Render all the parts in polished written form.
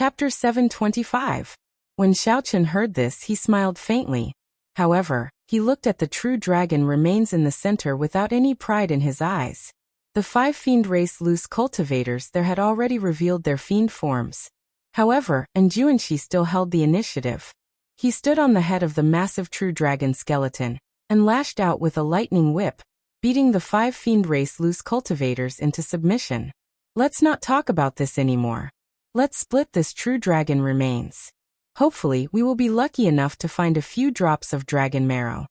Chapter 725. When Xiaochen heard this, he smiled faintly. However, he looked at the true dragon remains in the center without any pride in his eyes. The 5 fiend race loose cultivators there had already revealed their fiend forms. However, Juanxi still held the initiative. He stood on the head of the massive true dragon skeleton and lashed out with a lightning whip, beating the 5 fiend race loose cultivators into submission. Let's not talk about this anymore. Let's split this true dragon remains. Hopefully, we will be lucky enough to find a few drops of dragon marrow.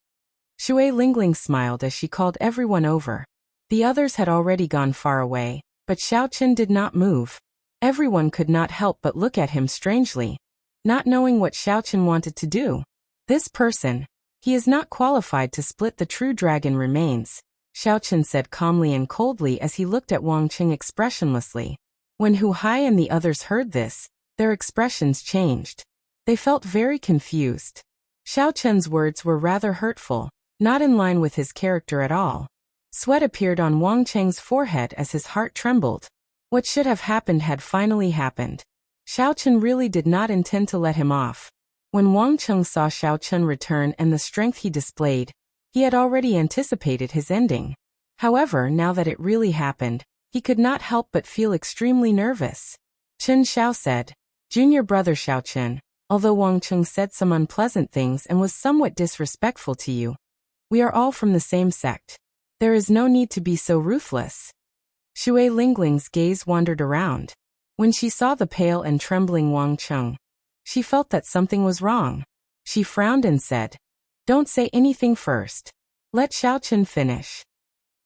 Shui Lingling smiled as she called everyone over. The others had already gone far away, but Xiaochen did not move. Everyone could not help but look at him strangely, not knowing what Xiaochen wanted to do. This person, he is not qualified to split the true dragon remains, Xiaochen said calmly and coldly as he looked at Wang Qing expressionlessly. When Hu Hai and the others heard this, their expressions changed. They felt very confused. Xiaochen's words were rather hurtful, not in line with his character at all. Sweat appeared on Wang Cheng's forehead as his heart trembled. What should have happened had finally happened. Xiaochen really did not intend to let him off. When Wang Cheng saw Xiaochen return and the strength he displayed, he had already anticipated his ending. However, now that it really happened, he could not help but feel extremely nervous. Chen Xiao said, "Junior brother Xiaochen, although Wang Cheng said some unpleasant things and was somewhat disrespectful to you, we are all from the same sect. There is no need to be so ruthless." Shui Lingling's gaze wandered around. When she saw the pale and trembling Wang Cheng, she felt that something was wrong. She frowned and said, "Don't say anything first. Let Xiaochen finish."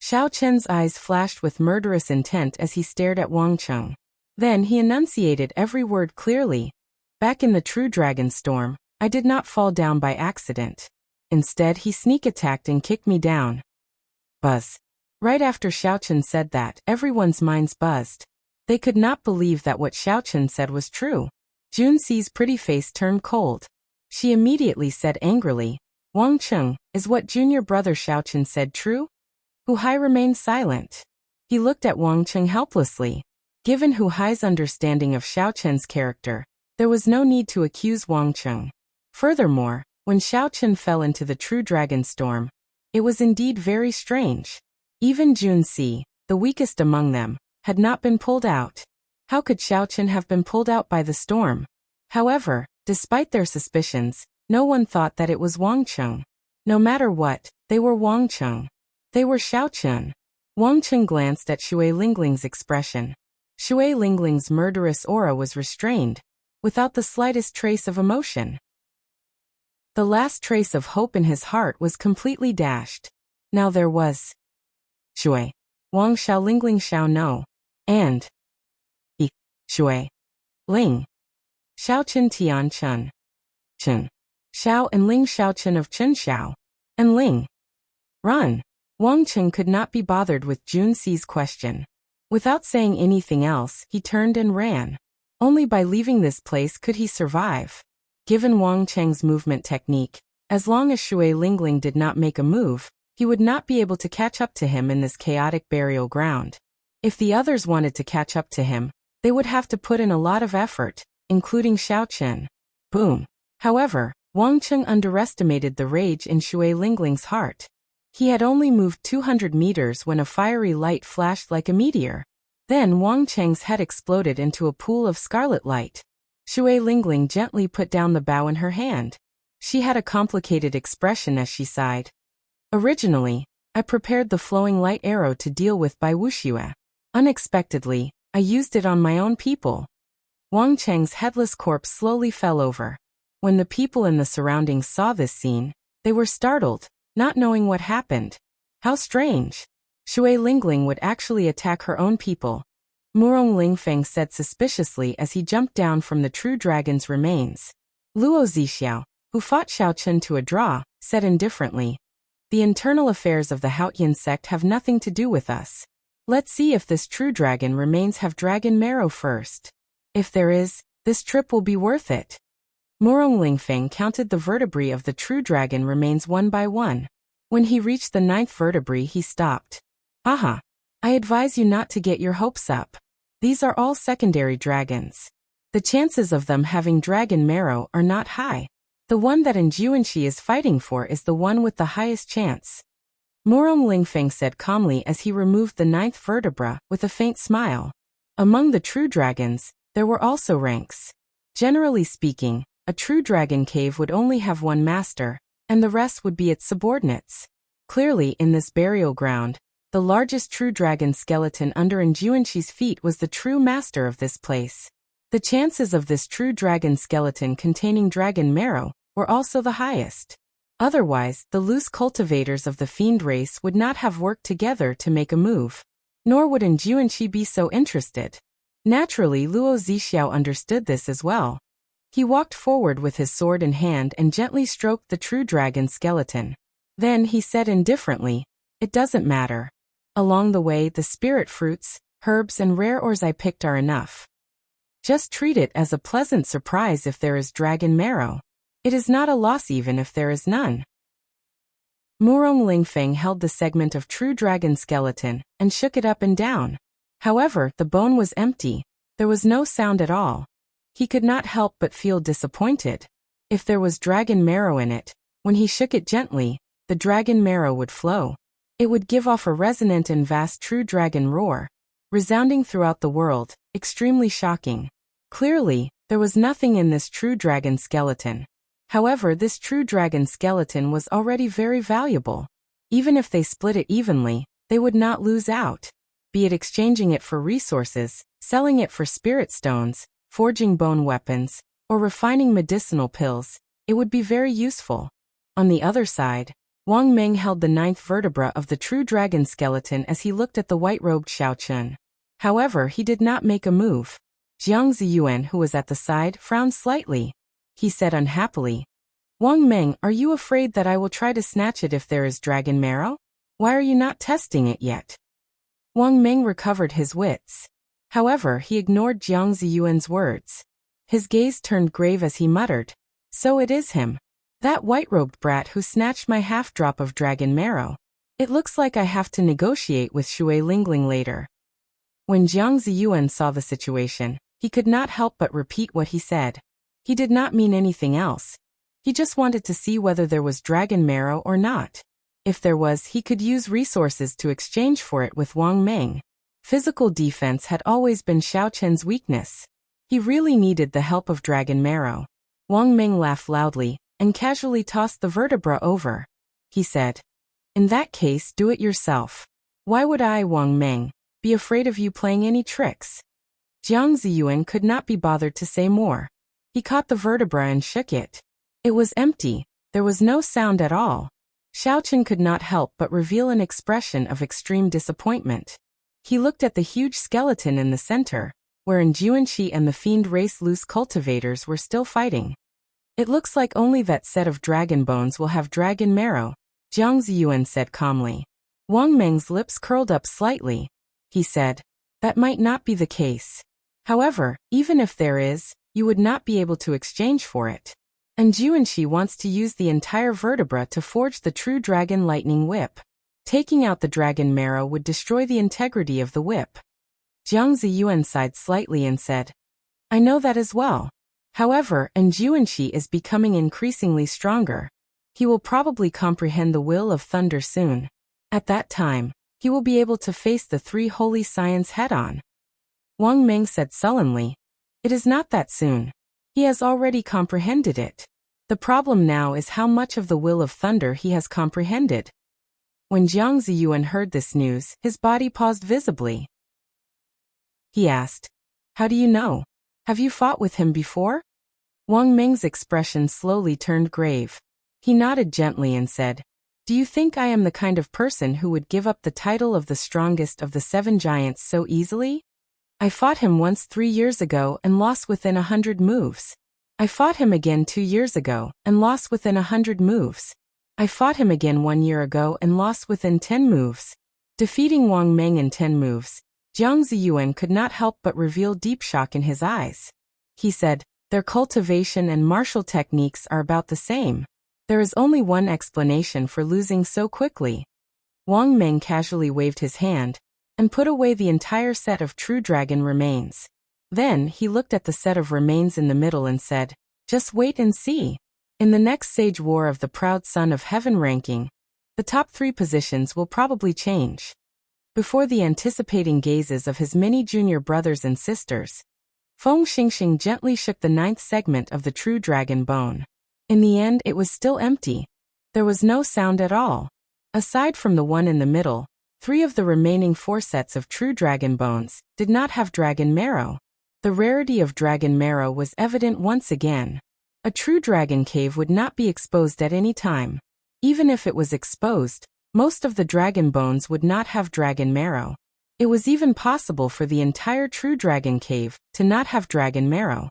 Xiaochen's eyes flashed with murderous intent as he stared at Wang Cheng. Then he enunciated every word clearly. "Back in the True Dragon Storm, I did not fall down by accident. Instead, he sneak attacked and kicked me down." Buzz. Right after Xiaochen said that, everyone's minds buzzed. They could not believe that what Xiaochen said was true. Junxi's pretty face turned cold. She immediately said angrily, "Wang Cheng, is what junior brother Xiaochen said true?" Hu Hai remained silent. He looked at Wang Cheng helplessly. Given Hu Hai's understanding of Xiaochen's character, there was no need to accuse Wang Cheng. Furthermore, when Xiaochen fell into the True Dragon Storm, it was indeed very strange. Even Junxi, the weakest among them, had not been pulled out. How could Xiaochen have been pulled out by the storm? However, despite their suspicions, no one thought that it was Wang Cheng. No matter what, they were Wang Cheng. They were Xiaochen. Wang Cheng glanced at Shui Lingling's expression. Shui Lingling's murderous aura was restrained, without the slightest trace of emotion. The last trace of hope in his heart was completely dashed. Now there was Shui, Wang Xiao Lingling Xiao No, and Shui, Ling, Xiaochen Tian Chen, Chen, Xiao and Ling Xiaochen of Chen Xiao, and Ling. Run. Wang Cheng could not be bothered with Junxi's question. Without saying anything else, he turned and ran. Only by leaving this place could he survive. Given Wang Cheng's movement technique, as long as Shui Lingling did not make a move, he would not be able to catch up to him in this chaotic burial ground. If the others wanted to catch up to him, they would have to put in a lot of effort, including Xiaochen. Boom. However, Wang Cheng underestimated the rage in Shui Lingling's heart. He had only moved 200 meters when a fiery light flashed like a meteor. Then Wang Cheng's head exploded into a pool of scarlet light. Shui Lingling gently put down the bow in her hand. She had a complicated expression as she sighed. "Originally, I prepared the flowing light arrow to deal with by Wuxia. Unexpectedly, I used it on my own people." Wang Cheng's headless corpse slowly fell over. When the people in the surroundings saw this scene, they were startled, not knowing what happened. How strange. Shui Lingling would actually attack her own people. Murong Lingfeng said suspiciously as he jumped down from the True Dragon's remains. Luo Zixiao, who fought Xiaochen to a draw, said indifferently, "The internal affairs of the Haotian sect have nothing to do with us. Let's see if this True Dragon remains have dragon marrow first. If there is, this trip will be worth it." Murong Lingfeng counted the vertebrae of the True Dragon remains one by one. When he reached the 9th vertebrae, he stopped. "Aha! I advise you not to get your hopes up. These are all secondary dragons. The chances of them having dragon marrow are not high. The one that Jiuanxi is fighting for is the one with the highest chance. Murong Lingfeng said calmly as he removed the 9th vertebra with a faint smile. Among the true dragons, there were also ranks. Generally speaking, a true dragon cave would only have one master, and the rest would be its subordinates. Clearly, in this burial ground, the largest true dragon skeleton under Jiuanxi's feet was the true master of this place. The chances of this true dragon skeleton containing dragon marrow were also the highest. Otherwise, the loose cultivators of the fiend race would not have worked together to make a move. Nor would Jiuanxi be so interested. Naturally, Luo Zixiao understood this as well. He walked forward with his sword in hand and gently stroked the true dragon skeleton. Then he said indifferently, "It doesn't matter. Along the way, the spirit fruits, herbs and rare ores I picked are enough. Just treat it as a pleasant surprise if there is dragon marrow. It is not a loss even if there is none." Murong Lingfeng held the segment of true dragon skeleton and shook it up and down. However, the bone was empty. There was no sound at all. He could not help but feel disappointed. If there was dragon marrow in it, when he shook it gently, the dragon marrow would flow. It would give off a resonant and vast true dragon roar, resounding throughout the world, extremely shocking. Clearly, there was nothing in this true dragon skeleton. However, this true dragon skeleton was already very valuable. Even if they split it evenly, they would not lose out. Be it exchanging it for resources, selling it for spirit stones, forging bone weapons, or refining medicinal pills, it would be very useful. On the other side, Wang Meng held the 9th vertebra of the true dragon skeleton as he looked at the white-robed Xiaochun. However, he did not make a move. Jiang Ziyuan, who was at the side, frowned slightly. He said unhappily, "Wang Meng, are you afraid that I will try to snatch it if there is dragon marrow? Why are you not testing it yet?" Wang Meng recovered his wits. However, he ignored Jiang Ziyuan's words. His gaze turned grave as he muttered, "So it is him. That white-robed brat who snatched my half-drop of dragon marrow. It looks like I have to negotiate with Shui Lingling later." When Jiang Ziyuan saw the situation, he could not help but repeat what he said. He did not mean anything else. He just wanted to see whether there was dragon marrow or not. If there was, he could use resources to exchange for it with Wang Meng. Physical defense had always been Xiaochun's weakness. He really needed the help of dragon marrow. Wang Meng laughed loudly and casually tossed the vertebra over. He said, "In that case, do it yourself. Why would I, Wang Meng, be afraid of you playing any tricks?" Jiang Ziyuan could not be bothered to say more. He caught the vertebra and shook it. It was empty. There was no sound at all. Xiaochun could not help but reveal an expression of extreme disappointment. He looked at the huge skeleton in the center, wherein Jiuanxi and the fiend race loose cultivators were still fighting. "It looks like only that set of dragon bones will have dragon marrow," Jiang Ziyuan said calmly. Wang Meng's lips curled up slightly. He said, "That might not be the case. However, even if there is, you would not be able to exchange for it. And Jiuanxi wants to use the entire vertebra to forge the true dragon lightning whip. Taking out the dragon marrow would destroy the integrity of the whip." Jiang Ziyuan sighed slightly and said, "I know that as well. However, Jiuanxi is becoming increasingly stronger. He will probably comprehend the will of thunder soon. At that time, he will be able to face the 3 holy scions head-on." Wang Meng said sullenly, "It is not that soon. He has already comprehended it. The problem now is how much of the will of thunder he has comprehended." When Jiang Ziyuan heard this news, his body paused visibly. He asked, "How do you know? Have you fought with him before?" Wang Meng's expression slowly turned grave. He nodded gently and said, "Do you think I am the kind of person who would give up the title of the strongest of the 7 giants so easily? I fought him once 3 years ago and lost within 100 moves. I fought him again 2 years ago and lost within 100 moves. I fought him again 1 year ago and lost within 10 moves." Defeating Wang Meng in 10 moves, Jiang Ziyuan could not help but reveal deep shock in his eyes. He said, "Their cultivation and martial techniques are about the same. There is only one explanation for losing so quickly." Wang Meng casually waved his hand and put away the entire set of true dragon remains. Then, he looked at the set of remains in the middle and said, "Just wait and see." In the next Sage War of the Proud Son of Heaven ranking, the top 3 positions will probably change. Before the anticipating gazes of his many junior brothers and sisters, Feng Xingxing gently shook the 9th segment of the true dragon bone. In the end, it was still empty. There was no sound at all. Aside from the one in the middle, 3 of the remaining 4 sets of true dragon bones did not have dragon marrow. The rarity of dragon marrow was evident once again. A true dragon cave would not be exposed at any time. Even if it was exposed, most of the dragon bones would not have dragon marrow. It was even possible for the entire true dragon cave to not have dragon marrow.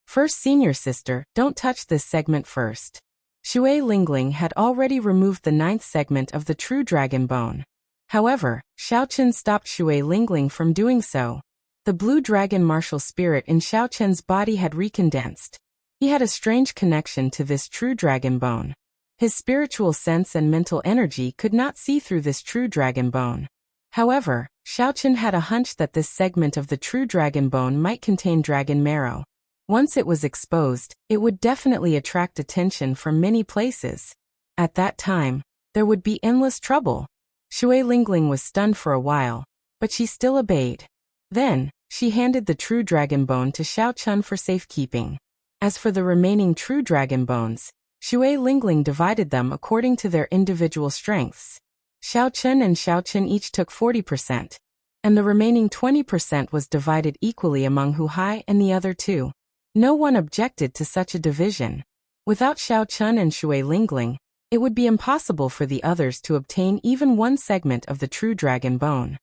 First, senior sister, don't touch this segment first. Shui Lingling had already removed the 9th segment of the true dragon bone. However, Xiaochen stopped Shui Lingling from doing so. The blue dragon martial spirit in Xiaochen's body had recondensed. He had a strange connection to this true dragon bone. His spiritual sense and mental energy could not see through this true dragon bone. However, Xiaochen had a hunch that this segment of the true dragon bone might contain dragon marrow. Once it was exposed, it would definitely attract attention from many places. At that time, there would be endless trouble. Shui Lingling was stunned for a while, but she still obeyed. Then, she handed the true dragon bone to Xiaochen for safekeeping. As for the remaining true dragon bones, Shui Lingling divided them according to their individual strengths. Xiaochen and Xiaochen each took 40%, and the remaining 20% was divided equally among Hu Hai and the other 2. No one objected to such a division. Without Xiaochen and Shui Lingling, it would be impossible for the others to obtain even 1 segment of the true dragon bone.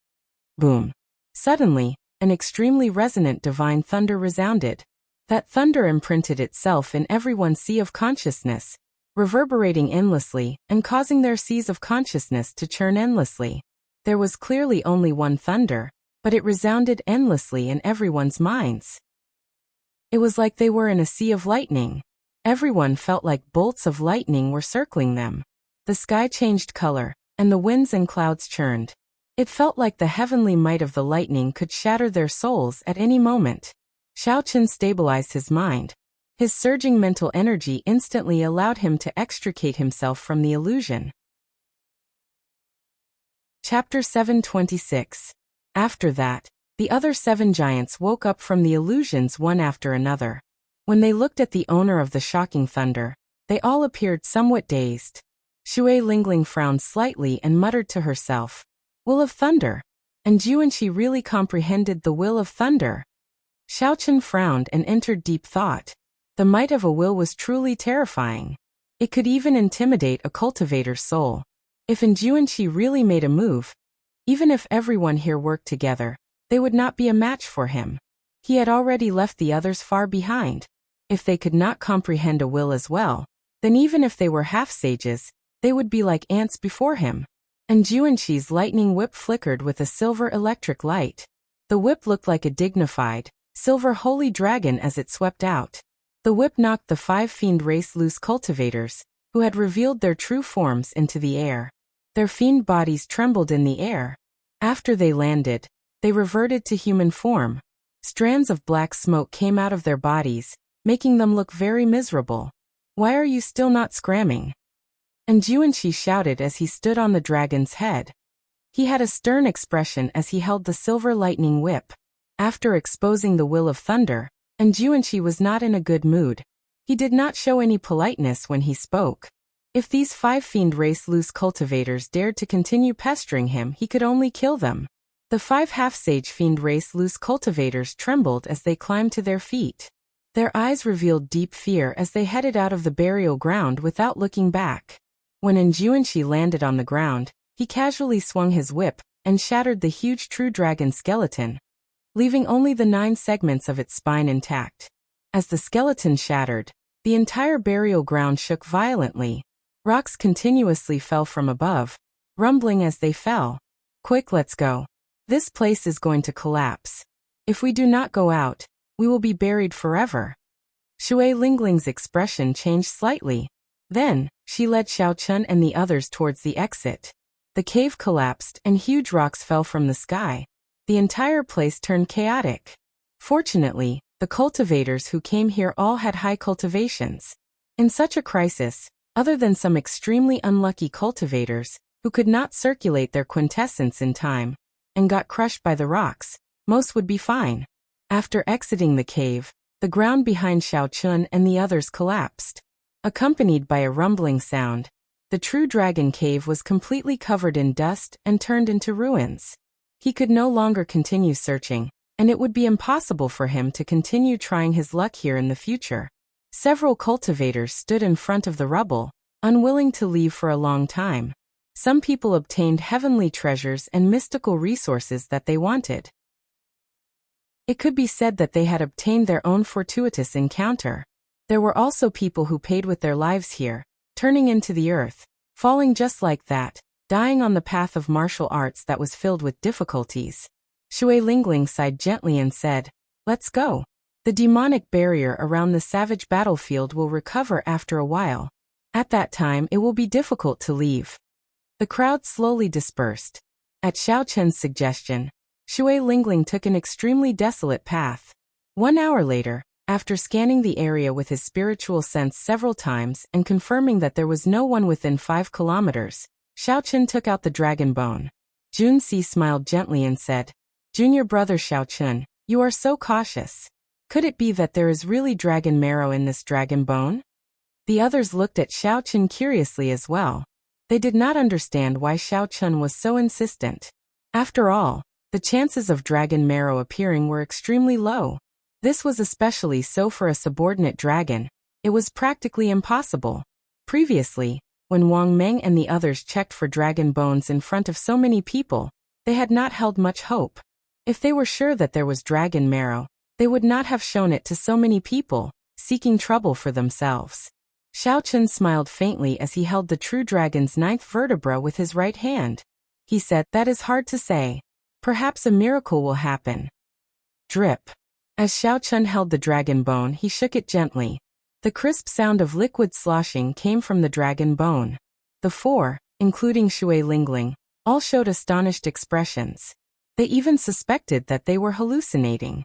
Boom. Suddenly, an extremely resonant divine thunder resounded. That thunder imprinted itself in everyone's sea of consciousness, reverberating endlessly and causing their seas of consciousness to churn endlessly. There was clearly only one thunder, but it resounded endlessly in everyone's minds. It was like they were in a sea of lightning. Everyone felt like bolts of lightning were circling them. The sky changed color, and the winds and clouds churned. It felt like the heavenly might of the lightning could shatter their souls at any moment. Xiaochen stabilized his mind. His surging mental energy instantly allowed him to extricate himself from the illusion. Chapter 726. After that, the other 7 giants woke up from the illusions one after another. When they looked at the owner of the shocking thunder, they all appeared somewhat dazed. Shui Lingling frowned slightly and muttered to herself, "Will of thunder." And Juanqi really comprehended the will of thunder. Xiaochen frowned and entered deep thought. The might of a will was truly terrifying. It could even intimidate a cultivator's soul. If Juanqi really made a move, even if everyone here worked together, they would not be a match for him. He had already left the others far behind. If they could not comprehend a will as well, then even if they were half-sages, they would be like ants before him. And Juanqi's lightning whip flickered with a silver electric light. The whip looked like a dignified, silver holy dragon as it swept out. The whip knocked the 5 fiend race loose cultivators, who had revealed their true forms, into the air. Their fiend bodies trembled in the air. After they landed, they reverted to human form. Strands of black smoke came out of their bodies, making them look very miserable. "Why are you still not scramming?" And Juanqi shouted as he stood on the dragon's head. He had a stern expression as he held the silver lightning whip. After exposing the will of thunder, and Juanqi was not in a good mood. He did not show any politeness when he spoke. If these 5 fiend race loose cultivators dared to continue pestering him, he could only kill them. The 5 half-sage fiend race loose cultivators trembled as they climbed to their feet. Their eyes revealed deep fear as they headed out of the burial ground without looking back. When Juanqi landed on the ground, he casually swung his whip and shattered the huge true dragon skeleton, leaving only the 9 segments of its spine intact. As the skeleton shattered, the entire burial ground shook violently. Rocks continuously fell from above, rumbling as they fell. "Quick, let's go. This place is going to collapse. If we do not go out, we will be buried forever." Shui Lingling's expression changed slightly. Then, she led Xiaochen and the others towards the exit. The cave collapsed and huge rocks fell from the sky. The entire place turned chaotic. Fortunately, the cultivators who came here all had high cultivations. In such a crisis, other than some extremely unlucky cultivators, who could not circulate their quintessence in time, and got crushed by the rocks, most would be fine. After exiting the cave, the ground behind Xiao Chun and the others collapsed. Accompanied by a rumbling sound, the true dragon cave was completely covered in dust and turned into ruins. He could no longer continue searching, and it would be impossible for him to continue trying his luck here in the future. Several cultivators stood in front of the rubble, unwilling to leave for a long time. Some people obtained heavenly treasures and mystical resources that they wanted. It could be said that they had obtained their own fortuitous encounter. There were also people who paid with their lives here, turning into the earth, falling just like that, dying on the path of martial arts that was filled with difficulties. Shui Lingling sighed gently and said, "Let's go. The demonic barrier around the savage battlefield will recover after a while. At that time it will be difficult to leave." The crowd slowly dispersed. At Xiao Chen's suggestion, Shui Lingling took an extremely desolate path. 1 hour later, after scanning the area with his spiritual sense several times and confirming that there was no one within 5 kilometers, Xiao Chen took out the dragon bone. Jun Si smiled gently and said, "Junior brother Xiao Chen, you are so cautious. Could it be that there is really dragon marrow in this dragon bone?" The others looked at Xiao Chen curiously as well. They did not understand why Xiao Chen was so insistent. After all, the chances of dragon marrow appearing were extremely low. This was especially so for a subordinate dragon. It was practically impossible. Previously, when Wang Meng and the others checked for dragon bones in front of so many people, they had not held much hope. If they were sure that there was dragon marrow, they would not have shown it to so many people, seeking trouble for themselves. Xiao Chen smiled faintly as he held the true dragon's 9th vertebra with his right hand. He said, "That is hard to say. Perhaps a miracle will happen." Drip. As Xiao Chen held the dragon bone, he shook it gently. The crisp sound of liquid sloshing came from the dragon bone. The 4, including Shui Lingling, all showed astonished expressions. They even suspected that they were hallucinating.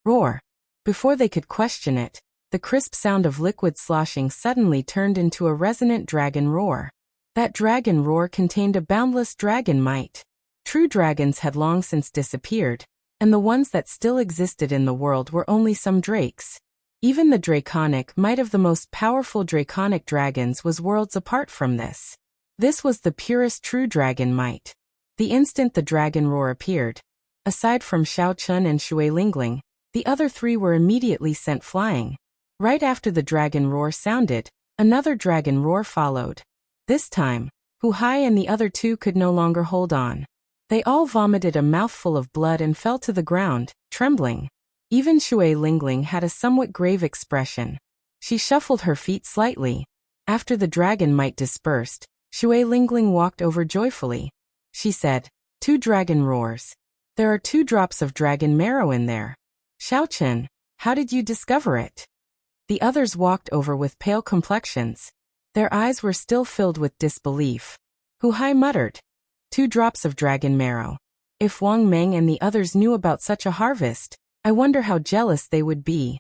Roar. Before they could question it, the crisp sound of liquid sloshing suddenly turned into a resonant dragon roar. That dragon roar contained a boundless dragon might. True dragons had long since disappeared, and the ones that still existed in the world were only some drakes. Even the draconic might of the most powerful draconic dragons was worlds apart from this. This was the purest true dragon might. The instant the dragon roar appeared, aside from Xiao Chun and Shui Lingling, the other 3 were immediately sent flying. Right after the dragon roar sounded, another dragon roar followed. This time, Hu Hai and the other 2 could no longer hold on. They all vomited a mouthful of blood and fell to the ground, trembling. Even Shui Lingling had a somewhat grave expression. She shuffled her feet slightly. After the dragon might dispersed, Shui Lingling walked over joyfully. She said, "2 dragon roars. There are 2 drops of dragon marrow in there. Xiao Chen, how did you discover it?" The others walked over with pale complexions. Their eyes were still filled with disbelief. Hu Hai muttered, "2 drops of dragon marrow. If Wang Meng and the others knew about such a harvest, I wonder how jealous they would be."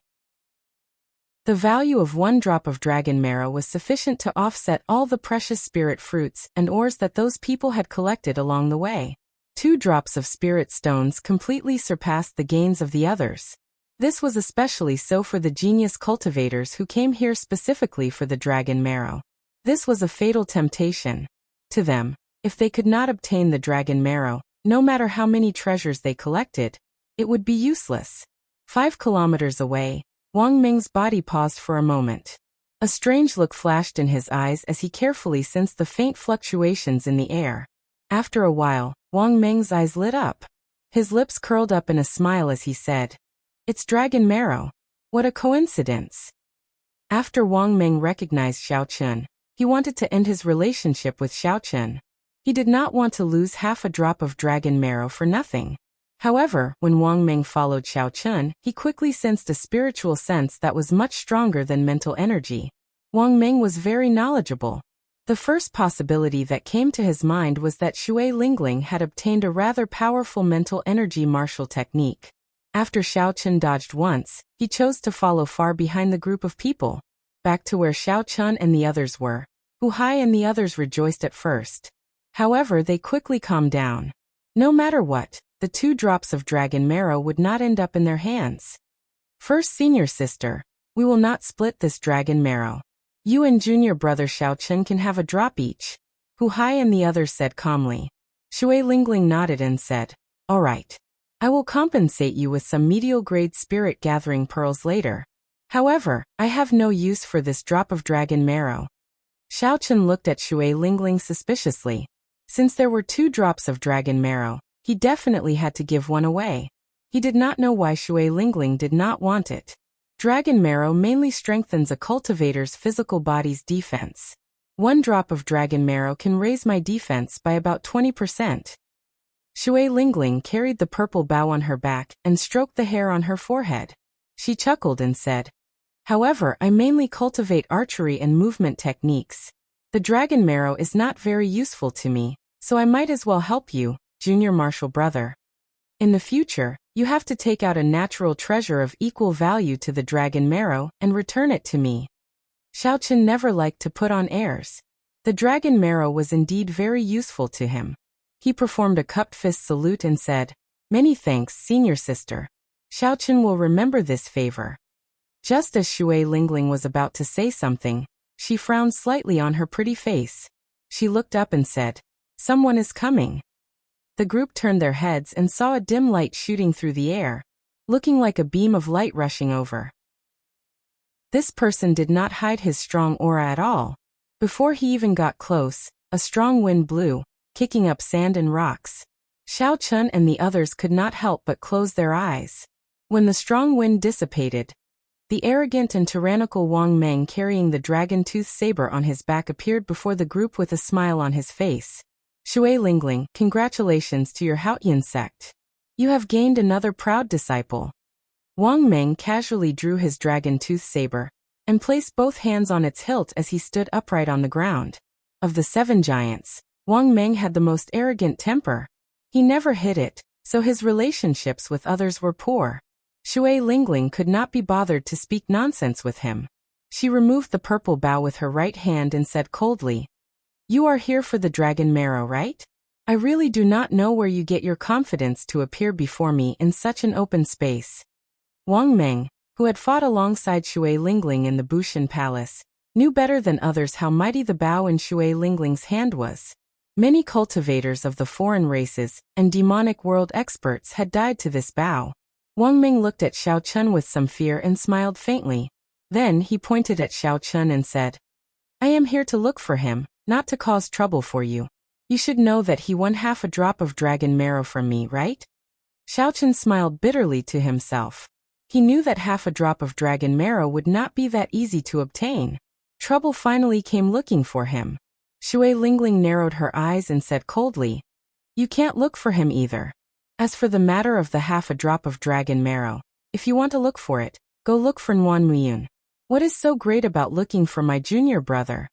The value of 1 drop of dragon marrow was sufficient to offset all the precious spirit fruits and ores that those people had collected along the way. 2 drops of spirit stones completely surpassed the gains of the others. This was especially so for the genius cultivators who came here specifically for the dragon marrow. This was a fatal temptation. To them, if they could not obtain the dragon marrow, no matter how many treasures they collected, it would be useless. 5 kilometers away, Wang Ming's body paused for a moment. A strange look flashed in his eyes as he carefully sensed the faint fluctuations in the air. After a while, Wang Ming's eyes lit up. His lips curled up in a smile as he said, "It's dragon marrow. What a coincidence." After Wang Ming recognized Xiao Chen, he wanted to end his relationship with Xiao Chen. He did not want to lose half a drop of dragon marrow for nothing. However, when Wang Ming followed Xiao Chen, he quickly sensed a spiritual sense that was much stronger than mental energy. Wang Ming was very knowledgeable. The first possibility that came to his mind was that Shui Lingling had obtained a rather powerful mental energy martial technique. After Xiao Chen dodged once, he chose to follow far behind the group of people, back to where Xiao Chen and the others were. Hu Hai and the others rejoiced at first. However, they quickly calmed down. No matter what, the 2 drops of dragon marrow would not end up in their hands. First, senior sister, we will not split this dragon marrow. You and junior brother Xiao Chen can have a drop each. Hu Hai and the others said calmly. Shui Lingling nodded and said, all right. I will compensate you with some medial-grade spirit gathering pearls later. However, I have no use for this drop of dragon marrow. Xiao Chen looked at Shui Lingling suspiciously. Since there were 2 drops of dragon marrow, he definitely had to give one away. He did not know why Shui Lingling did not want it. Dragon marrow mainly strengthens a cultivator's physical body's defense. 1 drop of dragon marrow can raise my defense by about 20%. Shui Lingling carried the purple bow on her back and stroked the hair on her forehead. She chuckled and said, however, I mainly cultivate archery and movement techniques. The dragon marrow is not very useful to me, so I might as well help you, junior martial brother. In the future, you have to take out a natural treasure of equal value to the dragon marrow and return it to me. Xiao Chen never liked to put on airs. The dragon marrow was indeed very useful to him. He performed a cupped fist salute and said, many thanks, senior sister. Xiao Chen will remember this favor. Just as Shui Lingling was about to say something, she frowned slightly on her pretty face. She looked up and said, someone is coming. The group turned their heads and saw a dim light shooting through the air, looking like a beam of light rushing over. This person did not hide his strong aura at all. Before he even got close, a strong wind blew, kicking up sand and rocks. Xiao Chen and the others could not help but close their eyes. When the strong wind dissipated, the arrogant and tyrannical Wang Meng carrying the dragon-tooth saber on his back appeared before the group with a smile on his face. Shui Lingling, congratulations to your Haotian sect. You have gained another proud disciple. Wang Meng casually drew his dragon-tooth saber and placed both hands on its hilt as he stood upright on the ground. Of the 7 giants, Wang Meng had the most arrogant temper. He never hid it, so his relationships with others were poor. Shui Lingling could not be bothered to speak nonsense with him. She removed the purple bow with her right hand and said coldly, you are here for the dragon marrow, right? I really do not know where you get your confidence to appear before me in such an open space. Wang Meng, who had fought alongside Shui Lingling in the Bushan Palace, knew better than others how mighty the bow in Shui Lingling's hand was. Many cultivators of the foreign races and demonic world experts had died to this bow. Wang Meng looked at Xiao Chen with some fear and smiled faintly. Then he pointed at Xiao Chen and said, I am here to look for him, not to cause trouble for you. You should know that he won half a drop of dragon marrow from me, right? Xiao Chen smiled bitterly to himself. He knew that half a drop of dragon marrow would not be that easy to obtain. Trouble finally came looking for him. Shui Lingling narrowed her eyes and said coldly, you can't look for him either. As for the matter of the half a drop of dragon marrow, if you want to look for it, go look for Nguyen Muyun. What is so great about looking for my junior brother?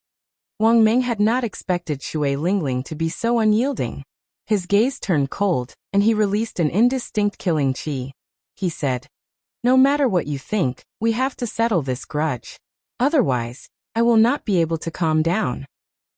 Wang Meng had not expected Shui Lingling to be so unyielding. His gaze turned cold, and he released an indistinct killing chi. He said, no matter what you think, we have to settle this grudge. Otherwise, I will not be able to calm down.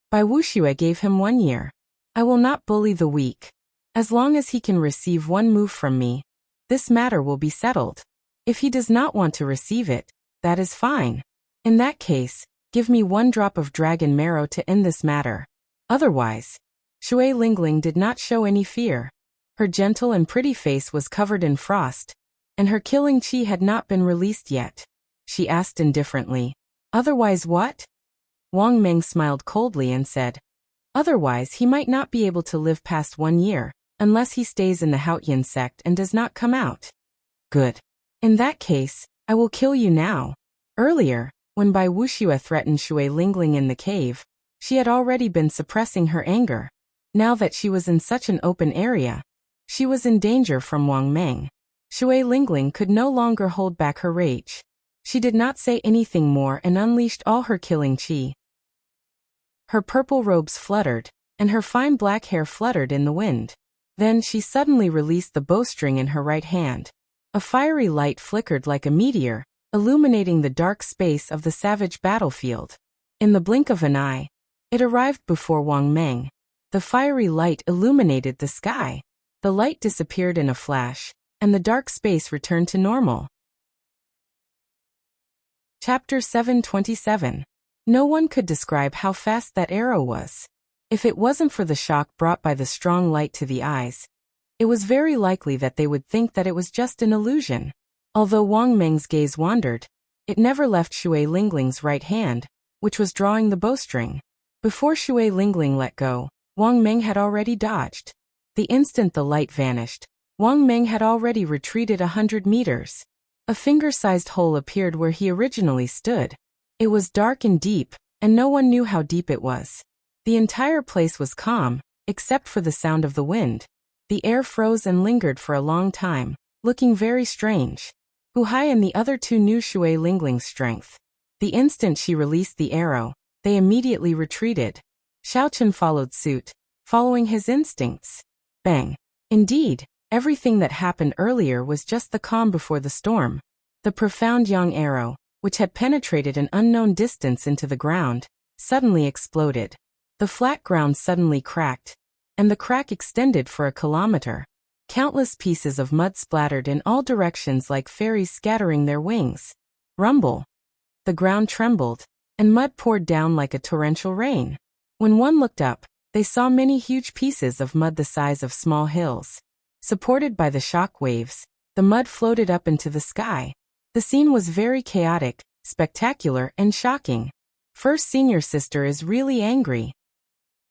Bai Wuxia gave him 1 year. I will not bully the weak. As long as he can receive 1 move from me, this matter will be settled. If he does not want to receive it, that is fine. In that case, give me 1 drop of dragon marrow to end this matter. Otherwise, Shui Lingling did not show any fear. Her gentle and pretty face was covered in frost, and her killing chi had not been released yet. She asked indifferently, otherwise what? Wang Meng smiled coldly and said, otherwise he might not be able to live past 1 year, unless he stays in the Haotian sect and does not come out. Good. In that case, I will kill you now. Earlier, when Bai Wuxia threatened Shui Lingling in the cave, she had already been suppressing her anger. Now that she was in such an open area, she was in danger from Wang Meng. Shui Lingling could no longer hold back her rage. She did not say anything more and unleashed all her killing chi. Her purple robes fluttered, and her fine black hair fluttered in the wind. Then she suddenly released the bowstring in her right hand. A fiery light flickered like a meteor, illuminating the dark space of the savage battlefield. In the blink of an eye, it arrived before Wang Meng. The fiery light illuminated the sky. The light disappeared in a flash, and the dark space returned to normal. Chapter 727. No one could describe how fast that arrow was. If it wasn't for the shock brought by the strong light to the eyes, it was very likely that they would think that it was just an illusion. Although Wang Meng's gaze wandered, it never left Shui Lingling's right hand, which was drawing the bowstring. Before Shui Lingling let go, Wang Meng had already dodged. The instant the light vanished, Wang Meng had already retreated 100 meters. A finger-sized hole appeared where he originally stood. It was dark and deep, and no one knew how deep it was. The entire place was calm, except for the sound of the wind. The air froze and lingered for a long time, looking very strange. Hu Hai and the other two knew Shui Lingling's strength. The instant she released the arrow, they immediately retreated. Xiaochen followed suit, following his instincts. Bang! Indeed, everything that happened earlier was just the calm before the storm. The profound yang arrow, which had penetrated an unknown distance into the ground, suddenly exploded. The flat ground suddenly cracked, and the crack extended for a kilometer. Countless pieces of mud splattered in all directions like fairies scattering their wings. Rumble! The ground trembled, and mud poured down like a torrential rain. When one looked up, they saw many huge pieces of mud the size of small hills. Supported by the shock waves, the mud floated up into the sky. The scene was very chaotic, spectacular, and shocking. First Senior Sister is really angry.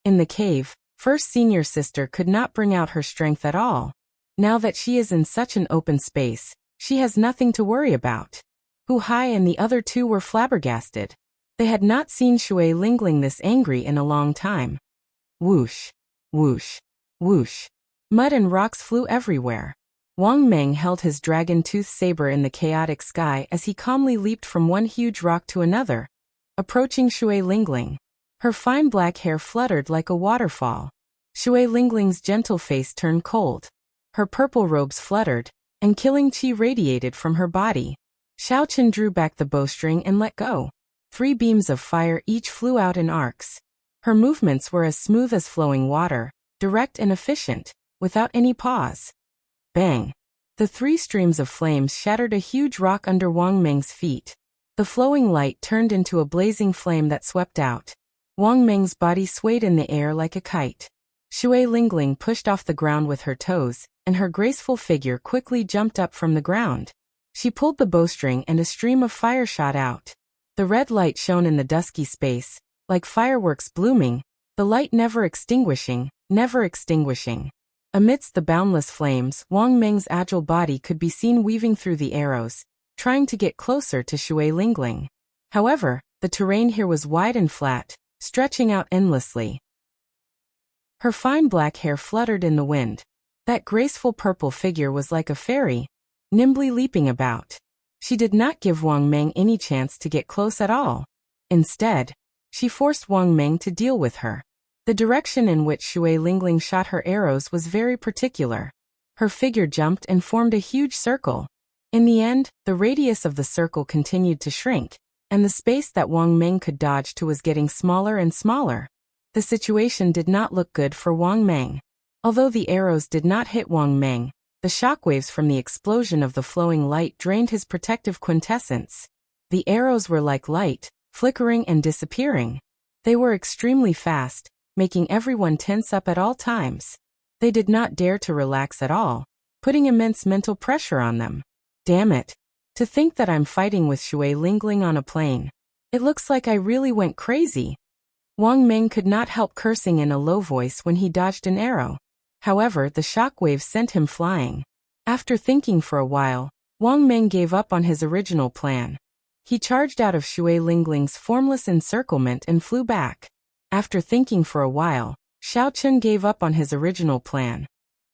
In the cave, First Senior Sister could not bring out her strength at all. Now that she is in such an open space, she has nothing to worry about. Hu Hai and the other two were flabbergasted. They had not seen Shui Lingling this angry in a long time. Whoosh! Whoosh! Whoosh! Mud and rocks flew everywhere. Wang Meng held his dragon-tooth saber in the chaotic sky as he calmly leaped from one huge rock to another, approaching Shui Lingling. Her fine black hair fluttered like a waterfall. Shui Lingling's gentle face turned cold. Her purple robes fluttered, and killing qi radiated from her body. Xiaochen drew back the bowstring and let go. 3 beams of fire each flew out in arcs. Her movements were as smooth as flowing water, direct and efficient, without any pause. Bang! The 3 streams of flames shattered a huge rock under Wang Meng's feet. The flowing light turned into a blazing flame that swept out. Wang Meng's body swayed in the air like a kite. Shui Lingling pushed off the ground with her toes, and her graceful figure quickly jumped up from the ground. She pulled the bowstring and a stream of fire shot out. The red light shone in the dusky space, like fireworks blooming, the light never extinguishing, never extinguishing. Amidst the boundless flames, Wang Meng's agile body could be seen weaving through the arrows, trying to get closer to Shui Lingling. However, the terrain here was wide and flat, stretching out endlessly. Her fine black hair fluttered in the wind. That graceful purple figure was like a fairy, nimbly leaping about. She did not give Wang Meng any chance to get close at all. Instead, she forced Wang Meng to deal with her. The direction in which Shui Lingling shot her arrows was very particular. Her figure jumped and formed a huge circle. In the end, the radius of the circle continued to shrink, and the space that Wang Meng could dodge to was getting smaller and smaller. The situation did not look good for Wang Meng. Although the arrows did not hit Wang Meng, the shockwaves from the explosion of the flowing light drained his protective quintessence. The arrows were like light, flickering and disappearing. They were extremely fast, making everyone tense up at all times. They did not dare to relax at all, putting immense mental pressure on them. Damn it! To think that I'm fighting with Shui Lingling on a plane. It looks like I really went crazy. Wang Meng could not help cursing in a low voice when he dodged an arrow. However, the shockwave sent him flying. After thinking for a while, Wang Meng gave up on his original plan. He charged out of Shui Lingling's formless encirclement and flew back. After thinking for a while, Xiaochen gave up on his original plan.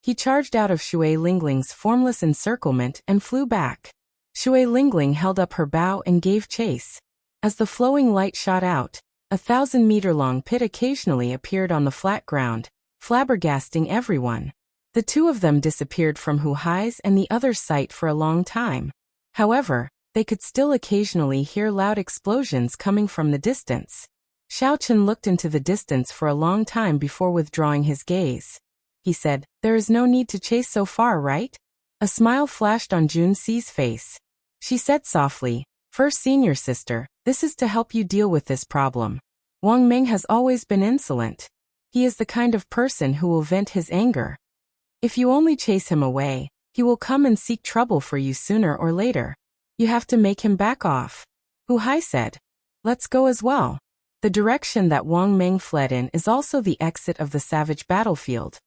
He charged out of Shui Lingling's formless encirclement and flew back. Shui Lingling held up her bow and gave chase. As the flowing light shot out, a 1,000-meter-long pit occasionally appeared on the flat ground, flabbergasting everyone. The two of them disappeared from Hu Hai's and the other's sight for a long time. However, they could still occasionally hear loud explosions coming from the distance. Xiao Chen looked into the distance for a long time before withdrawing his gaze. He said, "There is no need to chase so far, right?" A smile flashed on Jun Xi's face. She said softly, "First senior sister, this is to help you deal with this problem. Wang Meng has always been insolent. He is the kind of person who will vent his anger. If you only chase him away, he will come and seek trouble for you sooner or later. You have to make him back off." Hu Hai said, "Let's go as well." The direction that Wang Meng fled in is also the exit of the savage battlefield.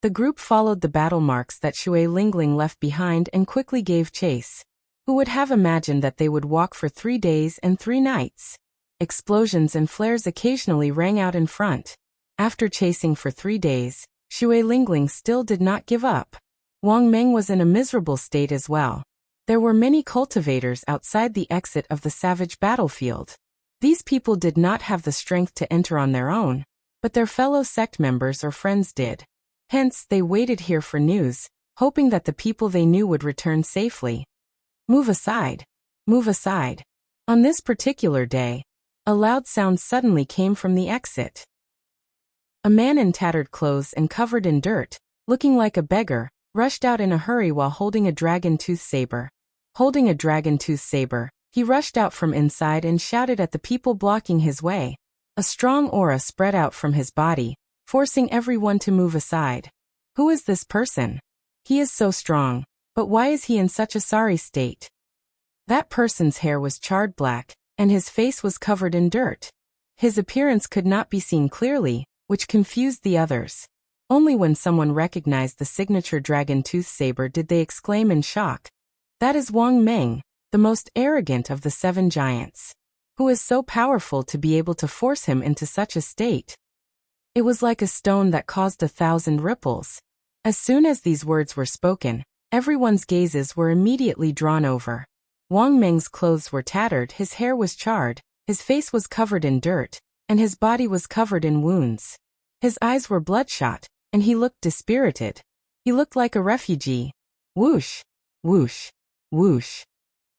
The group followed the battle marks that Shui Lingling left behind and quickly gave chase. Who would have imagined that they would walk for 3 days and 3 nights? Explosions and flares occasionally rang out in front. After chasing for 3 days, Shui Lingling still did not give up. Wang Meng was in a miserable state as well. There were many cultivators outside the exit of the savage battlefield. These people did not have the strength to enter on their own, but their fellow sect members or friends did. Hence, they waited here for news, hoping that the people they knew would return safely. Move aside. Move aside. On this particular day, a loud sound suddenly came from the exit. A man in tattered clothes and covered in dirt, looking like a beggar, rushed out in a hurry while holding a dragon-tooth saber. Holding a dragon-tooth saber, he rushed out from inside and shouted at the people blocking his way. A strong aura spread out from his body, forcing everyone to move aside. Who is this person? He is so strong, but why is he in such a sorry state? That person's hair was charred black, and his face was covered in dirt. His appearance could not be seen clearly, which confused the others. Only when someone recognized the signature dragon-tooth saber did they exclaim in shock. That is Wang Meng, the most arrogant of the 7 giants. Who is so powerful to be able to force him into such a state? It was like a stone that caused 1,000 ripples. As soon as these words were spoken, everyone's gazes were immediately drawn over. Wang Meng's clothes were tattered, his hair was charred, his face was covered in dirt, and his body was covered in wounds. His eyes were bloodshot, and he looked dispirited. He looked like a refugee. Whoosh! Whoosh! Whoosh!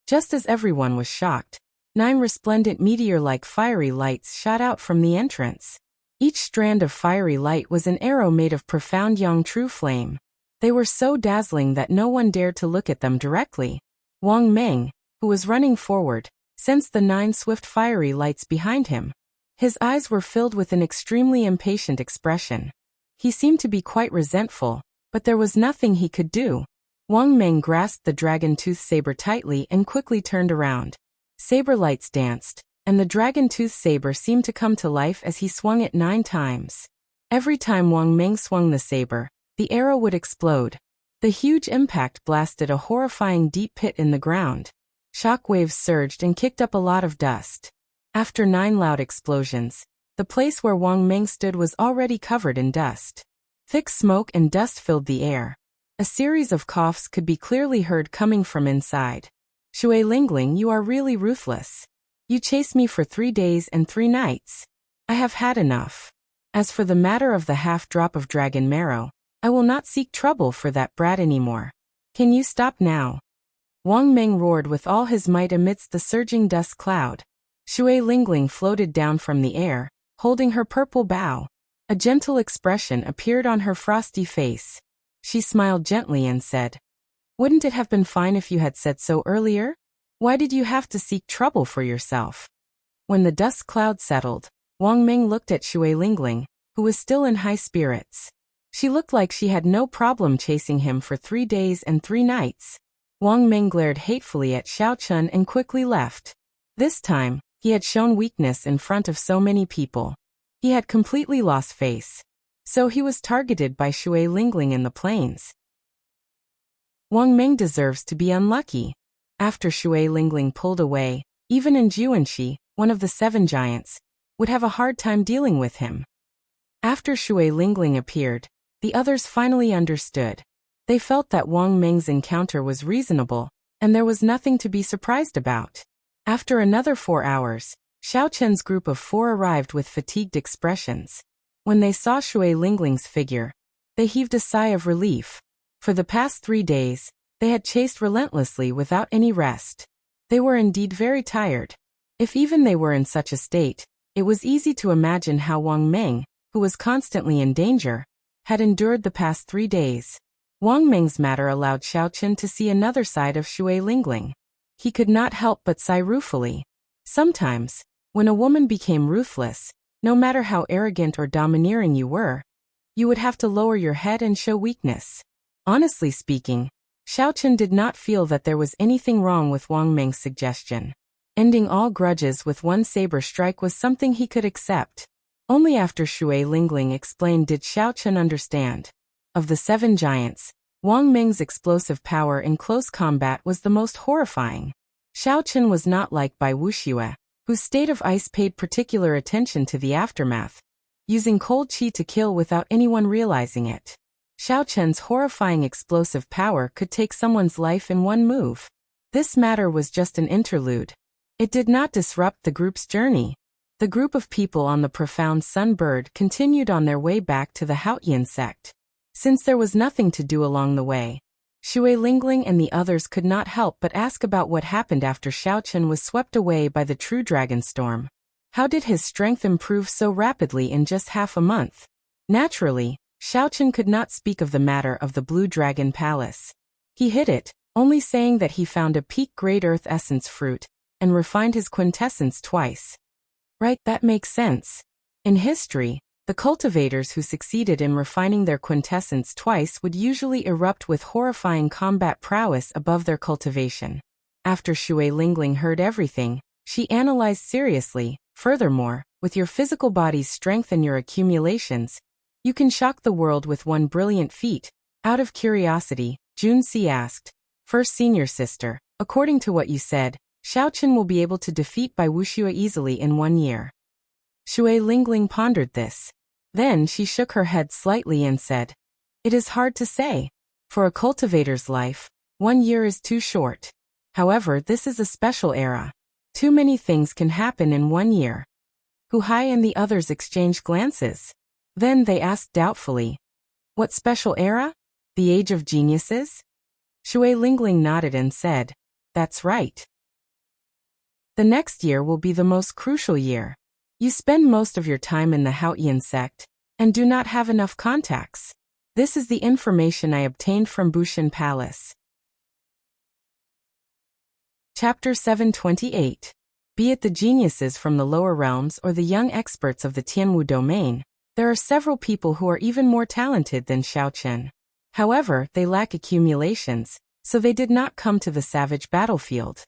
Just as everyone was shocked, 9 resplendent meteor-like fiery lights shot out from the entrance. Each strand of fiery light was an arrow made of profound yang true flame. They were so dazzling that no one dared to look at them directly. Wang Meng, who was running forward, sensed the 9 swift fiery lights behind him. His eyes were filled with an extremely impatient expression. He seemed to be quite resentful, but there was nothing he could do. Wang Meng grasped the dragon-tooth saber tightly and quickly turned around. Saber lights danced, and the dragon-tooth saber seemed to come to life as he swung it 9 times. Every time Wang Meng swung the saber, the arrow would explode. The huge impact blasted a horrifying deep pit in the ground. Shock waves surged and kicked up a lot of dust. After 9 loud explosions, the place where Wang Meng stood was already covered in dust. Thick smoke and dust filled the air. A series of coughs could be clearly heard coming from inside. Shui Lingling, you are really ruthless. You chased me for 3 days and 3 nights. I have had enough. As for the matter of the half-drop of dragon marrow, I will not seek trouble for that brat anymore. Can you stop now? Wang Meng roared with all his might amidst the surging dust cloud. Shui Lingling floated down from the air, holding her purple bow. A gentle expression appeared on her frosty face. She smiled gently and said, "Wouldn't it have been fine if you had said so earlier? Why did you have to seek trouble for yourself?" When the dust cloud settled, Wang Meng looked at Shui Lingling, who was still in high spirits. She looked like she had no problem chasing him for 3 days and 3 nights. Wang Meng glared hatefully at Xiao Chen and quickly left. This time, he had shown weakness in front of so many people. He had completely lost face. So he was targeted by Shui Lingling in the plains. Wang Meng deserves to be unlucky. After Shui Lingling pulled away, even in Juanxi, one of the 7 giants, would have a hard time dealing with him. After Shui Lingling appeared, the others finally understood. They felt that Wang Meng's encounter was reasonable, and there was nothing to be surprised about. After another 4 hours, Xiao Chen's group of 4 arrived with fatigued expressions. When they saw Shui Lingling's figure, They heaved a sigh of relief. For the past 3 days, they had chased relentlessly without any rest. They were indeed very tired. If even they were in such a state, it was easy to imagine how Wang Meng, who was constantly in danger, had endured the past 3 days. Wang Meng's matter allowed Xiaochen to see another side of Shui Lingling. He could not help but sigh ruefully. Sometimes, when a woman became ruthless, no matter how arrogant or domineering you were, you would have to lower your head and show weakness. Honestly speaking, Xiaochen did not feel that there was anything wrong with Wang Meng's suggestion. Ending all grudges with one saber strike was something he could accept. Only after Shui Lingling explained did Xiaochen understand. Of the 7 giants, Wang Meng's explosive power in close combat was the most horrifying. Xiaochen was not like by Wuxia, whose state of ice paid particular attention to the aftermath, using cold qi to kill without anyone realizing it. Xiaochen's horrifying explosive power could take someone's life in one move. This matter was just an interlude. It did not disrupt the group's journey. The group of people on the profound sun bird continued on their way back to the Haotian sect. Since there was nothing to do along the way, Shui Lingling and the others could not help but ask about what happened after Xiaochen was swept away by the true dragon storm. How did his strength improve so rapidly in just half a month? Naturally, Xiaochen could not speak of the matter of the Blue Dragon Palace. He hid it, only saying that he found a peak great earth essence fruit, and refined his quintessence twice. Right, that makes sense. In history, the cultivators who succeeded in refining their quintessence twice would usually erupt with horrifying combat prowess above their cultivation. After Shui Lingling heard everything, she analyzed seriously. Furthermore, with your physical body's strength and your accumulations, you can shock the world with one brilliant feat. Out of curiosity, Junxi asked, First senior sister, according to what you said, Xiaochen will be able to defeat Bai Wuxia easily in 1 year. Shui Lingling pondered this. Then she shook her head slightly and said, It is hard to say. For a cultivator's life, 1 year is too short. However, this is a special era. Too many things can happen in 1 year. Hu Hai and the others exchanged glances. Then they asked doubtfully, What special era? The Age of Geniuses? Shui Lingling nodded and said, That's right. The next year will be the most crucial year. You spend most of your time in the Haotian sect, and do not have enough contacts. This is the information I obtained from Bushan Palace. Chapter 728. Be it the geniuses from the lower realms or the young experts of the Tianwu domain, there are several people who are even more talented than Xiaochen. However, they lack accumulations, so they did not come to the savage battlefield.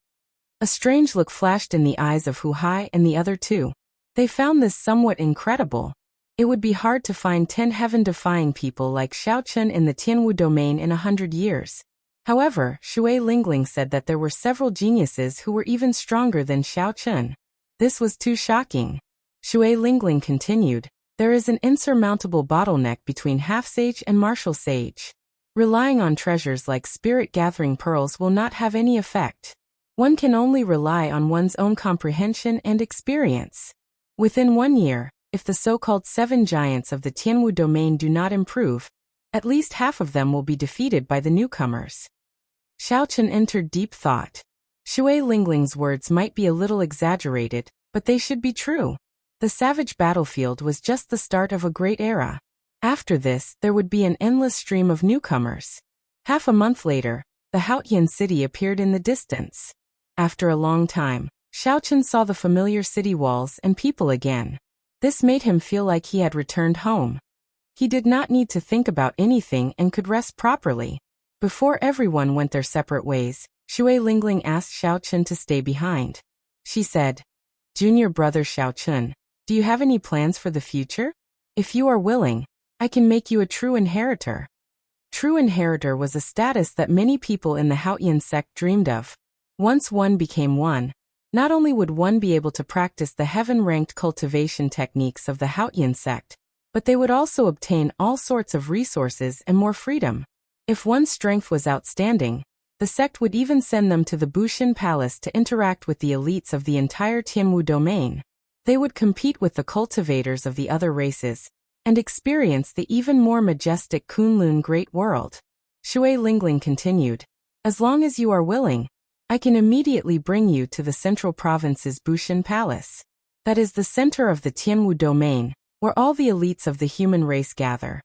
A strange look flashed in the eyes of Hu Hai and the other two. They found this somewhat incredible. It would be hard to find 10 heaven-defying people like Xiaochen in the Tianwu domain in 100 years. However, Shui Lingling said that there were several geniuses who were even stronger than Xiaochen. This was too shocking. Shui Lingling continued, There is an insurmountable bottleneck between half-sage and martial sage. Relying on treasures like spirit-gathering pearls will not have any effect. One can only rely on one's own comprehension and experience. Within 1 year, if the so-called 7 giants of the Tianwu domain do not improve, at least half of them will be defeated by the newcomers. Xiaochen entered deep thought. Shui Lingling's words might be a little exaggerated, but they should be true. The savage battlefield was just the start of a great era. After this, there would be an endless stream of newcomers. Half a month later, the Haotian city appeared in the distance. After a long time, Xiaochen saw the familiar city walls and people again. This made him feel like he had returned home. He did not need to think about anything and could rest properly. Before everyone went their separate ways, Shui Lingling asked Xiaochen to stay behind. She said, Junior brother Xiaochen, do you have any plans for the future? If you are willing, I can make you a true inheritor. True inheritor was a status that many people in the Haotian sect dreamed of. Once one became one, not only would one be able to practice the heaven-ranked cultivation techniques of the Haotian sect, but they would also obtain all sorts of resources and more freedom. If one's strength was outstanding, the sect would even send them to the Bushan Palace to interact with the elites of the entire Tianwu domain. They would compete with the cultivators of the other races, and experience the even more majestic Kunlun Great World. Shui Lingling continued, as long as you are willing, I can immediately bring you to the central province's Bushan Palace. That is the center of the Tianwu domain, where all the elites of the human race gather.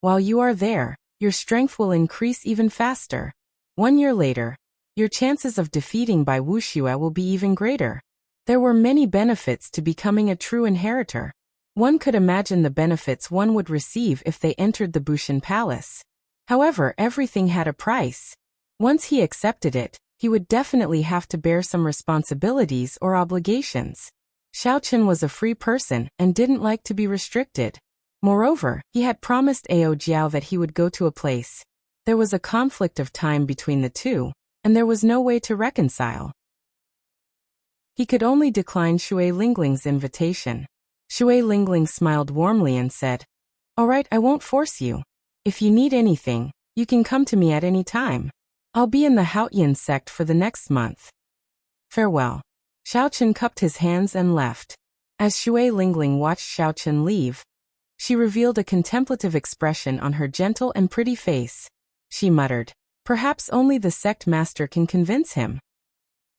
While you are there, your strength will increase even faster. 1 year later, your chances of defeating by Wuxia will be even greater. There were many benefits to becoming a true inheritor. One could imagine the benefits one would receive if they entered the Bushan Palace. However, everything had a price. Once he accepted it, he would definitely have to bear some responsibilities or obligations. Xiaochen was a free person and didn't like to be restricted. Moreover, he had promised Ao Jiao that he would go to a place. There was a conflict of time between the two, and there was no way to reconcile. He could only decline Shui Lingling's invitation. Shui Lingling smiled warmly and said, "All right, I won't force you. If you need anything, you can come to me at any time. I'll be in the Haotian sect for the next month. Farewell." Xiaochen cupped his hands and left. As Shui Lingling watched Xiaochen leave, she revealed a contemplative expression on her gentle and pretty face. She muttered, "Perhaps only the sect master can convince him."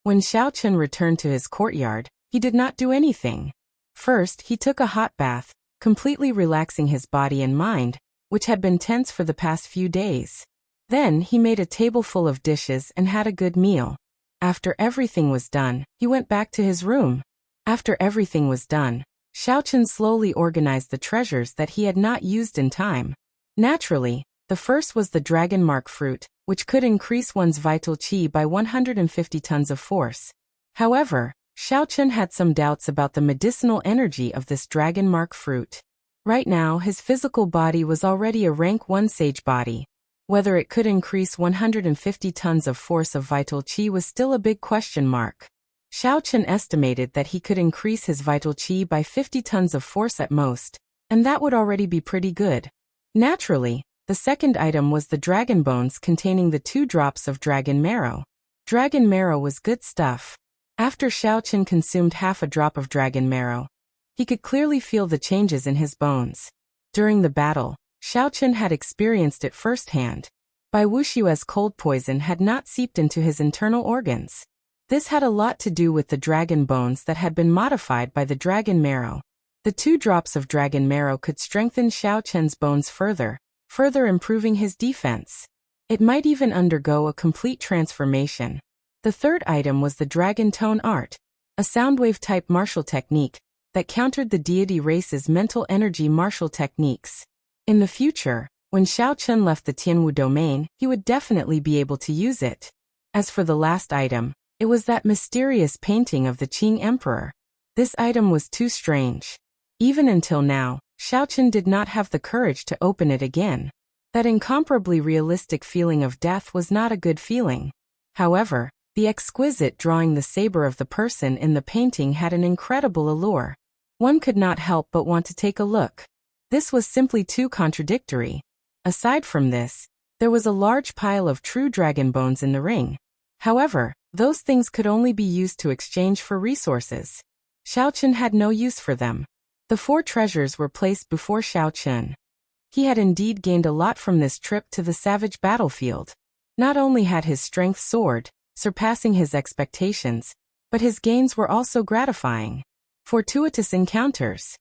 When Xiaochen returned to his courtyard, he did not do anything. First, he took a hot bath, completely relaxing his body and mind, which had been tense for the past few days. Then, he made a table full of dishes and had a good meal. After everything was done, he went back to his room. After everything was done, Xiaochen slowly organized the treasures that he had not used in time. Naturally, the first was the dragon mark fruit, which could increase one's vital qi by 150 tons of force. However, Xiaochen had some doubts about the medicinal energy of this dragon mark fruit. Right now, his physical body was already a rank 1 sage body. Whether it could increase 150 tons of force of vital qi was still a big question mark. Xiaochen estimated that he could increase his vital qi by 50 tons of force at most, and that would already be pretty good. Naturally, the second item was the dragon bones containing the 2 drops of dragon marrow. Dragon marrow was good stuff. After Xiaochen consumed half a drop of dragon marrow, he could clearly feel the changes in his bones. During the battle, Xiaochen had experienced it firsthand. Bai Wuxia's cold poison had not seeped into his internal organs. This had a lot to do with the dragon bones that had been modified by the dragon marrow. The 2 drops of dragon marrow could strengthen Xiaochen's bones further improving his defense. It might even undergo a complete transformation. The third item was the dragon tone art, a soundwave-type martial technique that countered the deity race's mental energy martial techniques. In the future, when Xiaochen left the Tianwu domain, he would definitely be able to use it. As for the last item, it was that mysterious painting of the Qing Emperor. This item was too strange. Even until now, Xiaochen did not have the courage to open it again. That incomparably realistic feeling of death was not a good feeling. However, the exquisite drawing the saber of the person in the painting had an incredible allure. One could not help but want to take a look. This was simply too contradictory. Aside from this, there was a large pile of true dragon bones in the ring. However, those things could only be used to exchange for resources. Xiaochen had no use for them. The 4 treasures were placed before Xiaochen. He had indeed gained a lot from this trip to the savage battlefield. Not only had his strength soared, surpassing his expectations, but his gains were also gratifying. Fortuitous encounters.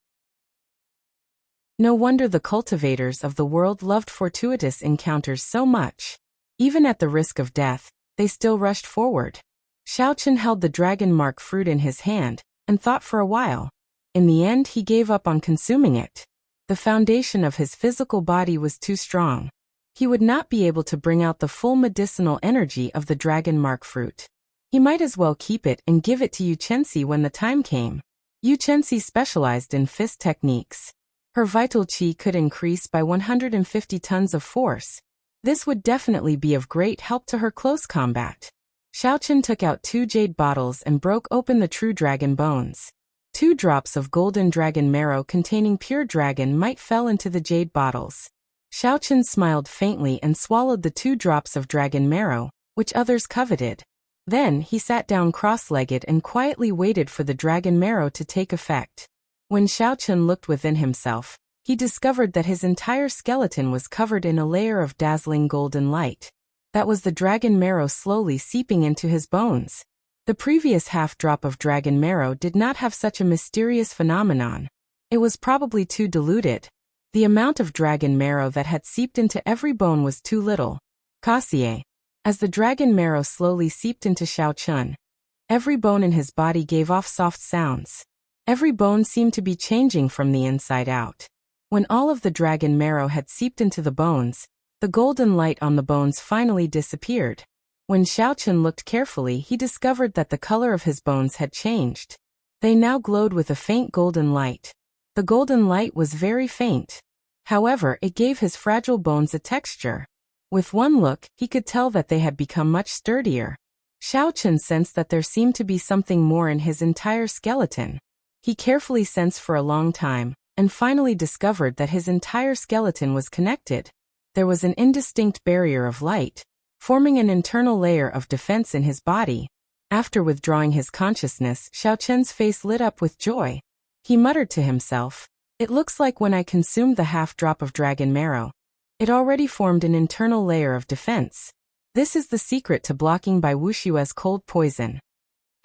No wonder the cultivators of the world loved fortuitous encounters so much. Even at the risk of death, they still rushed forward. Xiaochen held the dragon mark fruit in his hand and thought for a while. In the end, he gave up on consuming it. The foundation of his physical body was too strong. He would not be able to bring out the full medicinal energy of the dragon mark fruit. He might as well keep it and give it to Yu Chenxi when the time came. Yu Chenxi specialized in fist techniques. Her vital qi could increase by 150 tons of force. This would definitely be of great help to her close combat. Xiaochen took out 2 jade bottles and broke open the true dragon bones. 2 drops of golden dragon marrow containing pure dragon might fell into the jade bottles. Xiaochen smiled faintly and swallowed the 2 drops of dragon marrow, which others coveted. Then he sat down cross-legged and quietly waited for the dragon marrow to take effect. When Xiaochen looked within himself, he discovered that his entire skeleton was covered in a layer of dazzling golden light. That was the dragon marrow slowly seeping into his bones. The previous half-drop of dragon marrow did not have such a mysterious phenomenon. It was probably too diluted. The amount of dragon marrow that had seeped into every bone was too little. Kasie. As the dragon marrow slowly seeped into Xiao Chun, every bone in his body gave off soft sounds. Every bone seemed to be changing from the inside out. When all of the dragon marrow had seeped into the bones, the golden light on the bones finally disappeared. When Xiao Chun looked carefully, he discovered that the color of his bones had changed. They now glowed with a faint golden light. The golden light was very faint. However, it gave his fragile bones a texture. With one look, he could tell that they had become much sturdier. Xiao Chun sensed that there seemed to be something more in his entire skeleton. He carefully sensed for a long time, and finally discovered that his entire skeleton was connected. There was an indistinct barrier of light, forming an internal layer of defense in his body. After withdrawing his consciousness, Xiao Chun's face lit up with joy. He muttered to himself, "It looks like when I consumed the half-drop of dragon marrow, it already formed an internal layer of defense. This is the secret to blocking by Wuxia's cold poison."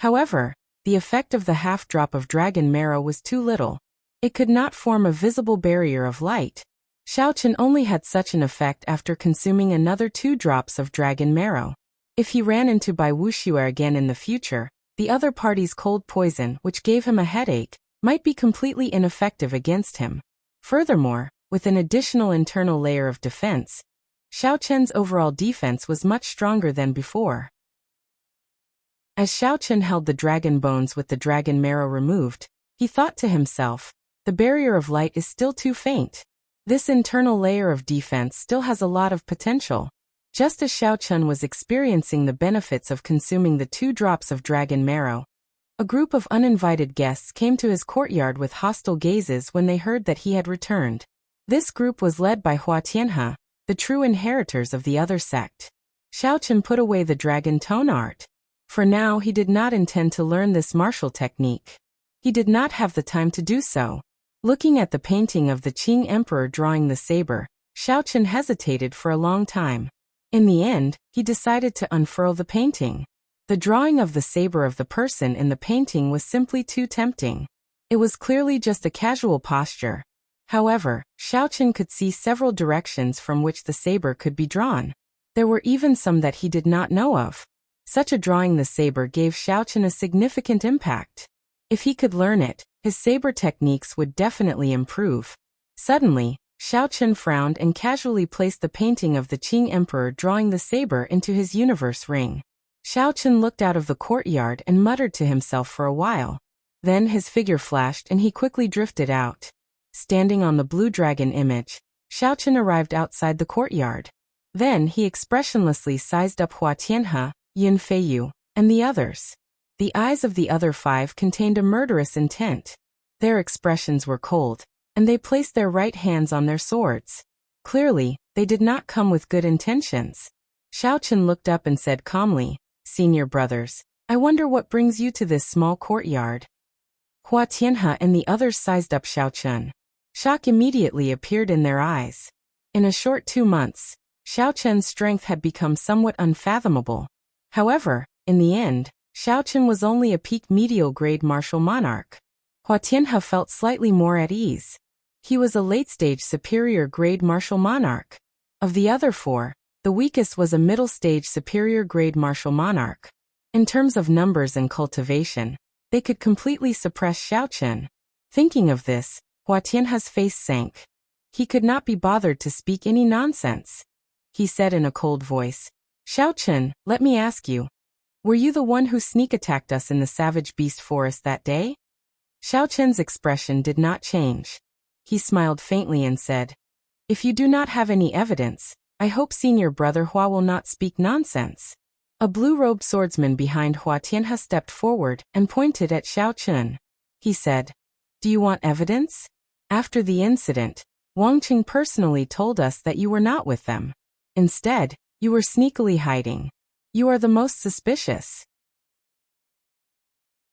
However, the effect of the half-drop of dragon marrow was too little. It could not form a visible barrier of light. Xiao Chun only had such an effect after consuming another 2 drops of dragon marrow. If he ran into Bai Wuxia again in the future, the other party's cold poison, which gave him a headache, might be completely ineffective against him. Furthermore, with an additional internal layer of defense, Xiao Chun's overall defense was much stronger than before. As Xiao Chun held the dragon bones with the dragon marrow removed, he thought to himself, the barrier of light is still too faint. This internal layer of defense still has a lot of potential. Just as Xiao Chun was experiencing the benefits of consuming the 2 drops of dragon marrow, a group of uninvited guests came to his courtyard with hostile gazes when they heard that he had returned. This group was led by Hua Tianhe, the true inheritors of the other sect. Xiao Chun put away the dragon tone art. For now, he did not intend to learn this martial technique. He did not have the time to do so. Looking at the painting of the Qing Emperor drawing the saber, Xiao Chun hesitated for a long time. In the end, he decided to unfurl the painting. The drawing of the saber of the person in the painting was simply too tempting. It was clearly just a casual posture. However, Xiao Chun could see several directions from which the saber could be drawn. There were even some that he did not know of. Such a drawing the saber gave Xiao Chun a significant impact. If he could learn it, his saber techniques would definitely improve. Suddenly, Xiao Chun frowned and casually placed the painting of the Qing Emperor drawing the saber into his universe ring. Xiao Chun looked out of the courtyard and muttered to himself for a while. Then his figure flashed and he quickly drifted out. Standing on the blue dragon image, Xiao Chun arrived outside the courtyard. Then he expressionlessly sized up Hua Tianhe, Yin Feiyu, and the others. The eyes of the other 5 contained a murderous intent. Their expressions were cold, and they placed their right hands on their swords. Clearly, they did not come with good intentions. Xiao Chun looked up and said calmly, "Senior brothers, I wonder what brings you to this small courtyard." Hua Tianhe and the others sized up Xiao Chun. Shock immediately appeared in their eyes. In a short 2 months, Xiao Chun's strength had become somewhat unfathomable. However, in the end, Xiao Chun was only a peak medial grade martial monarch. Hua Tianhe felt slightly more at ease. He was a late-stage superior grade martial monarch. Of the other 4, the weakest was a middle-stage superior grade martial monarch. In terms of numbers and cultivation, they could completely suppress Xiao Chun. Thinking of this, Hua Tianhe's face sank. He could not be bothered to speak any nonsense. He said in a cold voice, "Xiao Chun, let me ask you. Were you the one who sneak-attacked us in the savage beast forest that day?" Xiao Chun's expression did not change. He smiled faintly and said, "If you do not have any evidence, I hope senior brother Hua will not speak nonsense." A blue-robed swordsman behind Hua Tianhe stepped forward and pointed at Xiao Chun. He said, "Do you want evidence? After the incident, Wang Qing personally told us that you were not with them. Instead, you were sneakily hiding. You are the most suspicious."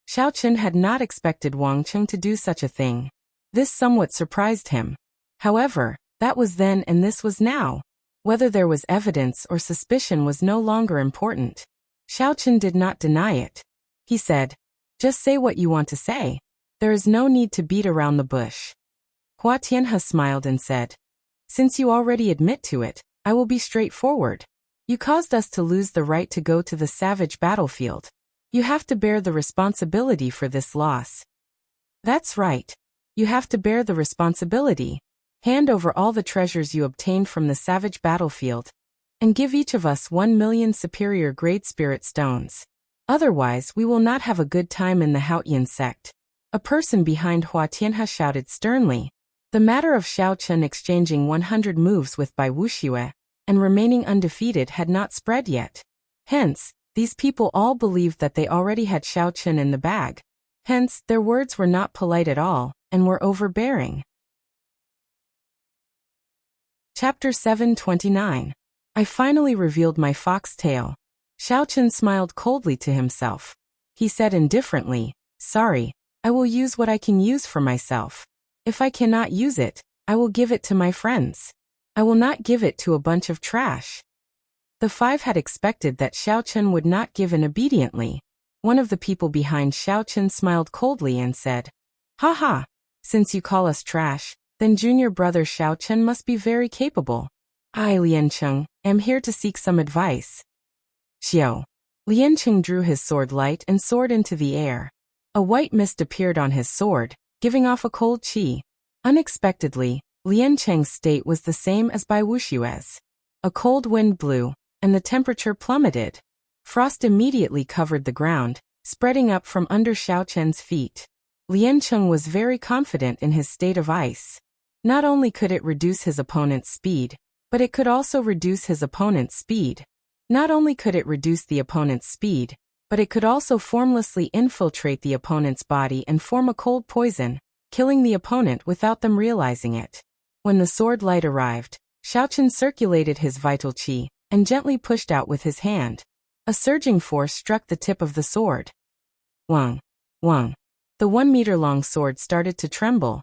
Xiao Chun had not expected Wang Qing to do such a thing. This somewhat surprised him. However, that was then and this was now. Whether there was evidence or suspicion was no longer important. Xiaochen did not deny it. He said, "Just say what you want to say. There is no need to beat around the bush." Hua Tianhe smiled and said, "Since you already admit to it, I will be straightforward. You caused us to lose the right to go to the savage battlefield. You have to bear the responsibility for this loss." "That's right. You have to bear the responsibility. Hand over all the treasures you obtained from the savage battlefield, and give each of us 1,000,000 superior grade spirit stones. Otherwise, we will not have a good time in the Haotian sect." A person behind Hua Tianhe shouted sternly. The matter of Xiaochen exchanging 100 moves with Bai Wuxia and remaining undefeated had not spread yet. Hence, these people all believed that they already had Xiaochen in the bag. Hence, their words were not polite at all, and were overbearing. Chapter 729. I finally revealed my foxtail. Xiaochen smiled coldly to himself. He said indifferently, "Sorry, I will use what I can use for myself. If I cannot use it, I will give it to my friends. I will not give it to a bunch of trash." The five had expected that Xiaochen would not give in obediently. One of the people behind Xiaochen smiled coldly and said, "Ha ha, since you call us trash, then junior brother Xiaochen must be very capable. I, Liancheng, am here to seek some advice." Xiao. Liancheng drew his sword light and soared into the air. A white mist appeared on his sword, giving off a cold qi. Unexpectedly, Liancheng's state was the same as Bai Wuxia's. A cold wind blew, and the temperature plummeted. Frost immediately covered the ground, spreading up from under Xiaochen's feet. Liancheng was very confident in his state of ice. Not only could it reduce his opponent's speed, but it could also reduce his opponent's speed. Not only could it reduce the opponent's speed, but it could also formlessly infiltrate the opponent's body and form a cold poison, killing the opponent without them realizing it. When the sword light arrived, Xiaochen circulated his vital qi and gently pushed out with his hand. A surging force struck the tip of the sword. Wang, wang. The 1-meter-long sword started to tremble,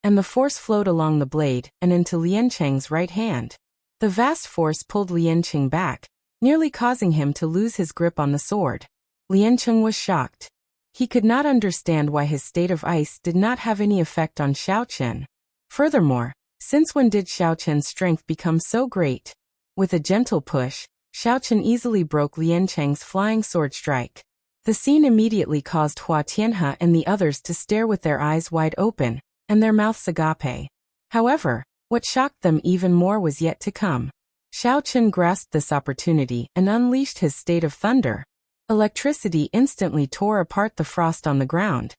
and the force flowed along the blade and into Liancheng's right hand. The vast force pulled Liancheng back, nearly causing him to lose his grip on the sword. Liancheng was shocked. He could not understand why his state of ice did not have any effect on Xiaochen. Furthermore, since when did Xiaochen's strength become so great? With a gentle push, Xiaochen easily broke Liancheng's flying sword strike. The scene immediately caused Hua Tianhe and the others to stare with their eyes wide open, and their mouths agape. However, what shocked them even more was yet to come. Xiaochen grasped this opportunity and unleashed his state of thunder. Electricity instantly tore apart the frost on the ground.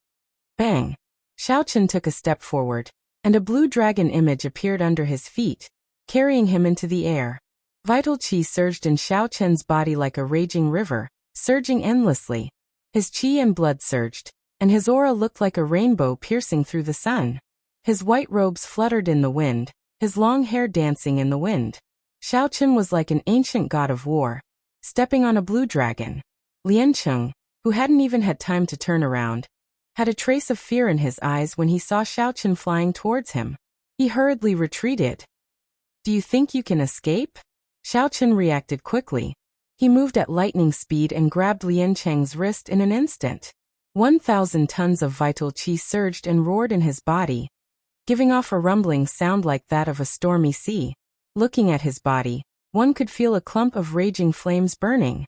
Bang! Xiaochen took a step forward, and a blue dragon image appeared under his feet, carrying him into the air. Vital qi surged in Xiaochen's body like a raging river, surging endlessly. His qi and blood surged, and his aura looked like a rainbow piercing through the sun. His white robes fluttered in the wind, his long hair dancing in the wind. Xiaochen was like an ancient god of war, stepping on a blue dragon. Liancheng, who hadn't even had time to turn around, had a trace of fear in his eyes when he saw Xiaochen flying towards him. He hurriedly retreated. "Do you think you can escape?" Xiaochen reacted quickly. He moved at lightning speed and grabbed Liancheng's wrist in an instant. 1,000 tons of vital qi surged and roared in his body, giving off a rumbling sound like that of a stormy sea. Looking at his body, one could feel a clump of raging flames burning.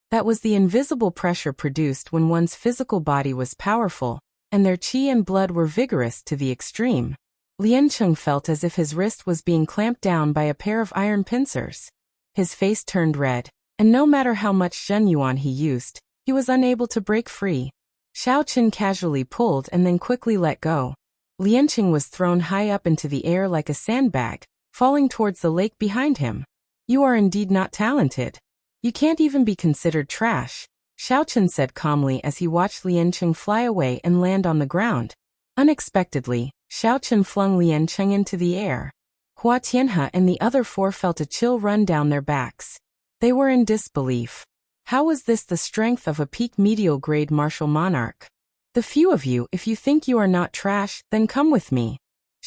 That was the invisible pressure produced when one's physical body was powerful, and their qi and blood were vigorous to the extreme. Liancheng felt as if his wrist was being clamped down by a pair of iron pincers. His face turned red, and no matter how much Zhenyuan he used, he was unable to break free. Xiaochen casually pulled and then quickly let go. Liancheng was thrown high up into the air like a sandbag, falling towards the lake behind him. "You are indeed not talented. You can't even be considered trash," Xiaochen said calmly as he watched Liancheng fly away and land on the ground. Unexpectedly, Xiaochen flung Liancheng into the air. Hua Tianhe and the other four felt a chill run down their backs. They were in disbelief. How was this the strength of a peak medial grade martial monarch? "The few of you, if you think you are not trash, then come with me,"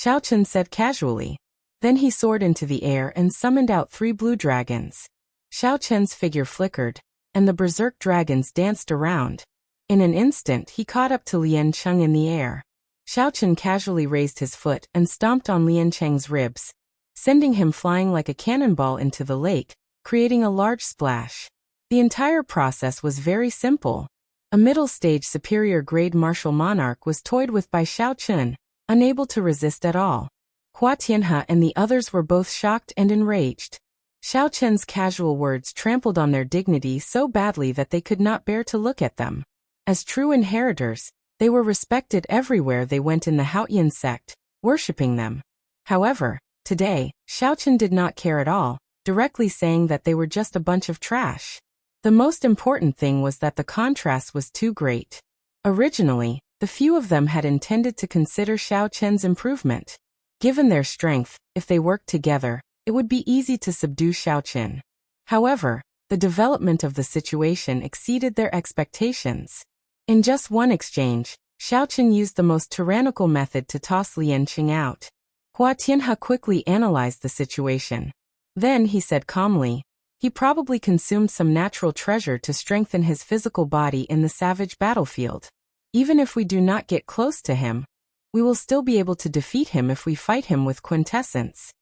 Xiao Chen said casually. Then he soared into the air and summoned out 3 blue dragons. Xiao Chen's figure flickered, and the berserk dragons danced around. In an instant he caught up to Lian Cheng in the air. Xiao Chen casually raised his foot and stomped on Lian Cheng's ribs, sending him flying like a cannonball into the lake, creating a large splash. The entire process was very simple. A middle-stage superior-grade martial monarch was toyed with by Xiao Chen, unable to resist at all. Hua Tianhe and the others were both shocked and enraged. Xiao Chen's casual words trampled on their dignity so badly that they could not bear to look at them. As true inheritors, they were respected everywhere they went in the Haotian sect, worshipping them. However, today, Xiao Chen did not care at all, directly saying that they were just a bunch of trash. The most important thing was that the contrast was too great. Originally, the few of them had intended to consider Xiao Chen's improvement. Given their strength, if they worked together, it would be easy to subdue Xiao Chen. However, the development of the situation exceeded their expectations. In just one exchange, Xiao Chen used the most tyrannical method to toss Lian Cheng out. Hua Tianhe quickly analyzed the situation. Then he said calmly, he probably consumed some natural treasure to strengthen his physical body in the savage battlefield. Even if we do not get close to him, we will still be able to defeat him if we fight him with quintessence.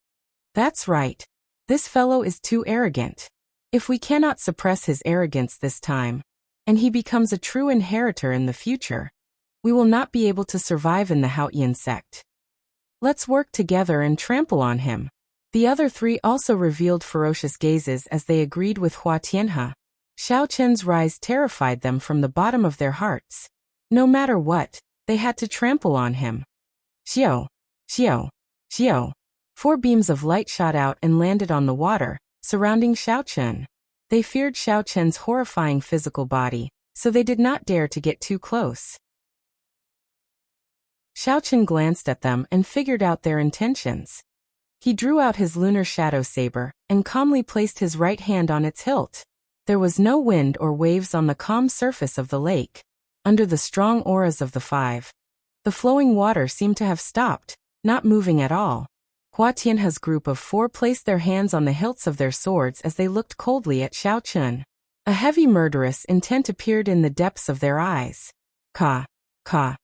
That's right. This fellow is too arrogant. If we cannot suppress his arrogance this time, and he becomes a true inheritor in the future, we will not be able to survive in the Haotian sect. Let's work together and trample on him. The other 3 also revealed ferocious gazes as they agreed with Hua Tianhe. Xiao Chen's rise terrified them from the bottom of their hearts. No matter what, they had to trample on him. Xiao, Xiao, Xiao. 4 beams of light shot out and landed on the water, surrounding Xiao Chen. They feared Xiao Chen's horrifying physical body, so they did not dare to get too close. Xiao Chen glanced at them and figured out their intentions. He drew out his lunar shadow saber and calmly placed his right hand on its hilt. There was no wind or waves on the calm surface of the lake. Under the strong auras of the 5, the flowing water seemed to have stopped, not moving at all. Hua Tianhe's group of 4 placed their hands on the hilts of their swords as they looked coldly at Xiao Chen. A heavy murderous intent appeared in the depths of their eyes. Ka, ka.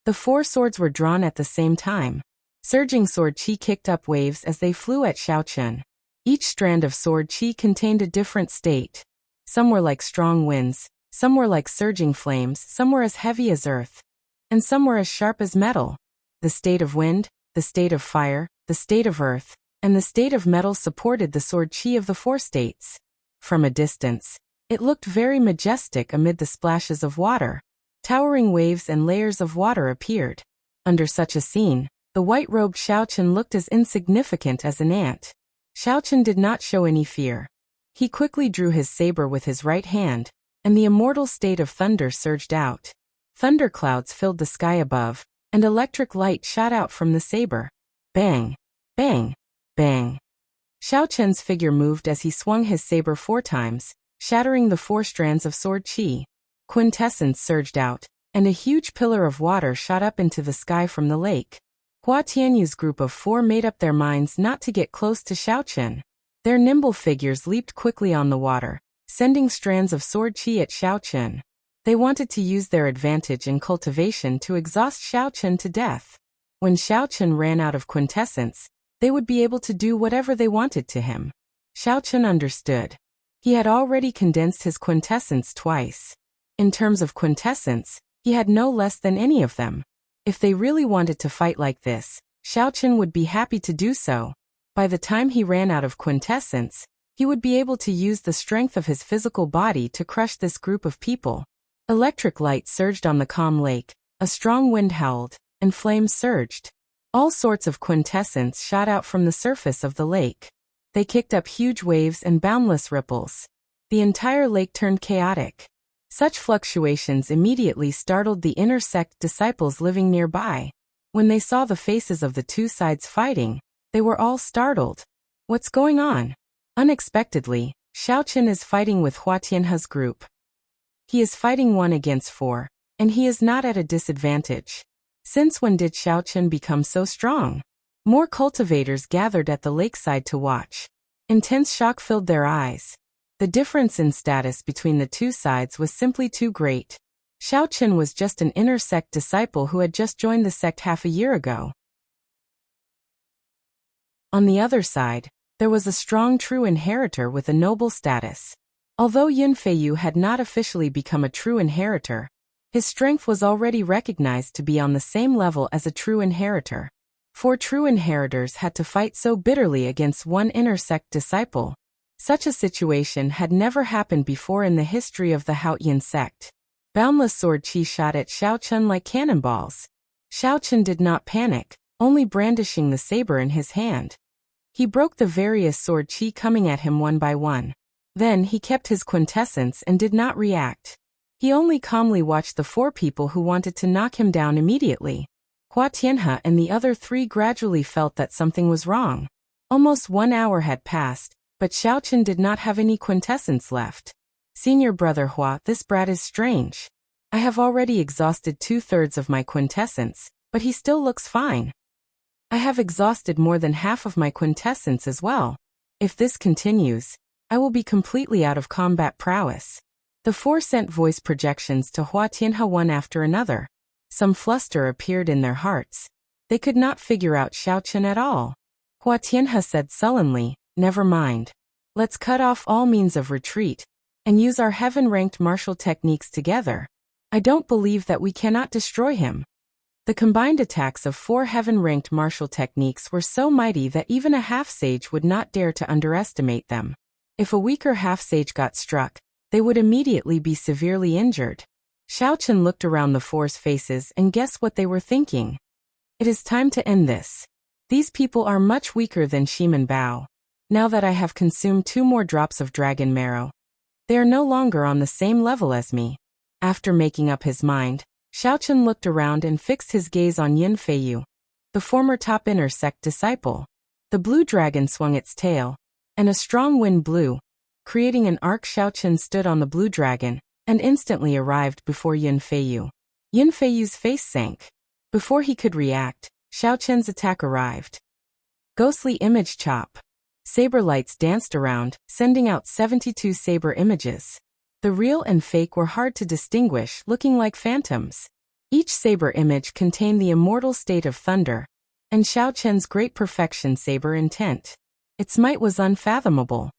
The 4 swords were drawn at the same time. Surging sword chi kicked up waves as they flew at Xiao Chen. Each strand of sword chi contained a different state. Some were like strong winds, some were like surging flames, some were as heavy as earth, and some were as sharp as metal. The state of wind, the state of fire, the state of earth, and the state of metal supported the sword chi of the 4 states. From a distance, it looked very majestic amid the splashes of water. Towering waves and layers of water appeared. Under such a scene, the white-robed Xiao Chen looked as insignificant as an ant. Xiao Chen did not show any fear. He quickly drew his saber with his right hand, and the immortal state of thunder surged out. Thunderclouds filled the sky above, and electric light shot out from the saber. Bang! Bang! Bang! Xiao Chen's figure moved as he swung his saber 4 times, shattering the 4 strands of sword chi. Quintessence surged out, and a huge pillar of water shot up into the sky from the lake. Hua Tianyu's group of 4 made up their minds not to get close to Xiao Chen. Their nimble figures leaped quickly on the water, sending strands of sword chi at Xiao Chen. They wanted to use their advantage in cultivation to exhaust Xiao Chen to death. When Xiao Chen ran out of quintessence, they would be able to do whatever they wanted to him. Xiao Chen understood. He had already condensed his quintessence twice. In terms of quintessence, he had no less than any of them. If they really wanted to fight like this, Xiao Chen would be happy to do so. By the time he ran out of quintessence, he would be able to use the strength of his physical body to crush this group of people. Electric light surged on the calm lake, a strong wind howled, and flames surged. All sorts of quintessence shot out from the surface of the lake. They kicked up huge waves and boundless ripples. The entire lake turned chaotic. Such fluctuations immediately startled the inner sect disciples living nearby. When they saw the faces of the 2 sides fighting, they were all startled. What's going on? Unexpectedly, Xiao Chen is fighting with Hua Tianhe's group. He is fighting 1 against 4, and he is not at a disadvantage. Since when did Xiaochen become so strong? More cultivators gathered at the lakeside to watch. Intense shock filled their eyes. The difference in status between the two sides was simply too great. Xiaochen was just an inner sect disciple who had just joined the sect half a year ago. On the other side, there was a strong true inheritor with a noble status. Although Yun Feiyu had not officially become a true inheritor, his strength was already recognized to be on the same level as a true inheritor. 4 true inheritors had to fight so bitterly against one inner sect disciple. Such a situation had never happened before in the history of the Haotian sect. Boundless sword qi shot at Xiaochen like cannonballs. Xiaochen did not panic, only brandishing the saber in his hand. He broke the various sword qi coming at him one by one. Then he kept his quintessence and did not react. He only calmly watched the 4 people who wanted to knock him down immediately. Hua Tianhe and the other 3 gradually felt that something was wrong. Almost 1 hour had passed, but Xiaochen did not have any quintessence left. Senior brother Hua, this brat is strange. I have already exhausted 2/3 of my quintessence, but he still looks fine. I have exhausted more than half of my quintessence as well. If this continues, I will be completely out of combat prowess. The 4 sent voice projections to Hua Tianhe one after another. Some fluster appeared in their hearts. They could not figure out Xiaochen at all. Hua Tianhe said sullenly, "Never mind. Let's cut off all means of retreat and use our heaven-ranked martial techniques together. I don't believe that we cannot destroy him." The combined attacks of 4 heaven-ranked martial techniques were so mighty that even a half-sage would not dare to underestimate them. If a weaker half-sage got struck, they would immediately be severely injured. Xiaochen looked around the 4's faces and guessed what they were thinking. It is time to end this. These people are much weaker than Shiman Bao. Now that I have consumed 2 more drops of dragon marrow, they are no longer on the same level as me. After making up his mind, Xiaochen looked around and fixed his gaze on Yun Feiyu, the former top inner sect disciple. The blue dragon swung its tail, and a strong wind blew, creating an arc. Xiaochen stood on the blue dragon and instantly arrived before Yun Feiyu. Yun Feiyu's face sank. Before he could react, Xiaochen's attack arrived. Ghostly image chop. Saber lights danced around, sending out 72 saber images. The real and fake were hard to distinguish, looking like phantoms. Each saber image contained the immortal state of thunder, and Xiaochen's great perfection saber intent. Its might was unfathomable.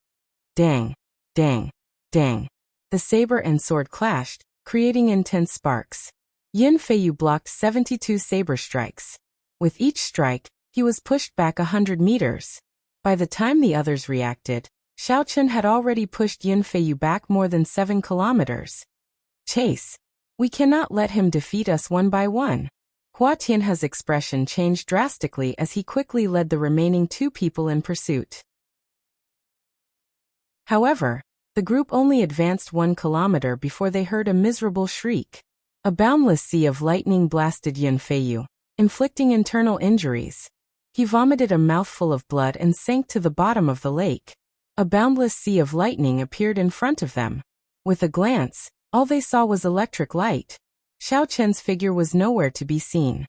Dang, dang, dang. The saber and sword clashed, creating intense sparks. Yun Feiyu blocked 72 saber strikes. With each strike, he was pushed back 100 meters. By the time the others reacted, Xiaochen had already pushed Yun Feiyu back more than 7 kilometers. Chase. We cannot let him defeat us one by one. Hua Tianhe's expression changed drastically as he quickly led the remaining 2 people in pursuit. However, the group only advanced 1 kilometer before they heard a miserable shriek. A boundless sea of lightning blasted Yun Feiyu, inflicting internal injuries. He vomited a mouthful of blood and sank to the bottom of the lake. A boundless sea of lightning appeared in front of them. With a glance, all they saw was electric light. Xiaochen's figure was nowhere to be seen.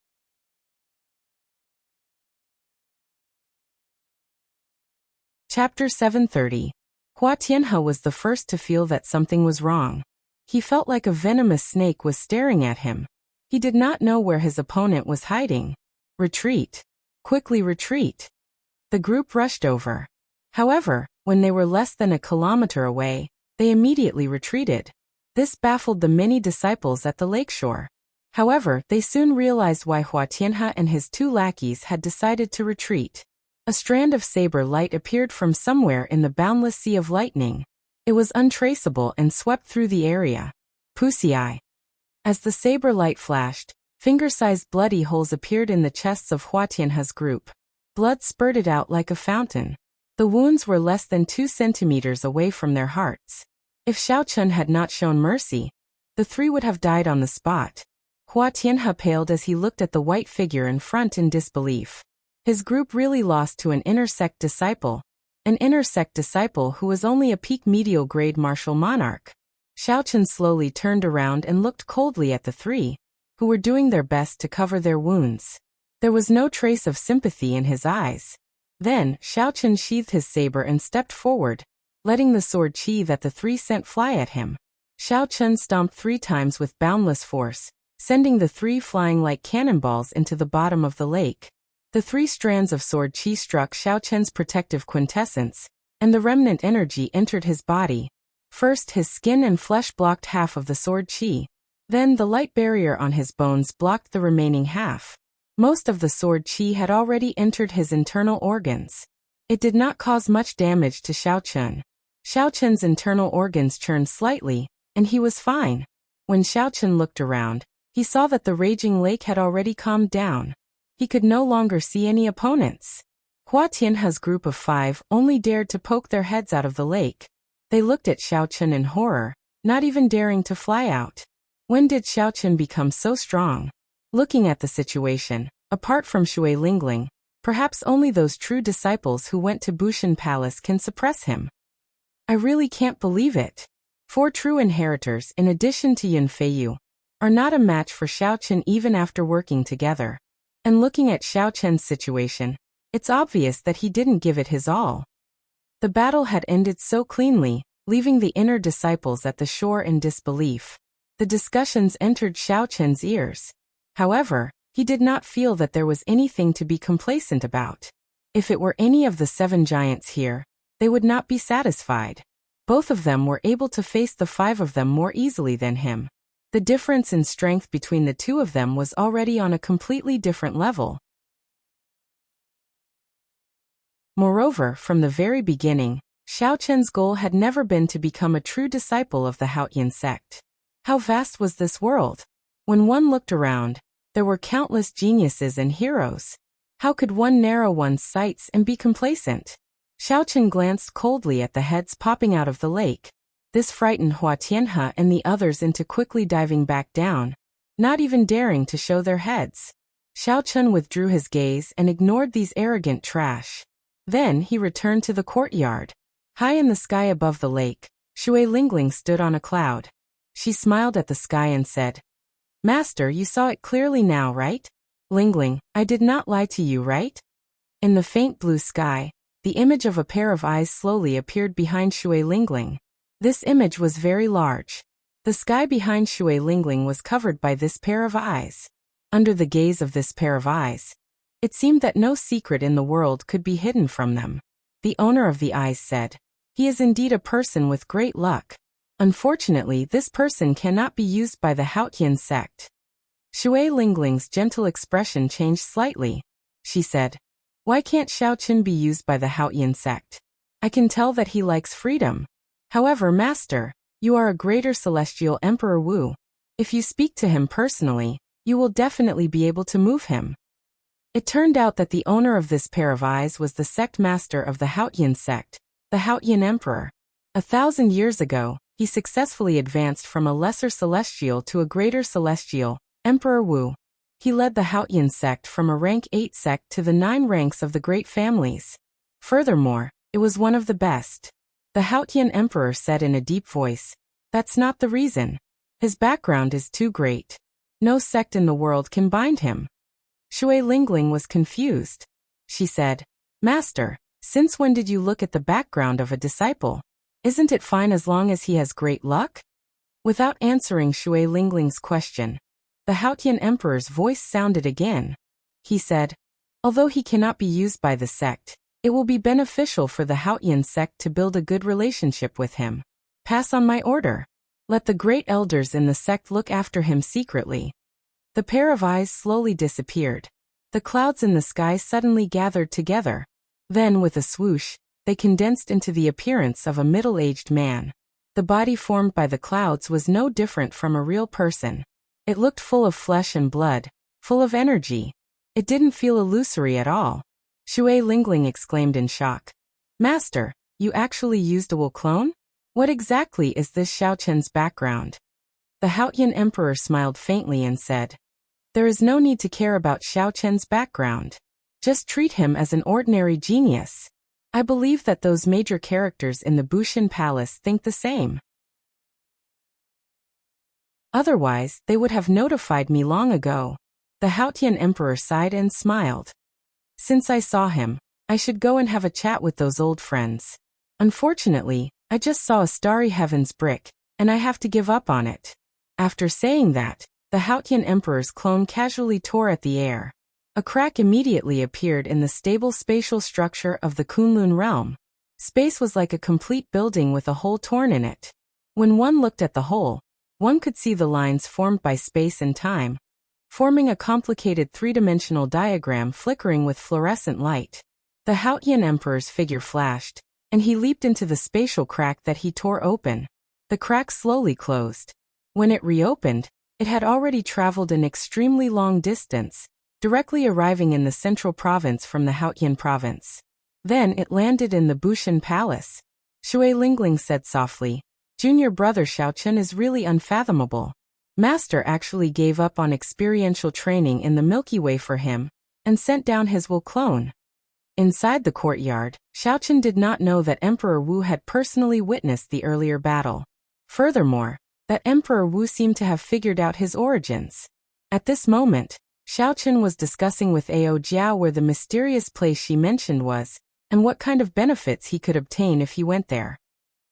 Chapter 730. Hua Tianhe was the first to feel that something was wrong. He felt like a venomous snake was staring at him. He did not know where his opponent was hiding. Retreat. Quickly retreat. The group rushed over. However, when they were less than a kilometer away, they immediately retreated. This baffled the many disciples at the lakeshore. However, they soon realized why Hua Tianhe and his 2 lackeys had decided to retreat. A strand of saber light appeared from somewhere in the boundless sea of lightning. It was untraceable and swept through the area. Pussy. As the saber light flashed, finger-sized bloody holes appeared in the chests of Hua Tianhe's group. Blood spurted out like a fountain. The wounds were less than 2 centimeters away from their hearts. If Xiaochen had not shown mercy, the 3 would have died on the spot. Hua Tianhe paled as he looked at the white figure in front in disbelief. His group really lost to an inner sect disciple. An inner sect disciple who was only a peak medial grade martial monarch. Xiaochen slowly turned around and looked coldly at the 3. who were doing their best to cover their wounds. There was no trace of sympathy in his eyes. Then, Xiaochen sheathed his saber and stepped forward, letting the sword Qi that the three sent fly at him. Xiaochen stomped 3 times with boundless force, sending the 3 flying like cannonballs into the bottom of the lake. The 3 strands of sword Qi struck Xiaochen's protective quintessence, and the remnant energy entered his body. First, his skin and flesh blocked half of the sword Qi. Then the light barrier on his bones blocked the remaining half. Most of the sword Qi had already entered his internal organs. It did not cause much damage to Xiaochen. Xiaochen's internal organs churned slightly, and he was fine. When Xiaochen looked around, he saw that the raging lake had already calmed down. He could no longer see any opponents. Hua Tianhe's group of 5 only dared to poke their heads out of the lake. They looked at Xiaochen in horror, not even daring to fly out. When did Xiaochen become so strong? Looking at the situation, apart from Shui Lingling, perhaps only those true disciples who went to Bushan Palace can suppress him. I really can't believe it. 4 true inheritors, in addition to Yun Feiyu, are not a match for Xiaochen even after working together. And looking at Xiaochen's situation, it's obvious that he didn't give it his all. The battle had ended so cleanly, leaving the inner disciples at the shore in disbelief. The discussions entered Xiaochen's ears. However, he did not feel that there was anything to be complacent about. If it were any of the 7 giants here, they would not be satisfied. Both of them were able to face the 5 of them more easily than him. The difference in strength between the 2 of them was already on a completely different level. Moreover, from the very beginning, Xiaochen's goal had never been to become a true disciple of the Haotian sect. How vast was this world? When one looked around, there were countless geniuses and heroes. How could one narrow one's sights and be complacent? Xiaochen glanced coldly at the heads popping out of the lake. This frightened Hua Tianhe and the others into quickly diving back down, not even daring to show their heads. Xiaochen withdrew his gaze and ignored these arrogant trash. Then he returned to the courtyard. High in the sky above the lake, Shui Lingling stood on a cloud. She smiled at the sky and said, "Master, you saw it clearly now, right? Lingling, I did not lie to you, right?" In the faint blue sky, the image of a pair of eyes slowly appeared behind Shui Lingling. This image was very large. The sky behind Shui Lingling was covered by this pair of eyes. Under the gaze of this pair of eyes, it seemed that no secret in the world could be hidden from them. The owner of the eyes said, "He is indeed a person with great luck. Unfortunately, this person cannot be used by the Haotian sect." Shui Lingling's gentle expression changed slightly. She said, "Why can't Xiaochen be used by the Haotian sect? I can tell that he likes freedom. However, Master, you are a greater celestial Emperor Wu. If you speak to him personally, you will definitely be able to move him." It turned out that the owner of this pair of eyes was the sect master of the Haotian sect, the Haotian Emperor. 1,000 years ago, he successfully advanced from a lesser celestial to a greater celestial, Emperor Wu. He led the Haotian sect from a rank 8 sect to the 9 ranks of the great families. Furthermore, it was one of the best. The Haotian Emperor said in a deep voice, "That's not the reason. His background is too great. No sect in the world can bind him." Shui Lingling was confused. She said, "Master, since when did you look at the background of a disciple? Isn't it fine as long as he has great luck?" Without answering Shui Lingling's question, the Haotian Emperor's voice sounded again. He said, "Although he cannot be used by the sect, it will be beneficial for the Haotian sect to build a good relationship with him. Pass on my order. Let the great elders in the sect look after him secretly." The pair of eyes slowly disappeared. The clouds in the sky suddenly gathered together. Then, with a swoosh, they condensed into the appearance of a middle-aged man. The body formed by the clouds was no different from a real person. It looked full of flesh and blood, full of energy. It didn't feel illusory at all. Shui Lingling exclaimed in shock, "Master, you actually used a Wu clone? What exactly is this Xiaochen's background?" The Haotian Emperor smiled faintly and said, "There is no need to care about Xiaochen's background. Just treat him as an ordinary genius. I believe that those major characters in the Bushan Palace think the same." Otherwise, they would have notified me long ago. The Haotian emperor sighed and smiled. Since I saw him, I should go and have a chat with those old friends. Unfortunately, I just saw a starry heavens brick, and I have to give up on it. After saying that, the Haotian emperor's clone casually tore at the air. A crack immediately appeared in the stable spatial structure of the Kunlun realm. Space was like a complete building with a hole torn in it. When one looked at the hole, one could see the lines formed by space and time, forming a complicated three-dimensional diagram flickering with fluorescent light. The Haotian emperor's figure flashed, and he leaped into the spatial crack that he tore open. The crack slowly closed. When it reopened, it had already traveled an extremely long distance, directly arriving in the central province from the Haotian province. Then it landed in the Bushan Palace. Shui Lingling said softly, "Junior brother Xiaochen is really unfathomable. Master actually gave up on experiential training in the Milky Way for him, and sent down his Wu clone." Inside the courtyard, Xiaochen did not know that Emperor Wu had personally witnessed the earlier battle. Furthermore, that Emperor Wu seemed to have figured out his origins. At this moment, Xiaochen was discussing with Ao Jiao where the mysterious place she mentioned was, and what kind of benefits he could obtain if he went there.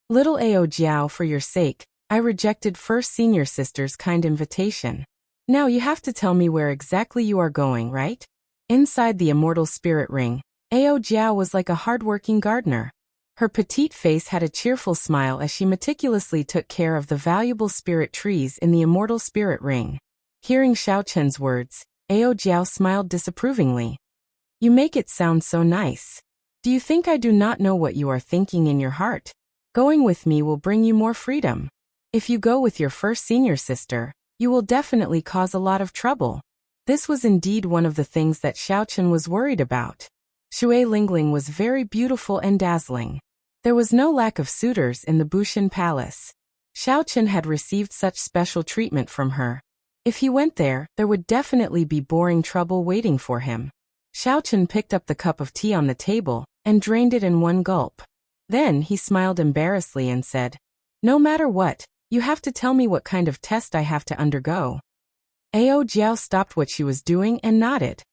"Little Ao Jiao, for your sake, I rejected First Senior Sister's kind invitation. Now you have to tell me where exactly you are going, right?" Inside the immortal spirit ring, Ao Jiao was like a hard-working gardener. Her petite face had a cheerful smile as she meticulously took care of the valuable spirit trees in the immortal spirit ring. Hearing Xiaochen's words, Ao Jiao smiled disapprovingly. "You make it sound so nice. Do you think I do not know what you are thinking in your heart? Going with me will bring you more freedom. If you go with your first senior sister, you will definitely cause a lot of trouble." This was indeed one of the things that Xiaochen was worried about. Shui Lingling was very beautiful and dazzling. There was no lack of suitors in the Bushan Palace. Xiaochen had received such special treatment from her. If he went there, there would definitely be boring trouble waiting for him. Xiaochen picked up the cup of tea on the table and drained it in one gulp. Then he smiled embarrassedly and said, "No matter what, you have to tell me what kind of test I have to undergo." Ao Jiao stopped what she was doing and nodded.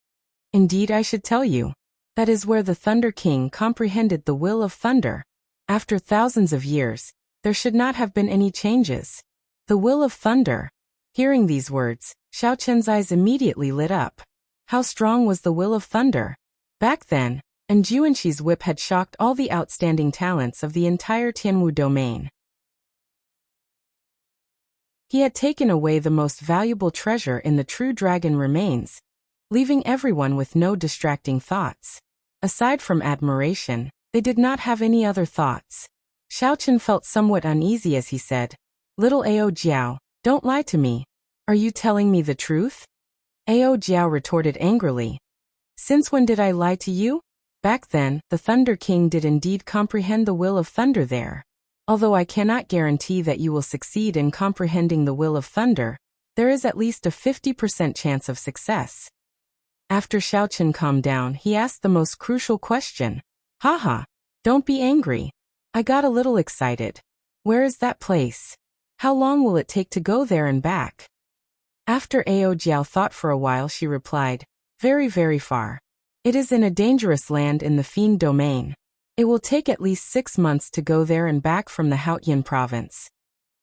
"Indeed, I should tell you. That is where the Thunder King comprehended the will of thunder. After thousands of years, there should not have been any changes. The will of thunder." Hearing these words, Xiaochen's eyes immediately lit up. How strong was the will of thunder? Back then, Anjuanshi's whip had shocked all the outstanding talents of the entire Tianwu domain. He had taken away the most valuable treasure in the true dragon remains, leaving everyone with no distracting thoughts. Aside from admiration, they did not have any other thoughts. Xiaochen felt somewhat uneasy as he said, "Little Ao Jiao, don't lie to me. Are you telling me the truth?" Ao Jiao retorted angrily, "Since when did I lie to you? Back then, the Thunder King did indeed comprehend the will of thunder there. Although I cannot guarantee that you will succeed in comprehending the will of thunder, there is at least a 50% chance of success." After Xiaochen calmed down, he asked the most crucial question. "Haha, don't be angry. I got a little excited. Where is that place? How long will it take to go there and back?" After Ao Jiao thought for a while, she replied, "Very, very far. It is in a dangerous land in the Fiend domain. It will take at least 6 months to go there and back from the Haotian province."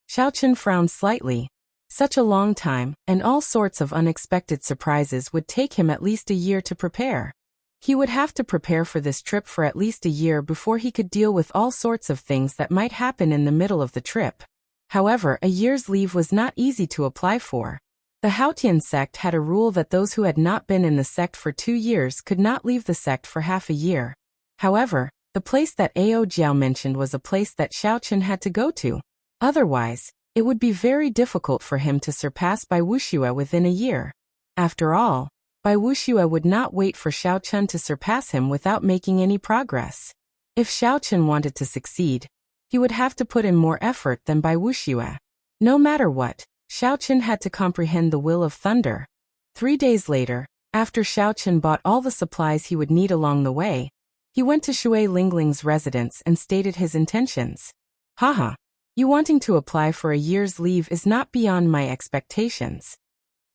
Xiaochen frowned slightly. Such a long time, and all sorts of unexpected surprises would take him at least a year to prepare. He would have to prepare for this trip for at least a year before he could deal with all sorts of things that might happen in the middle of the trip. However, a year's leave was not easy to apply for. The Haotian sect had a rule that those who had not been in the sect for 2 years could not leave the sect for half a year. However, the place that Ao Jiao mentioned was a place that Xiaochen had to go to. Otherwise, it would be very difficult for him to surpass Bai Wuxia within a year. After all, Bai Wuxia would not wait for Xiaochen to surpass him without making any progress. If Xiaochen wanted to succeed, he would have to put in more effort than Bai Wuxia. No matter what, Xiaochen had to comprehend the will of thunder. 3 days later, after Xiaochen bought all the supplies he would need along the way, he went to Shui Lingling's residence and stated his intentions. "Haha, You wanting to apply for a year's leave is not beyond my expectations."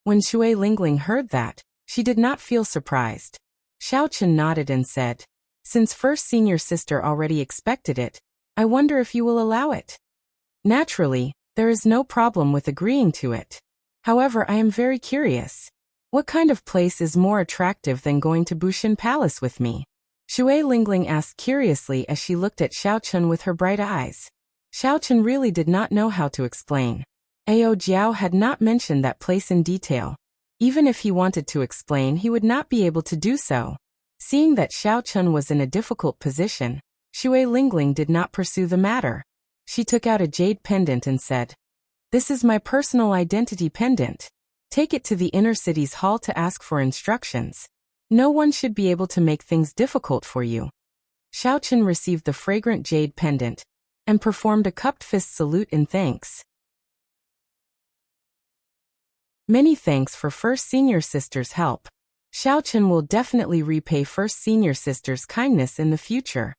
When Shui Lingling heard that, she did not feel surprised. Xiaochen nodded and said, "Since first senior sister already expected it, I wonder if you will allow it." "Naturally, there is no problem with agreeing to it. However, I am very curious. What kind of place is more attractive than going to Bushin Palace with me?" Shui Lingling asked curiously as she looked at Xiaochen with her bright eyes. Xiaochen really did not know how to explain. Ao Jiao had not mentioned that place in detail. Even if he wanted to explain, he would not be able to do so. Seeing that Xiaochen was in a difficult position, Shui Lingling did not pursue the matter. She took out a jade pendant and said, "This is my personal identity pendant. Take it to the inner city's hall to ask for instructions. No one should be able to make things difficult for you." Xiaochen received the fragrant jade pendant and performed a cupped fist salute in thanks. "Many thanks for First Senior Sister's help. Xiaochen will definitely repay First Senior Sister's kindness in the future."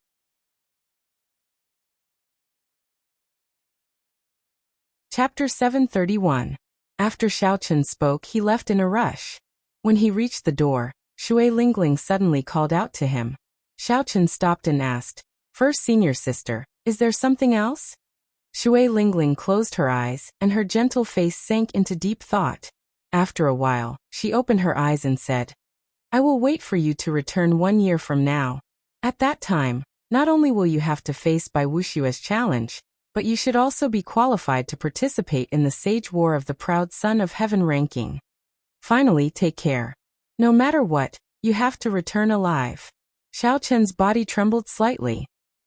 Chapter 731. After Xiaochen spoke, he left in a rush. When he reached the door, Shui Lingling suddenly called out to him. Xiaochen stopped and asked, "First Senior Sister, is there something else?" Shui Lingling closed her eyes, and her gentle face sank into deep thought. After a while, she opened her eyes and said, "I will wait for you to return 1 year from now. At that time, not only will you have to face Bai Wuxia's challenge, but you should also be qualified to participate in the Sage War of the Proud Son of Heaven ranking. Finally, take care. No matter what, you have to return alive." Xiaochen's body trembled slightly.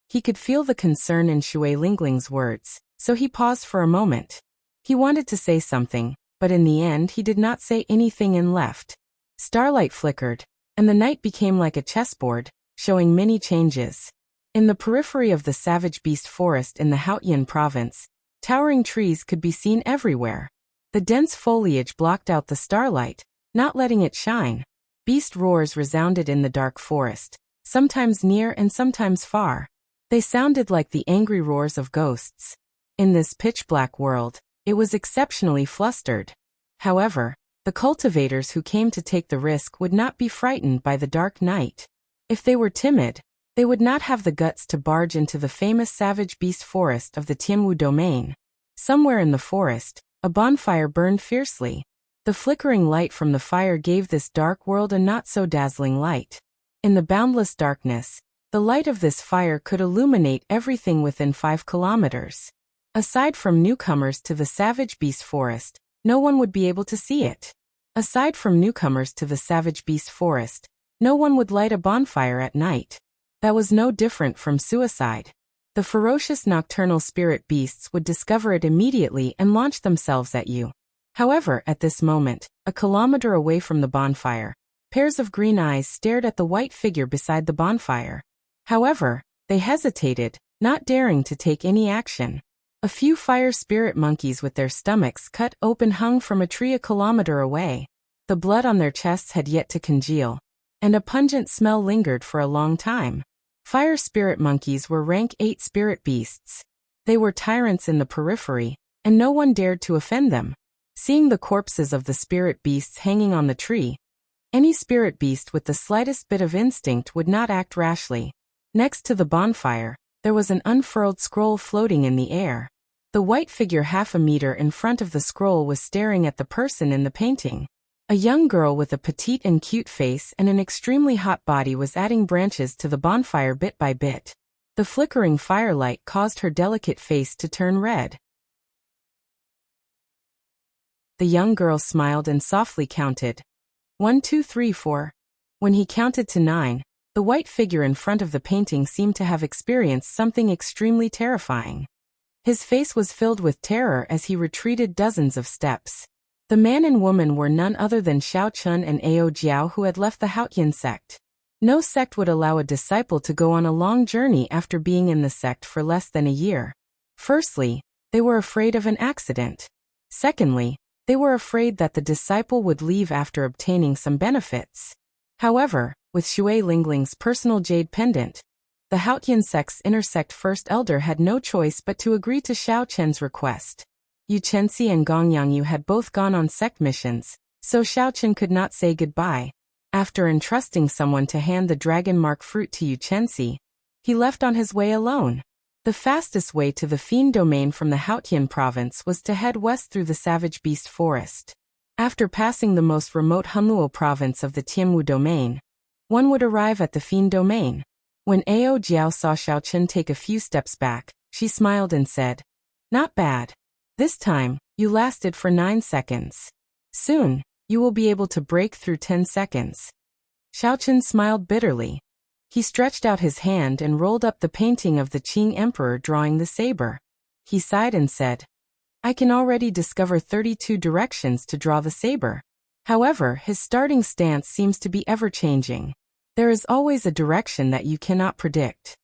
He could feel the concern in Shui Lingling's words, so he paused for a moment. He wanted to say something, but in the end he did not say anything and left. Starlight flickered, and the night became like a chessboard, showing many changes. In the periphery of the savage beast forest in the Haotian province, towering trees could be seen everywhere. The dense foliage blocked out the starlight, not letting it shine. Beast roars resounded in the dark forest, sometimes near and sometimes far. They sounded like the angry roars of ghosts. In this pitch-black world, it was exceptionally flustered. However, the cultivators who came to take the risk would not be frightened by the dark night. If they were timid, they would not have the guts to barge into the famous savage beast forest of the Tianwu domain. Somewhere in the forest, a bonfire burned fiercely. The flickering light from the fire gave this dark world a not-so-dazzling light. In the boundless darkness, the light of this fire could illuminate everything within 5 kilometers. Aside from newcomers to the savage beast forest, no one would be able to see it. Aside from newcomers to the savage beast forest, no one would light a bonfire at night. That was no different from suicide. The ferocious nocturnal spirit beasts would discover it immediately and launch themselves at you. However, at this moment, a kilometer away from the bonfire, pairs of green eyes stared at the white figure beside the bonfire. However, they hesitated, not daring to take any action. A few fire spirit monkeys with their stomachs cut open hung from a tree a kilometer away. The blood on their chests had yet to congeal, and a pungent smell lingered for a long time. Fire spirit monkeys were rank 8 spirit beasts. They were tyrants in the periphery, and no one dared to offend them. Seeing the corpses of the spirit beasts hanging on the tree, any spirit beast with the slightest bit of instinct would not act rashly. Next to the bonfire, there was an unfurled scroll floating in the air. The white figure half a meter in front of the scroll was staring at the person in the painting. A young girl with a petite and cute face and an extremely hot body was adding branches to the bonfire bit by bit. The flickering firelight caused her delicate face to turn red. The young girl smiled and softly counted. 1, 2, 3, 4. When he counted to 9, the white figure in front of the painting seemed to have experienced something extremely terrifying. His face was filled with terror as he retreated dozens of steps. The man and woman were none other than Xiaochen and Ao Jiao, who had left the Haotian sect. No sect would allow a disciple to go on a long journey after being in the sect for less than a year. Firstly, they were afraid of an accident. Secondly, they were afraid that the disciple would leave after obtaining some benefits. However, with Shui Lingling's personal jade pendant, The Haotian sect's intersect first elder had no choice but to agree to Xiao Chen's request. Yu Chenxi and Gong Yangyu had both gone on sect missions, so Xiao Chen could not say goodbye. After entrusting someone to hand the dragon mark fruit to Yu Chenxi, he left on his way alone. The fastest way to the Fiend domain from the Haotian province was to head west through the savage beast forest. After passing the most remote Hunluo province of the Tianwu domain, one would arrive at the Fiend domain. When Ao Jiao saw Xiao Chen take a few steps back, she smiled and said, "Not bad. This time, you lasted for 9 seconds. Soon, you will be able to break through 10 seconds." Xiao Chen smiled bitterly. He stretched out his hand and rolled up the painting of the Qing Emperor drawing the saber. He sighed and said, "I can already discover 32 directions to draw the saber." However, his starting stance seems to be ever-changing. There is always a direction that you cannot predict.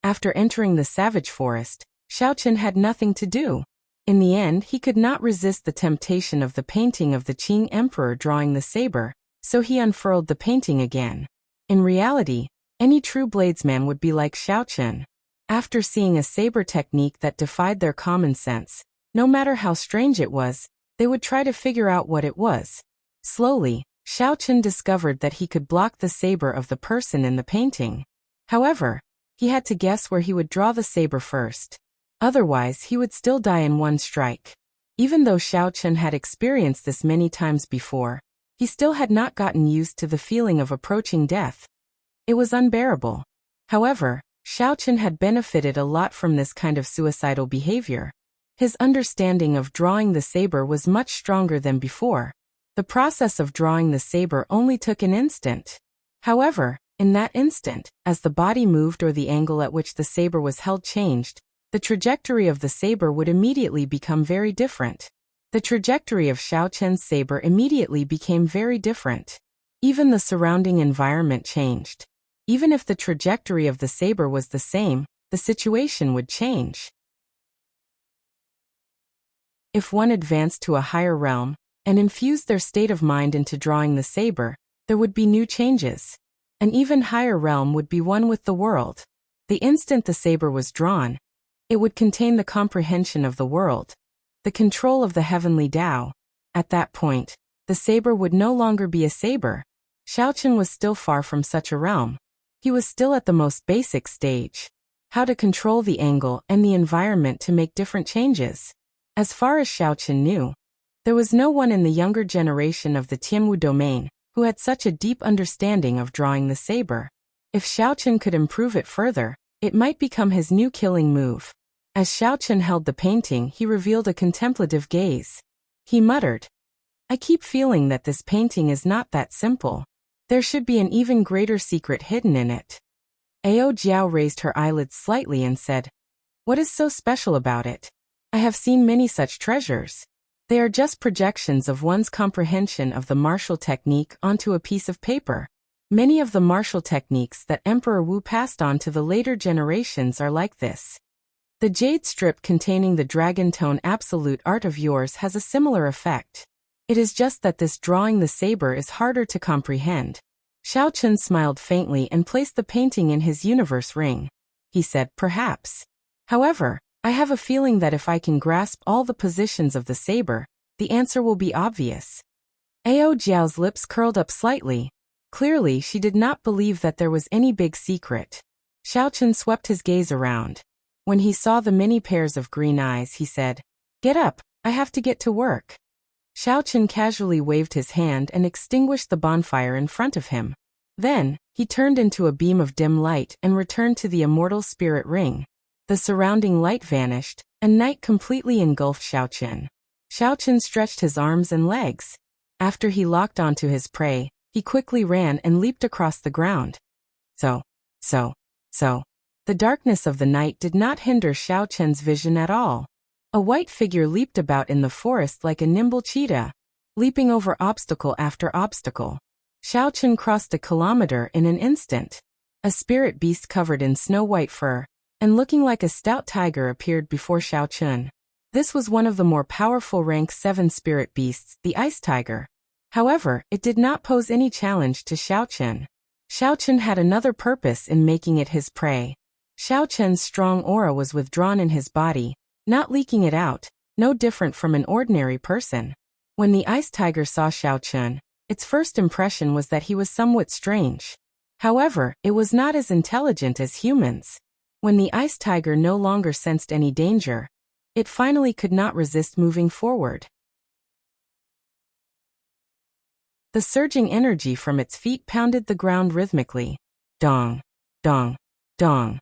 After entering the savage forest, Xiao Chen had nothing to do. In the end, he could not resist the temptation of the painting of the Qing Emperor drawing the saber, so he unfurled the painting again. In reality, any true bladesman would be like Xiao Chen. After seeing a saber technique that defied their common sense, no matter how strange it was, they would try to figure out what it was. Slowly, Xiao Chen discovered that he could block the saber of the person in the painting. However, he had to guess where he would draw the saber first. Otherwise, he would still die in one strike. Even though Xiao Chen had experienced this many times before, he still had not gotten used to the feeling of approaching death. It was unbearable. However, Xiao Chen had benefited a lot from this kind of suicidal behavior. His understanding of drawing the saber was much stronger than before. The process of drawing the saber only took an instant. However, in that instant, as the body moved or the angle at which the saber was held changed, the trajectory of the saber would immediately become very different. The trajectory of Xiao Chen's saber immediately became very different. Even the surrounding environment changed. Even if the trajectory of the saber was the same, the situation would change. If one advanced to a higher realm and infused their state of mind into drawing the saber, there would be new changes. An even higher realm would be one with the world. The instant the saber was drawn, it would contain the comprehension of the world, the control of the heavenly Tao. At that point, the saber would no longer be a saber. Xiao Chen was still far from such a realm. He was still at the most basic stage. How to control the angle and the environment to make different changes. As far as Xiao Chen knew, there was no one in the younger generation of the Tianwu domain who had such a deep understanding of drawing the saber. If Xiao Chen could improve it further, it might become his new killing move. As Xiao Chen held the painting, he revealed a contemplative gaze. He muttered, "I keep feeling that this painting is not that simple. There should be an even greater secret hidden in it." Ao Jiao raised her eyelids slightly and said, "What is so special about it? I have seen many such treasures. They are just projections of one's comprehension of the martial technique onto a piece of paper. Many of the martial techniques that Emperor Wu passed on to the later generations are like this. The jade strip containing the dragon tone absolute art of yours has a similar effect. It is just that this drawing the saber is harder to comprehend." Xiao Chen smiled faintly and placed the painting in his universe ring. He said, "Perhaps. However, I have a feeling that if I can grasp all the positions of the saber, the answer will be obvious." Ao Jiao's lips curled up slightly. Clearly, she did not believe that there was any big secret. Xiao Chen swept his gaze around. When he saw the many pairs of green eyes, he said, "Get up, I have to get to work." Xiao Chen casually waved his hand and extinguished the bonfire in front of him. Then, he turned into a beam of dim light and returned to the immortal spirit ring. The surrounding light vanished, and night completely engulfed Xiao Chen. Xiao Chen stretched his arms and legs. After he locked onto his prey, he quickly ran and leaped across the ground. So. The darkness of the night did not hinder Xiao Chen's vision at all. A white figure leaped about in the forest like a nimble cheetah, leaping over obstacle after obstacle. Xiao Chen crossed a kilometer in an instant. A spirit beast covered in snow-white fur and looking like a stout tiger appeared before Xiao Chen. This was one of the more powerful rank 7 spirit beasts, the ice tiger. However, it did not pose any challenge to Xiao Chen. Xiaochen had another purpose in making it his prey. Xiaochen's strong aura was withdrawn in his body, not leaking it out, no different from an ordinary person. When the ice tiger saw Xiaochen, its first impression was that he was somewhat strange. However, it was not as intelligent as humans. When the ice tiger no longer sensed any danger, it finally could not resist moving forward. The surging energy from its feet pounded the ground rhythmically. Dong, dong, dong.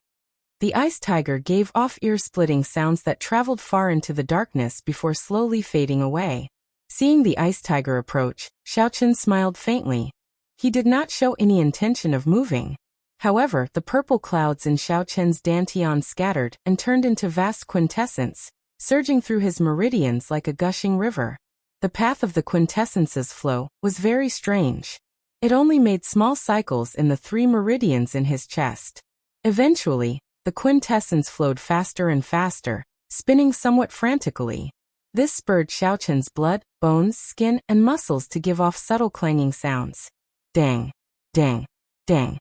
The ice tiger gave off ear-splitting sounds that traveled far into the darkness before slowly fading away. Seeing the ice tiger approach, Xiaochen smiled faintly. He did not show any intention of moving. However, the purple clouds in Xiaochen's dantian scattered and turned into vast quintessence, surging through his meridians like a gushing river. The path of the quintessence's flow was very strange. It only made small cycles in the 3 meridians in his chest. Eventually, the quintessence flowed faster and faster, spinning somewhat frantically. This spurred Xiaochen's blood, bones, skin, and muscles to give off subtle clanging sounds. Dang, dang, dang.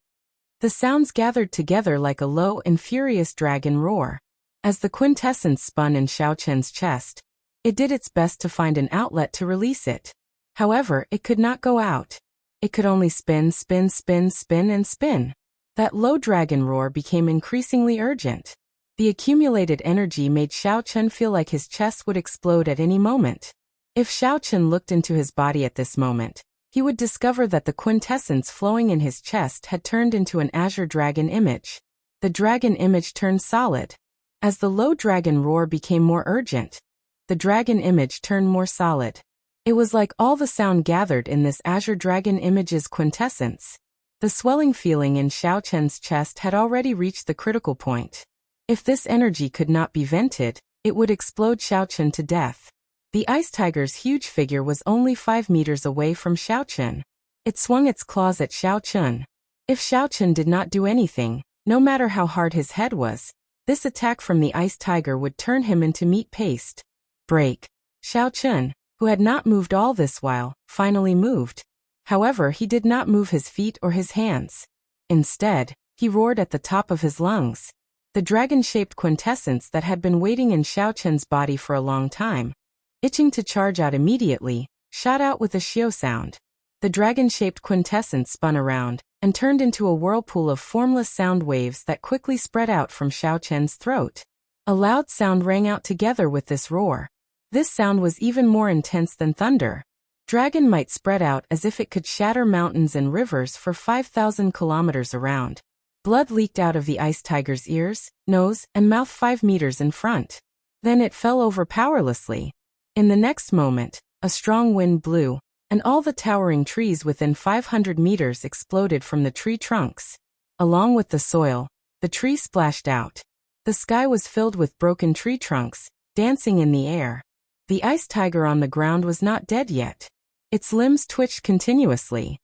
The sounds gathered together like a low and furious dragon roar. As the quintessence spun in Xiaochen's chest, it did its best to find an outlet to release it. However, it could not go out. It could only spin, spin, spin, spin, and spin. That low dragon roar became increasingly urgent. The accumulated energy made Xiaochen feel like his chest would explode at any moment. If Xiaochen looked into his body at this moment, he would discover that the quintessence flowing in his chest had turned into an azure dragon image. The dragon image turned solid. As the low dragon roar became more urgent, the dragon image turned more solid. It was like all the sound gathered in this azure dragon image's quintessence. The swelling feeling in Xiaochen's chest had already reached the critical point. If this energy could not be vented, it would explode Xiaochen to death. The ice tiger's huge figure was only 5 meters away from Xiaochen. It swung its claws at Xiaochen. If Xiaochen did not do anything, no matter how hard his head was, this attack from the ice tiger would turn him into meat paste. Break. Xiaochen, who had not moved all this while, finally moved. However, he did not move his feet or his hands. Instead, he roared at the top of his lungs. The dragon-shaped quintessence that had been waiting in Xiaochen's body for a long time, itching to charge out immediately, shot out with a xiao sound. The dragon-shaped quintessence spun around and turned into a whirlpool of formless sound waves that quickly spread out from Xiaochen's throat. A loud sound rang out together with this roar. This sound was even more intense than thunder. Dragon might spread out as if it could shatter mountains and rivers for 5,000 kilometers around. Blood leaked out of the ice tiger's ears, nose, and mouth 5 meters in front. Then it fell over powerlessly. In the next moment, a strong wind blew, and all the towering trees within 500 meters exploded from the tree trunks. Along with the soil, the tree splashed out. The sky was filled with broken tree trunks, dancing in the air. The ice tiger on the ground was not dead yet. Its limbs twitched continuously.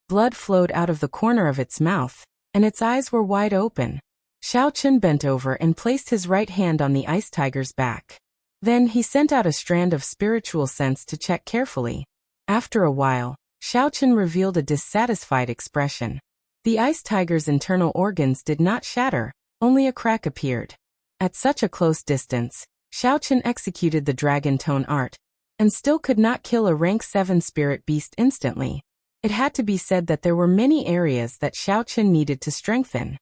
Blood flowed out of the corner of its mouth, and its eyes were wide open. Xiaochen bent over and placed his right hand on the ice tiger's back. Then he sent out a strand of spiritual sense to check carefully. After a while, Xiaochen revealed a dissatisfied expression. The ice tiger's internal organs did not shatter, only a crack appeared. At such a close distance, Xiaochen executed the dragon tone art, and still could not kill a rank 7 spirit beast instantly. It had to be said that there were many areas that Xiaochen needed to strengthen.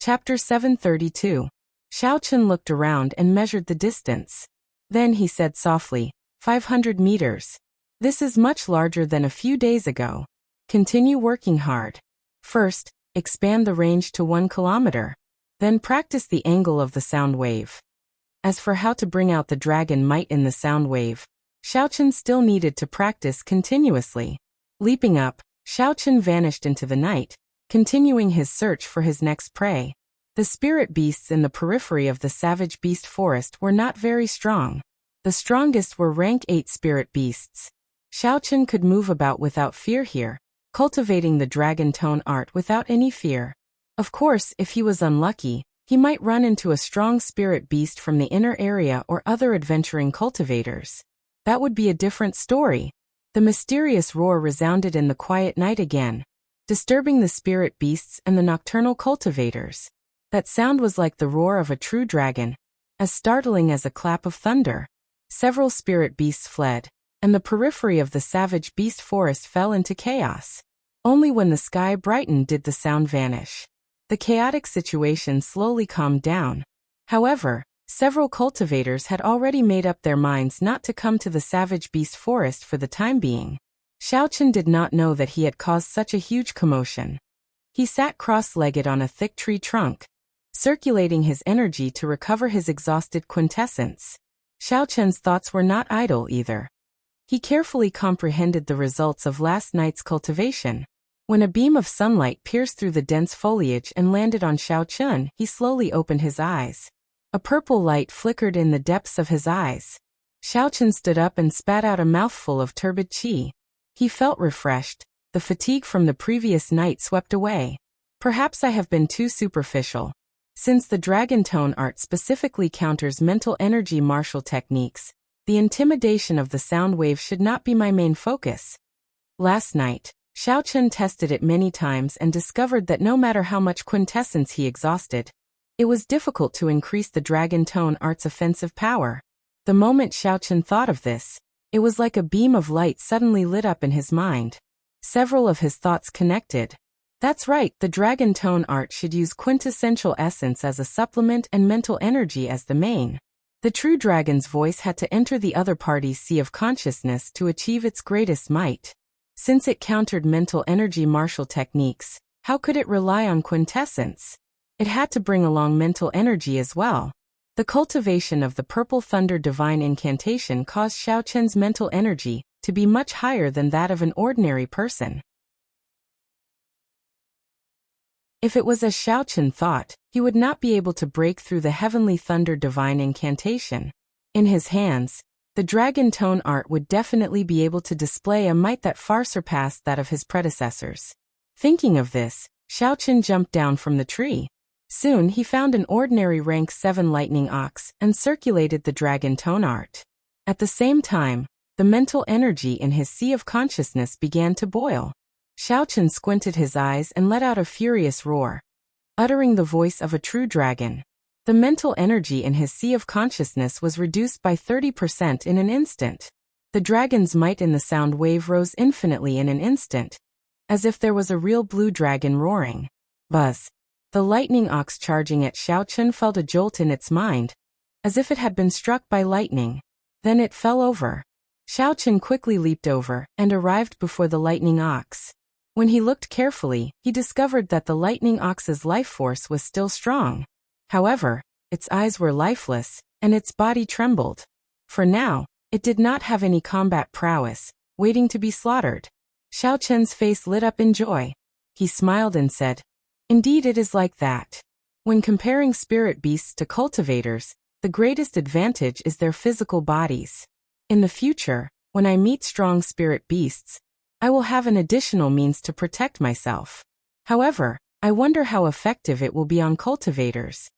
Chapter 732. Xiaochen looked around and measured the distance. Then he said softly, 500 meters. This is much larger than a few days ago. Continue working hard. First, expand the range to 1 kilometer. Then practice the angle of the sound wave. As for how to bring out the dragon might in the sound wave, Xiaochen still needed to practice continuously. Leaping up, Xiaochen vanished into the night, continuing his search for his next prey. The spirit beasts in the periphery of the savage beast forest were not very strong. The strongest were rank 8 spirit beasts. Xiaochen could move about without fear here, cultivating the dragon tone art without any fear. Of course, if he was unlucky, He might run into a strong spirit beast from the inner area or other adventuring cultivators. That would be a different story. The mysterious roar resounded in the quiet night again, disturbing the spirit beasts and the nocturnal cultivators. That sound was like the roar of a true dragon, as startling as a clap of thunder. Several spirit beasts fled, and the periphery of the savage beast forest fell into chaos. Only when the sky brightened did the sound vanish. The chaotic situation slowly calmed down. However, several cultivators had already made up their minds not to come to the savage beast forest for the time being. Xiaochen did not know that he had caused such a huge commotion. He sat cross-legged on a thick tree trunk, circulating his energy to recover his exhausted quintessence. Xiaochen's thoughts were not idle either. He carefully comprehended the results of last night's cultivation. When a beam of sunlight pierced through the dense foliage and landed on Xiaochen, he slowly opened his eyes. A purple light flickered in the depths of his eyes. Xiaochen stood up and spat out a mouthful of turbid qi. He felt refreshed. The fatigue from the previous night swept away. Perhaps I have been too superficial. Since the dragon tone art specifically counters mental energy martial techniques, the intimidation of the sound wave should not be my main focus. Last night, Xiaochen tested it many times and discovered that no matter how much quintessence he exhausted, it was difficult to increase the dragon tone art's offensive power. The moment Xiaochen thought of this, it was like a beam of light suddenly lit up in his mind. Several of his thoughts connected. That's right, the dragon tone art should use quintessential essence as a supplement and mental energy as the main. The true dragon's voice had to enter the other party's sea of consciousness to achieve its greatest might. Since it countered mental energy martial techniques, how could it rely on quintessence? It had to bring along mental energy as well. The cultivation of the Purple Thunder Divine Incantation caused Xiaochen's mental energy to be much higher than that of an ordinary person. If it was as Xiaochen thought, he would not be able to break through the Heavenly Thunder Divine Incantation. In his hands, the dragon tone art would definitely be able to display a might that far surpassed that of his predecessors. Thinking of this, Xiaochen jumped down from the tree. Soon he found an ordinary rank 7 lightning ox and circulated the dragon tone art. At the same time, the mental energy in his sea of consciousness began to boil. Xiaochen squinted his eyes and let out a furious roar, uttering the voice of a true dragon. The mental energy in his sea of consciousness was reduced by 30% in an instant. The dragon's might in the sound wave rose infinitely in an instant, as if there was a real blue dragon roaring. Buzz. The lightning ox charging at Xiaochen felt a jolt in its mind, as if it had been struck by lightning. Then it fell over. Xiaochen quickly leaped over and arrived before the lightning ox. When he looked carefully, he discovered that the lightning ox's life force was still strong. However, its eyes were lifeless, and its body trembled. For now, it did not have any combat prowess, waiting to be slaughtered. Xiaochen's face lit up in joy. He smiled and said, "Indeed it is like that. When comparing spirit beasts to cultivators, the greatest advantage is their physical bodies. In the future, when I meet strong spirit beasts, I will have an additional means to protect myself. However, I wonder how effective it will be on cultivators.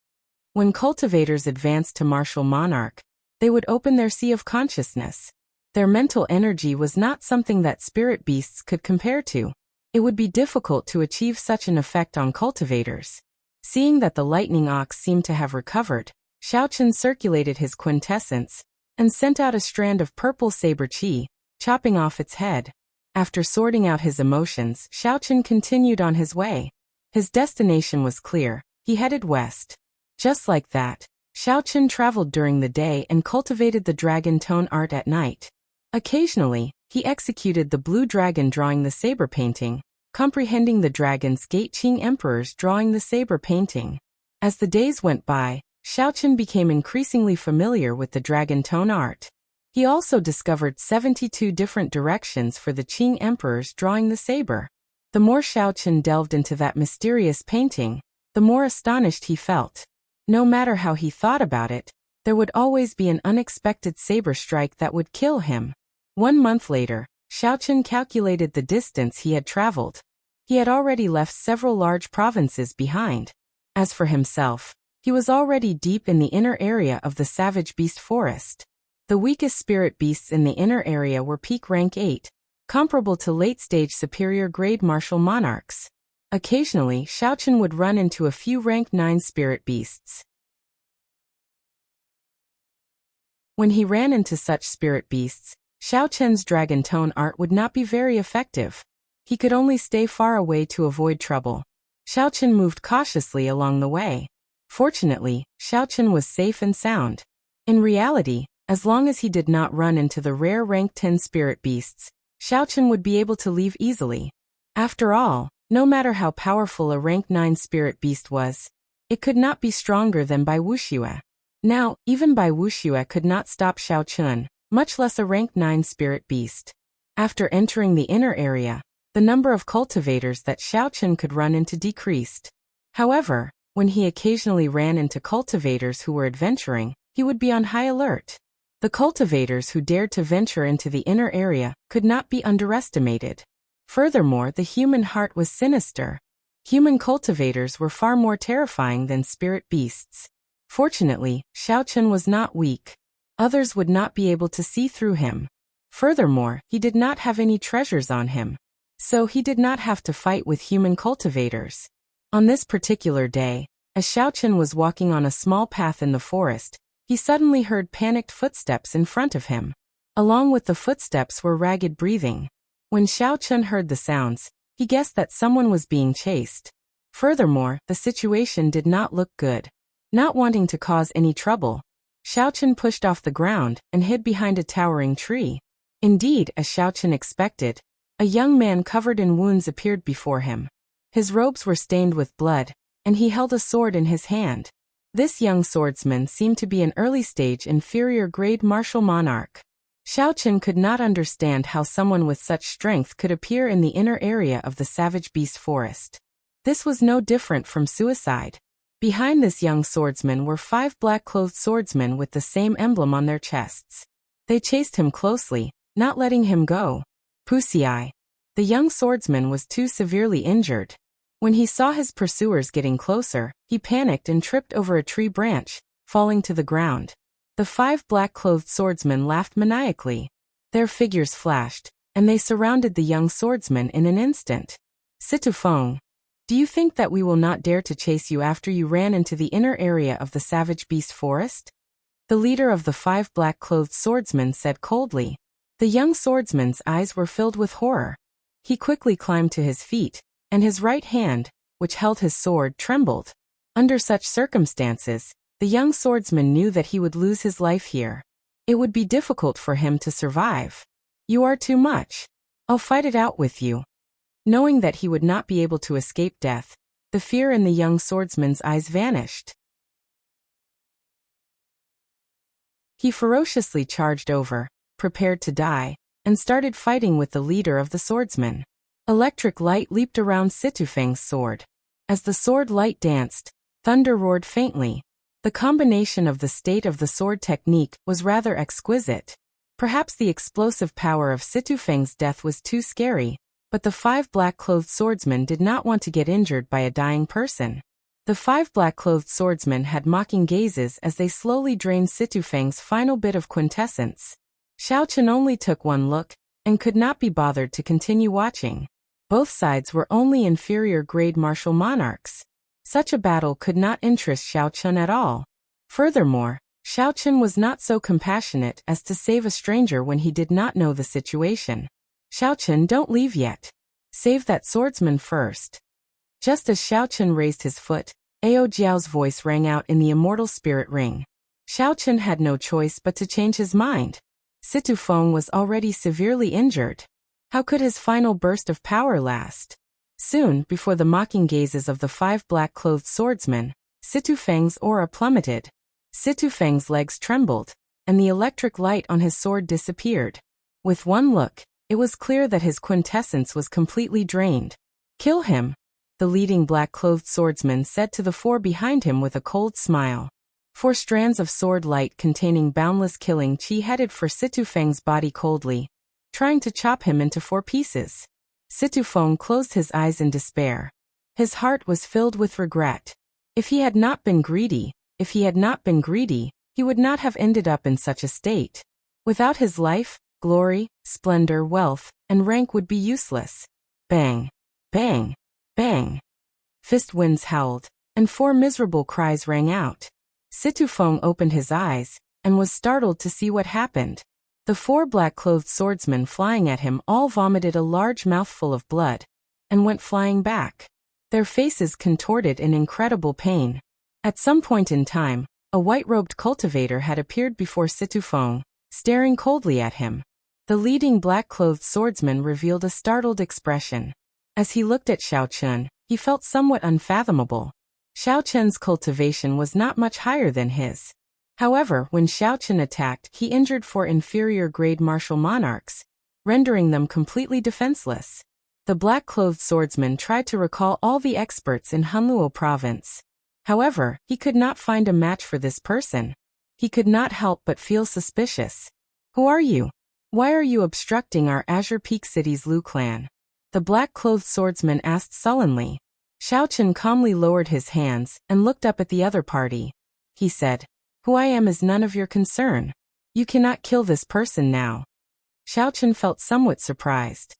When cultivators advanced to martial monarch, they would open their sea of consciousness. Their mental energy was not something that spirit beasts could compare to. It would be difficult to achieve such an effect on cultivators." Seeing that the lightning ox seemed to have recovered, Xiaochen circulated his quintessence and sent out a strand of purple saber qi, chopping off its head. After sorting out his emotions, Xiaochen continued on his way. His destination was clear. He headed west. Just like that, Xiaochen traveled during the day and cultivated the dragon tone art at night. Occasionally, he executed the blue dragon drawing the saber painting, comprehending the dragon's gate Qing emperors drawing the saber painting. As the days went by, Xiaochen became increasingly familiar with the dragon tone art. He also discovered 72 different directions for the Qing emperors drawing the saber. The more Xiaochen delved into that mysterious painting, the more astonished he felt. No matter how he thought about it, there would always be an unexpected saber strike that would kill him. 1 month later, Xiaochen calculated the distance he had traveled. He had already left several large provinces behind. As for himself, He was already deep in the inner area of the savage beast forest. The weakest spirit beasts in the inner area were peak rank 8, comparable to late-stage superior grade martial monarchs. Occasionally, Xiaochen would run into a few rank 9 spirit beasts. When he ran into such spirit beasts, Xiaochen's dragon tone art would not be very effective. He could only stay far away to avoid trouble. Xiaochen moved cautiously along the way. Fortunately, Xiaochen was safe and sound. In reality, as long as he did not run into the rare rank 10 spirit beasts, Xiaochen would be able to leave easily. After all, no matter how powerful a rank 9 spirit beast was, it could not be stronger than Bai Wuxia. Now, even Bai Wuxia could not stop Xiaochen, much less a rank 9 spirit beast. After entering the inner area, the number of cultivators that Xiaochen could run into decreased. However, when he occasionally ran into cultivators who were adventuring, he would be on high alert. The cultivators who dared to venture into the inner area could not be underestimated. Furthermore, the human heart was sinister. Human cultivators were far more terrifying than spirit beasts. Fortunately, Xiaochen was not weak. Others would not be able to see through him. Furthermore, he did not have any treasures on him. So he did not have to fight with human cultivators. On this particular day, as Xiaochen was walking on a small path in the forest, he suddenly heard panicked footsteps in front of him. Along with the footsteps were ragged breathing. When Xiaochen heard the sounds, he guessed that someone was being chased. Furthermore, the situation did not look good. Not wanting to cause any trouble, Xiaochen pushed off the ground and hid behind a towering tree. Indeed, as Xiaochen expected, a young man covered in wounds appeared before him. His robes were stained with blood, and he held a sword in his hand. This young swordsman seemed to be an early-stage inferior grade martial monarch. Xiaochen could not understand how someone with such strength could appear in the inner area of the savage beast forest. This was no different from suicide. Behind this young swordsman were 5 black-clothed swordsmen with the same emblem on their chests. They chased him closely, not letting him go. Wuxia. The young swordsman was too severely injured. When he saw his pursuers getting closer, he panicked and tripped over a tree branch, falling to the ground. The 5 black-clothed swordsmen laughed maniacally. Their figures flashed, and they surrounded the young swordsman in an instant. Situfeng, do you think that we will not dare to chase you after you ran into the inner area of the savage beast forest? The leader of the 5 black-clothed swordsmen said coldly. The young swordsman's eyes were filled with horror. He quickly climbed to his feet, and his right hand, which held his sword, trembled. Under such circumstances, the young swordsman knew that he would lose his life here. It would be difficult for him to survive. You are too much. I'll fight it out with you. Knowing that he would not be able to escape death, the fear in the young swordsman's eyes vanished. He ferociously charged over, prepared to die, and started fighting with the leader of the swordsmen. Electric light leaped around Situfeng's sword. As the sword light danced, thunder roared faintly. The combination of the state of the sword technique was rather exquisite. Perhaps the explosive power of Situfeng's death was too scary, but the 5 black-clothed swordsmen did not want to get injured by a dying person. The 5 black-clothed swordsmen had mocking gazes as they slowly drained Situfeng's final bit of quintessence. Xiaochen only took one look, and could not be bothered to continue watching. Both sides were only inferior grade martial monarchs. Such a battle could not interest Xiaochen at all. Furthermore, Xiaochen was not so compassionate as to save a stranger when he did not know the situation. Xiaochen, don't leave yet. Save that swordsman first. Just as Xiaochen raised his foot, Ao Jiao's voice rang out in the immortal spirit ring. Xiaochen had no choice but to change his mind. Situfeng was already severely injured. How could his final burst of power last? Soon, before the mocking gazes of the 5 black-clothed swordsmen, Situfeng's aura plummeted. Situfeng's legs trembled, and the electric light on his sword disappeared. With one look, it was clear that his quintessence was completely drained. Kill him, the leading black-clothed swordsman said to the 4 behind him with a cold smile. 4 strands of sword light containing boundless killing chi headed for Situfeng's body coldly, trying to chop him into 4 pieces. Situfeng closed his eyes in despair. His heart was filled with regret. If he had not been greedy, he would not have ended up in such a state. Without his life, glory, splendor, wealth, and rank would be useless. Bang! Bang! Bang! Fist winds howled, and 4 miserable cries rang out. Situfeng opened his eyes, and was startled to see what happened. The 4 black-clothed swordsmen flying at him all vomited a large mouthful of blood, and went flying back. Their faces contorted in incredible pain. At some point in time, a white-robed cultivator had appeared before Situfeng, staring coldly at him. The leading black-clothed swordsman revealed a startled expression. As he looked at Xiaochen, he felt somewhat unfathomable. Xiaochen's cultivation was not much higher than his. However, when Xiaochen attacked, he injured 4 inferior-grade martial monarchs, rendering them completely defenseless. The black-clothed swordsman tried to recall all the experts in Hunluo province. However, he could not find a match for this person. He could not help but feel suspicious. Who are you? Why are you obstructing our Azure Peak City's Lu clan? The black-clothed swordsman asked sullenly. Xiaochen calmly lowered his hands and looked up at the other party. He said, "Who I am is none of your concern. You cannot kill this person now." Xiaochen felt somewhat surprised.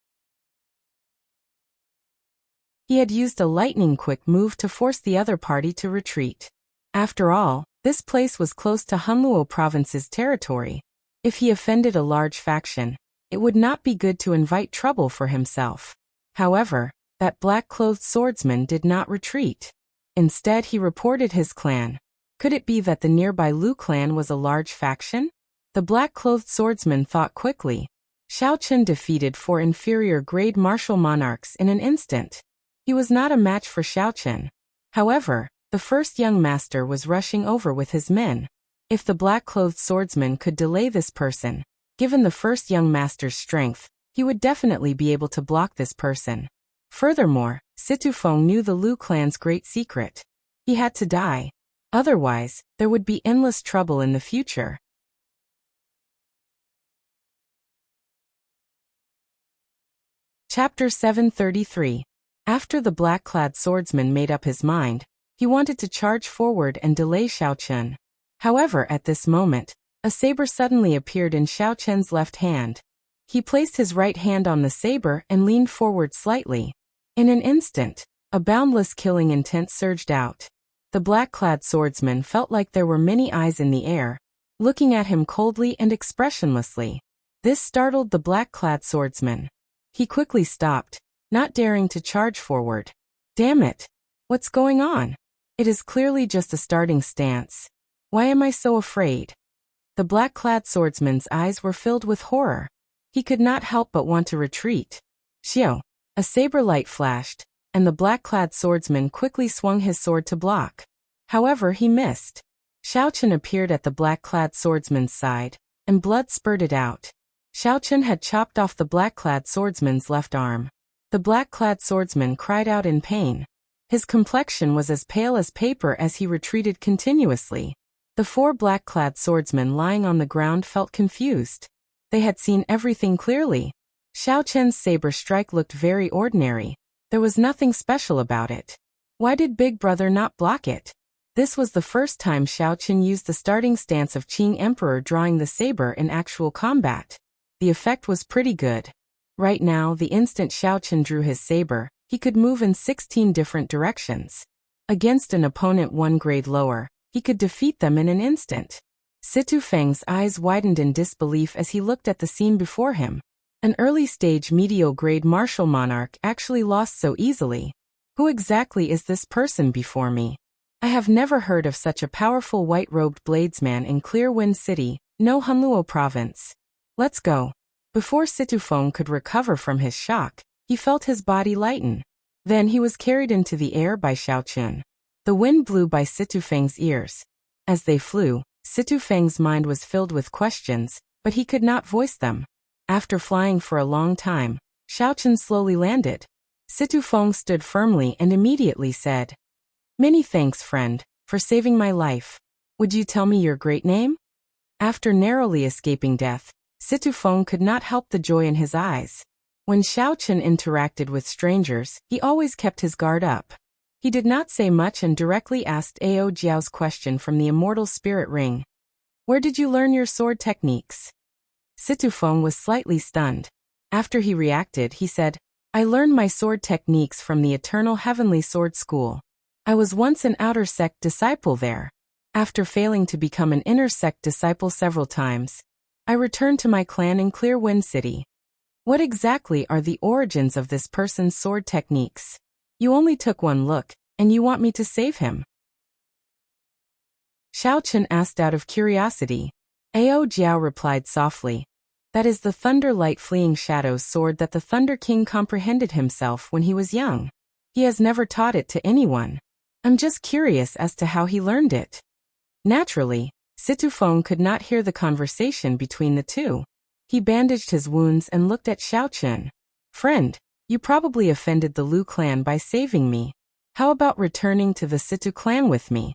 He had used a lightning-quick move to force the other party to retreat. After all, this place was close to Hunluo province's territory. If he offended a large faction, it would not be good to invite trouble for himself. However, that black-clothed swordsman did not retreat. Instead, he reported his clan. Could it be that the nearby Lu clan was a large faction? The black-clothed swordsman thought quickly. Xiaochen defeated 4 inferior-grade martial monarchs in an instant. He was not a match for Xiaochen. However, the first young master was rushing over with his men. If the black-clothed swordsman could delay this person, given the first young master's strength, he would definitely be able to block this person. Furthermore, Situfeng knew the Lu clan's great secret. He had to die. Otherwise, there would be endless trouble in the future. Chapter 733. After the black-clad swordsman made up his mind, he wanted to charge forward and delay Xiaochen. However, at this moment, a saber suddenly appeared in Xiaochen's left hand. He placed his right hand on the saber and leaned forward slightly. In an instant, a boundless killing intent surged out. The black-clad swordsman felt like there were many eyes in the air, looking at him coldly and expressionlessly. This startled the black-clad swordsman. He quickly stopped, not daring to charge forward. Damn it! What's going on? It is clearly just a starting stance. Why am I so afraid? The black-clad swordsman's eyes were filled with horror. He could not help but want to retreat. Xiao! A saber light flashed, and the black-clad swordsman quickly swung his sword to block. However, he missed. Xiaochen appeared at the black-clad swordsman's side, and blood spurted out. Xiaochen had chopped off the black-clad swordsman's left arm. The black-clad swordsman cried out in pain. His complexion was as pale as paper as he retreated continuously. The 4 black-clad swordsmen lying on the ground felt confused. They had seen everything clearly. Xiaochen's saber strike looked very ordinary. There was nothing special about it. Why did Big Brother not block it? This was the first time Xiaochen used the starting stance of Qing Emperor drawing the saber in actual combat. The effect was pretty good. Right now, the instant Xiaochen drew his saber, he could move in 16 different directions. Against an opponent 1 grade lower, he could defeat them in an instant. Situfeng's eyes widened in disbelief as he looked at the scene before him. An early-stage medial-grade martial monarch actually lost so easily. Who exactly is this person before me? I have never heard of such a powerful white-robed bladesman in Clearwind City, no Hunluo province. Let's go. Before Situfeng could recover from his shock, he felt his body lighten. Then he was carried into the air by Xiaochen. The wind blew by Situfeng's ears. As they flew, Situfeng's mind was filled with questions, but he could not voice them. After flying for a long time, Xiaochen slowly landed. Situfeng stood firmly and immediately said, "Many thanks, friend, for saving my life. Would you tell me your great name?" After narrowly escaping death, Situfeng could not help the joy in his eyes. When Xiaochen interacted with strangers, he always kept his guard up. He did not say much and directly asked Ao Jiao's question from the immortal spirit ring. Where did you learn your sword techniques? Situfeng was slightly stunned. After he reacted, he said, I learned my sword techniques from the Eternal Heavenly Sword School. I was once an outer sect disciple there. After failing to become an inner sect disciple several times, I returned to my clan in Clear Wind City. What exactly are the origins of this person's sword techniques? You only took one look, and you want me to save him? Xiaochen asked out of curiosity. Ao Jiao replied softly. That is the Thunder Light Fleeing Shadows sword that the Thunder King comprehended himself when he was young. He has never taught it to anyone. I'm just curious as to how he learned it. Naturally, Situfeng could not hear the conversation between the two. He bandaged his wounds and looked at Xiaochen. Friend, you probably offended the Lu clan by saving me. How about returning to the Situ clan with me?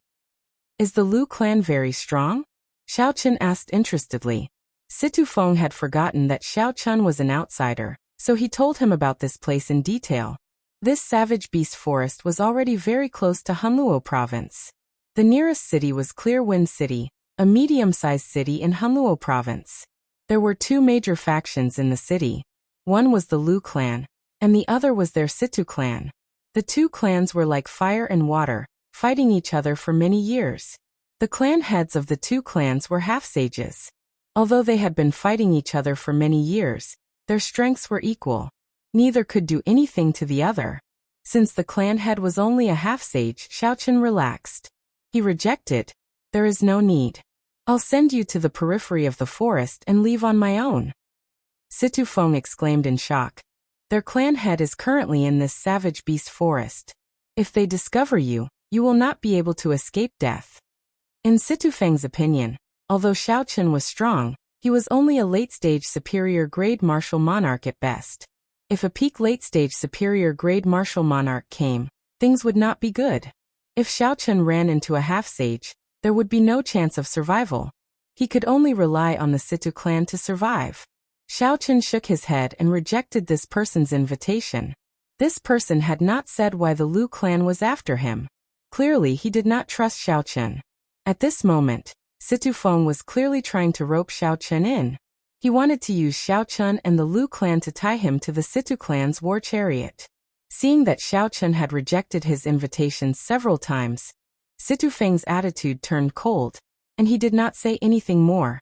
Is the Lu clan very strong? Xiaochen asked interestedly. Situfeng had forgotten that Xiaochen was an outsider, so he told him about this place in detail. This savage beast forest was already very close to Hunluo province. The nearest city was Clear Wind City, a medium-sized city in Hunluo province. There were two major factions in the city. One was the Lu clan, and the other was their Situ clan. The two clans were like fire and water, fighting each other for many years. The clan heads of the two clans were half-sages. Although they had been fighting each other for many years, their strengths were equal. Neither could do anything to the other. Since the clan head was only a half-sage, Xiaochen relaxed. He rejected. There is no need. I'll send you to the periphery of the forest and leave on my own. Situfeng exclaimed in shock. Their clan head is currently in this savage beast forest. If they discover you, you will not be able to escape death. In Situfeng's opinion, although Xiaochen was strong, he was only a late-stage superior grade martial monarch at best. If a peak late-stage superior grade martial monarch came, things would not be good. If Xiaochen ran into a half-sage, there would be no chance of survival. He could only rely on the Situ clan to survive. Xiaochen shook his head and rejected this person's invitation. This person had not said why the Lu clan was after him. Clearly he did not trust Xiaochen. At this moment, Situfeng was clearly trying to rope Xiaochen in. He wanted to use Xiaochen and the Lu clan to tie him to the Situ clan's war chariot. Seeing that Xiaochen had rejected his invitations several times, Situfeng's attitude turned cold, and he did not say anything more.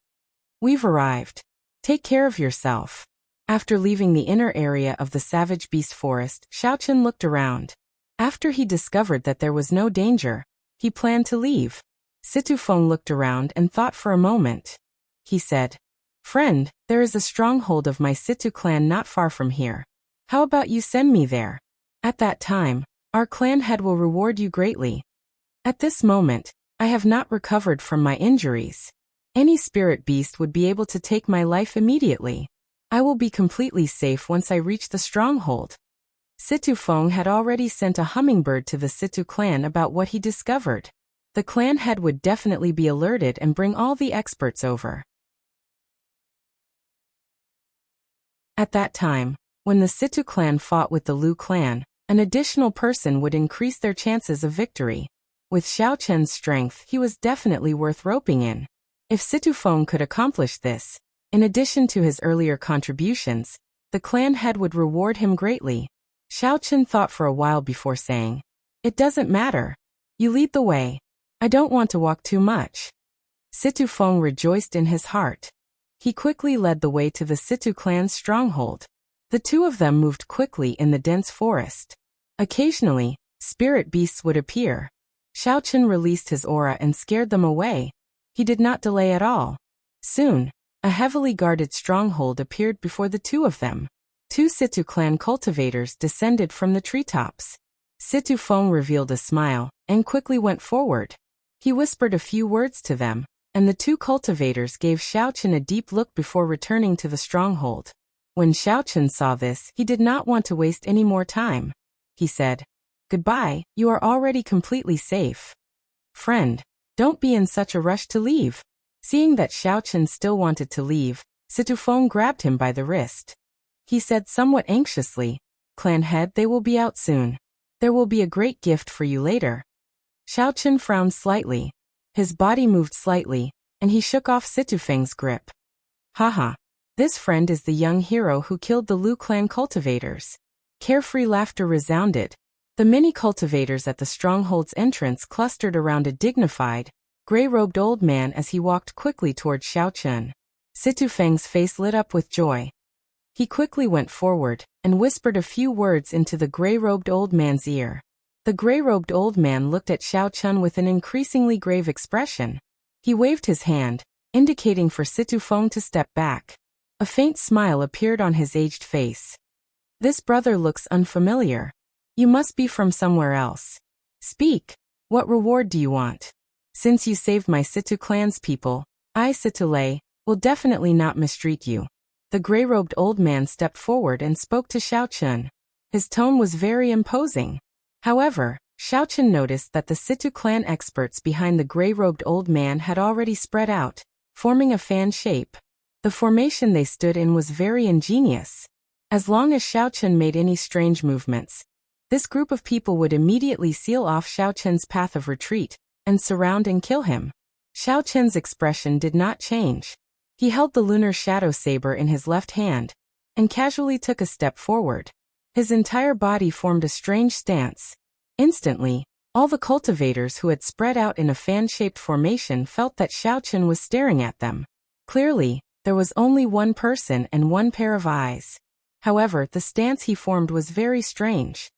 We've arrived. Take care of yourself. After leaving the inner area of the savage beast forest, Xiaochen looked around. After he discovered that there was no danger, he planned to leave. Situfeng looked around and thought for a moment. He said, Friend, there is a stronghold of my Situ clan not far from here. How about you send me there? At that time, our clan head will reward you greatly. At this moment, I have not recovered from my injuries. Any spirit beast would be able to take my life immediately. I will be completely safe once I reach the stronghold. Situfeng had already sent a hummingbird to the Situ clan about what he discovered. The clan head would definitely be alerted and bring all the experts over. At that time, when the Situ clan fought with the Lu clan, an additional person would increase their chances of victory. With Xiaochen's strength, he was definitely worth roping in. If Situfeng could accomplish this, in addition to his earlier contributions, the clan head would reward him greatly. Xiaochen thought for a while before saying, It doesn't matter. You lead the way. I don't want to walk too much. Situfeng rejoiced in his heart. He quickly led the way to the Situ clan's stronghold. The two of them moved quickly in the dense forest. Occasionally, spirit beasts would appear. Xiaochen released his aura and scared them away. He did not delay at all. Soon, a heavily guarded stronghold appeared before the two of them. Two Situ clan cultivators descended from the treetops. Situfeng revealed a smile and quickly went forward. He whispered a few words to them, and the two cultivators gave Xiaochen a deep look before returning to the stronghold. When Xiaochen saw this, he did not want to waste any more time. He said, Goodbye, you are already completely safe. Friend, don't be in such a rush to leave. Seeing that Xiaochen still wanted to leave, Situfeng grabbed him by the wrist. He said somewhat anxiously, Clan head, they will be out soon. There will be a great gift for you later. Xiaochen frowned slightly. His body moved slightly, and he shook off Situfeng's grip. Haha. This friend is the young hero who killed the Lu clan cultivators. Carefree laughter resounded. The many cultivators at the stronghold's entrance clustered around a dignified, gray-robed old man as he walked quickly toward Xiaochen. Situfeng's face lit up with joy. He quickly went forward and whispered a few words into the gray-robed old man's ear. The gray-robed old man looked at Xiaochen with an increasingly grave expression. He waved his hand, indicating for Situfeng to step back. A faint smile appeared on his aged face. This brother looks unfamiliar. You must be from somewhere else. Speak. What reward do you want? Since you saved my Situ clan's people, I, Situlei, will definitely not mistreat you. The gray-robed old man stepped forward and spoke to Xiaochen. His tone was very imposing. However, Xiaochen noticed that the Situ clan experts behind the gray-robed old man had already spread out, forming a fan shape. The formation they stood in was very ingenious. As long as Xiaochen made any strange movements, this group of people would immediately seal off Xiaochen's path of retreat and surround and kill him. Xiaochen's expression did not change. He held the lunar shadow saber in his left hand and casually took a step forward. His entire body formed a strange stance. Instantly, all the cultivators who had spread out in a fan-shaped formation felt that Xiaochen was staring at them. Clearly, there was only one person and one pair of eyes. However, the stance he formed was very strange.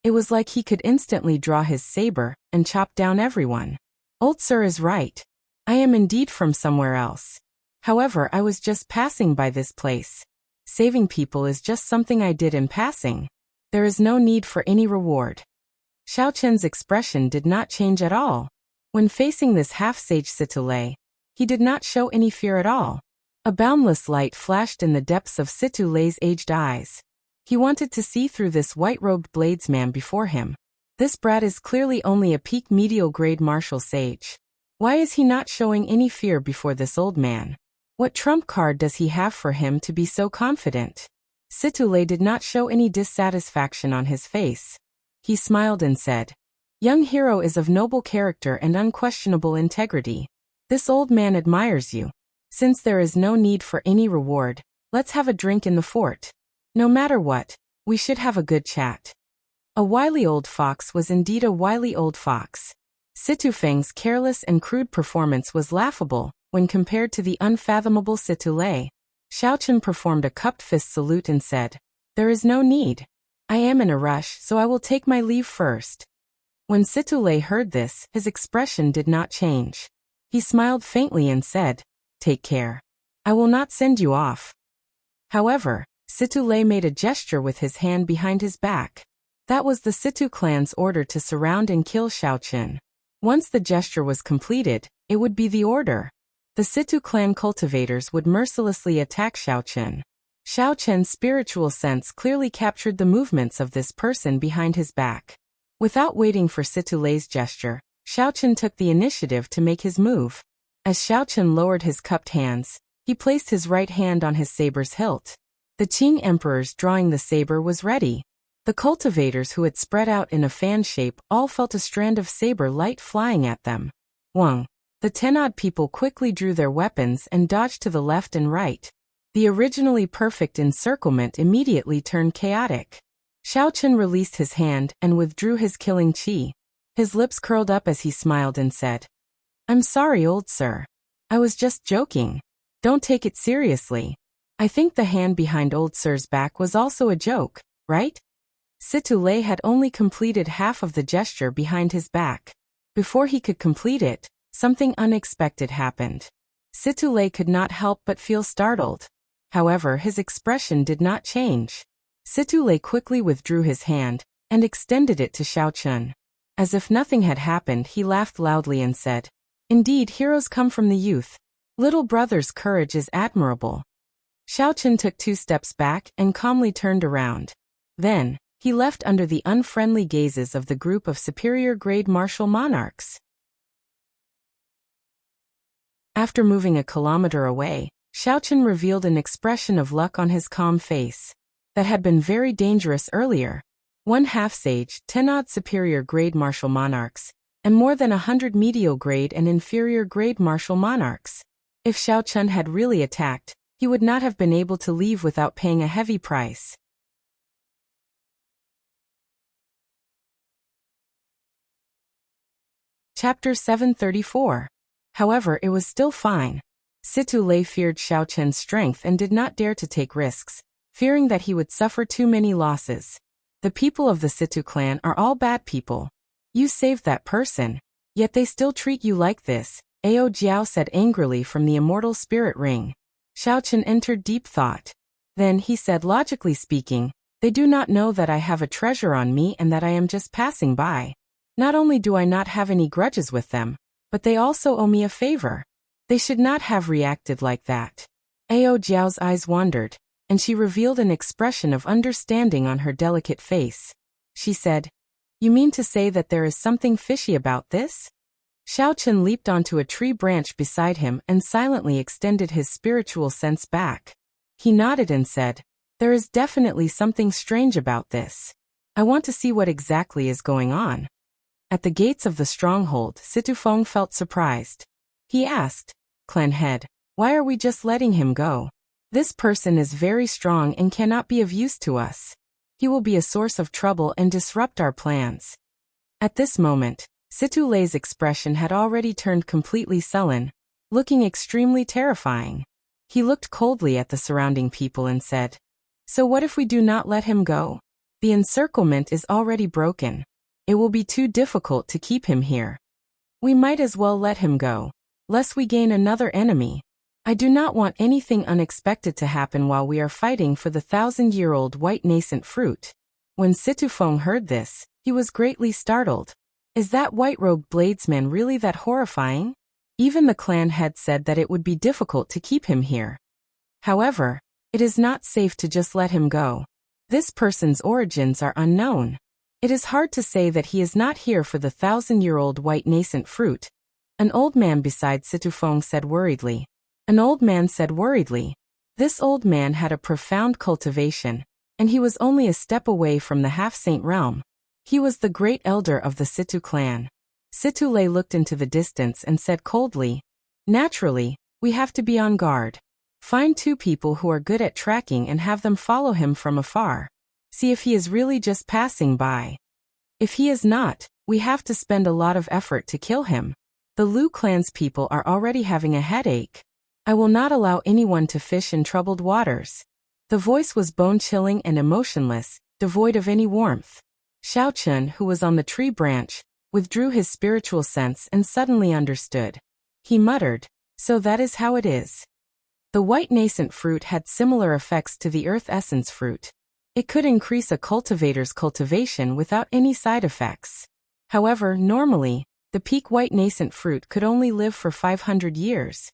It was like he could instantly draw his saber and chop down everyone. Old Sir is right. I am indeed from somewhere else. However, I was just passing by this place. Saving people is just something I did in passing. There is no need for any reward. Xiaochen's expression did not change at all. When facing this half-sage Situlei, he did not show any fear at all. A boundless light flashed in the depths of Situlei's aged eyes. He wanted to see through this white-robed bladesman before him. This brat is clearly only a peak medial grade martial sage. Why is he not showing any fear before this old man? What trump card does he have for him to be so confident? Situlei did not show any dissatisfaction on his face. He smiled and said, "Young hero is of noble character and unquestionable integrity. This old man admires you. Since there is no need for any reward, let's have a drink in the fort. No matter what, we should have a good chat." A wily old fox was indeed a wily old fox. Situfeng's careless and crude performance was laughable when compared to the unfathomable Situlei. Xiaochen performed a cupped fist salute and said, "There is no need. I am in a rush, so I will take my leave first." When Situlei heard this, his expression did not change. He smiled faintly and said, "Take care. I will not send you off." However, Situlei made a gesture with his hand behind his back. That was the Situ clan's order to surround and kill Xiaochen. Once the gesture was completed, it would be the order. The Situ clan cultivators would mercilessly attack Xiaochen. Xiaochen's spiritual sense clearly captured the movements of this person behind his back. Without waiting for Situlei's gesture, Xiaochen took the initiative to make his move. As Xiaochen lowered his cupped hands, he placed his right hand on his saber's hilt. The Qing emperor's drawing the saber was ready. The cultivators who had spread out in a fan shape all felt a strand of saber light flying at them. Wang. The 10-odd people quickly drew their weapons and dodged to the left and right. The originally perfect encirclement immediately turned chaotic. Xiaochen released his hand and withdrew his killing qi. His lips curled up as he smiled and said, "I'm sorry, old sir. I was just joking. Don't take it seriously. I think the hand behind old sir's back was also a joke, right?" Situlei had only completed half of the gesture behind his back. Before he could complete it, something unexpected happened. Situlei could not help but feel startled. However, his expression did not change. Situlei quickly withdrew his hand and extended it to Xiaochen. As if nothing had happened, he laughed loudly and said, "Indeed, heroes come from the youth. Little brother's courage is admirable." Xiaochen took 2 steps back and calmly turned around. Then, he left under the unfriendly gazes of the group of superior-grade martial monarchs. After moving a kilometer away, Xiaochen revealed an expression of luck on his calm face. that had been very dangerous earlier. 1 half-sage, 10 odd superior grade martial monarchs, and more than 100 medial grade and inferior grade martial monarchs. If Xiao Chun had really attacked, he would not have been able to leave without paying a heavy price. Chapter 734. However, it was still fine. Situ Lei feared Xiao Chun's strength and did not dare to take risks, fearing that he would suffer too many losses. The people of the Situ clan are all bad people. You saved that person, yet they still treat you like this, Ao Jiao said angrily from the immortal spirit ring. Xiao Chun entered deep thought. Then he said, logically speaking, they do not know that I have a treasure on me and that I am just passing by. Not only do I not have any grudges with them, but they also owe me a favor. They should not have reacted like that. Ao Jiao's eyes wandered, and she revealed an expression of understanding on her delicate face. She said, "You mean to say that there is something fishy about this?" Xiao Chun leaped onto a tree branch beside him and silently extended his spiritual sense back. He nodded and said, "There is definitely something strange about this. I want to see what exactly is going on." At the gates of the stronghold, Situfeng felt surprised. He asked, "Clan head, why are we just letting him go? This person is very strong and cannot be of use to us. He will be a source of trouble and disrupt our plans." At this moment, Situ Lei's expression had already turned completely sullen, looking extremely terrifying. He looked coldly at the surrounding people and said, "So what if we do not let him go? The encirclement is already broken. It will be too difficult to keep him here. We might as well let him go, lest we gain another enemy. I do not want anything unexpected to happen while we are fighting for the 1,000-year-old white nascent fruit." When Situfeng heard this, he was greatly startled. Is that white-robed bladesman really that horrifying? Even the clan head said that it would be difficult to keep him here. However, it is not safe to just let him go. This person's origins are unknown. It is hard to say that he is not here for the 1,000-year-old white nascent fruit. An old man beside Situfeng said worriedly. An old man said worriedly. This old man had a profound cultivation, and he was only a step away from the half-saint realm. He was the great elder of the Situ clan. Situ Lei looked into the distance and said coldly, "Naturally, we have to be on guard. Find 2 people who are good at tracking and have them follow him from afar. See if he is really just passing by. If he is not, we have to spend a lot of effort to kill him. The Lu clan's people are already having a headache. I will not allow anyone to fish in troubled waters." The voice was bone-chilling and emotionless, devoid of any warmth. Xiao Chun, who was on the tree branch, withdrew his spiritual sense and suddenly understood. He muttered, "So that is how it is." The white nascent fruit had similar effects to the earth essence fruit. It could increase a cultivator's cultivation without any side effects. However, normally, the peak white nascent fruit could only live for 500 years.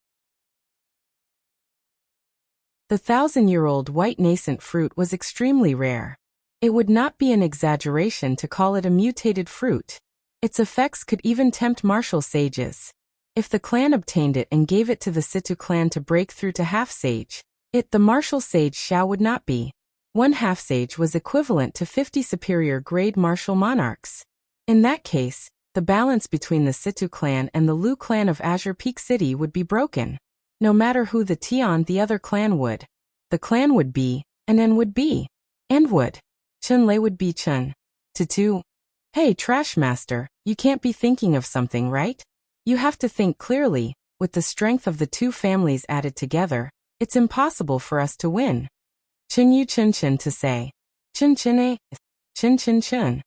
The 1,000-year-old white nascent fruit was extremely rare. It would not be an exaggeration to call it a mutated fruit. Its effects could even tempt martial sages. If the clan obtained it and gave it to the Situ clan to break through to half-sage, the martial sage Xiao would not be. 1 half-sage was equivalent to 50 superior grade martial monarchs. In that case, the balance between the Situ clan and the Lu clan of Azure Peak City would be broken. No matter who the Tian the other clan would. The clan would be, and N would be, and would. Chun Lei would be Chun. Tutu. Hey, Trash Master, you can't be thinking of something, right? You have to think clearly. With the strength of the 2 families added together, it's impossible for us to win. Chun Yu Chun Chun to say. Chun Chun A. Chun Chun Chun.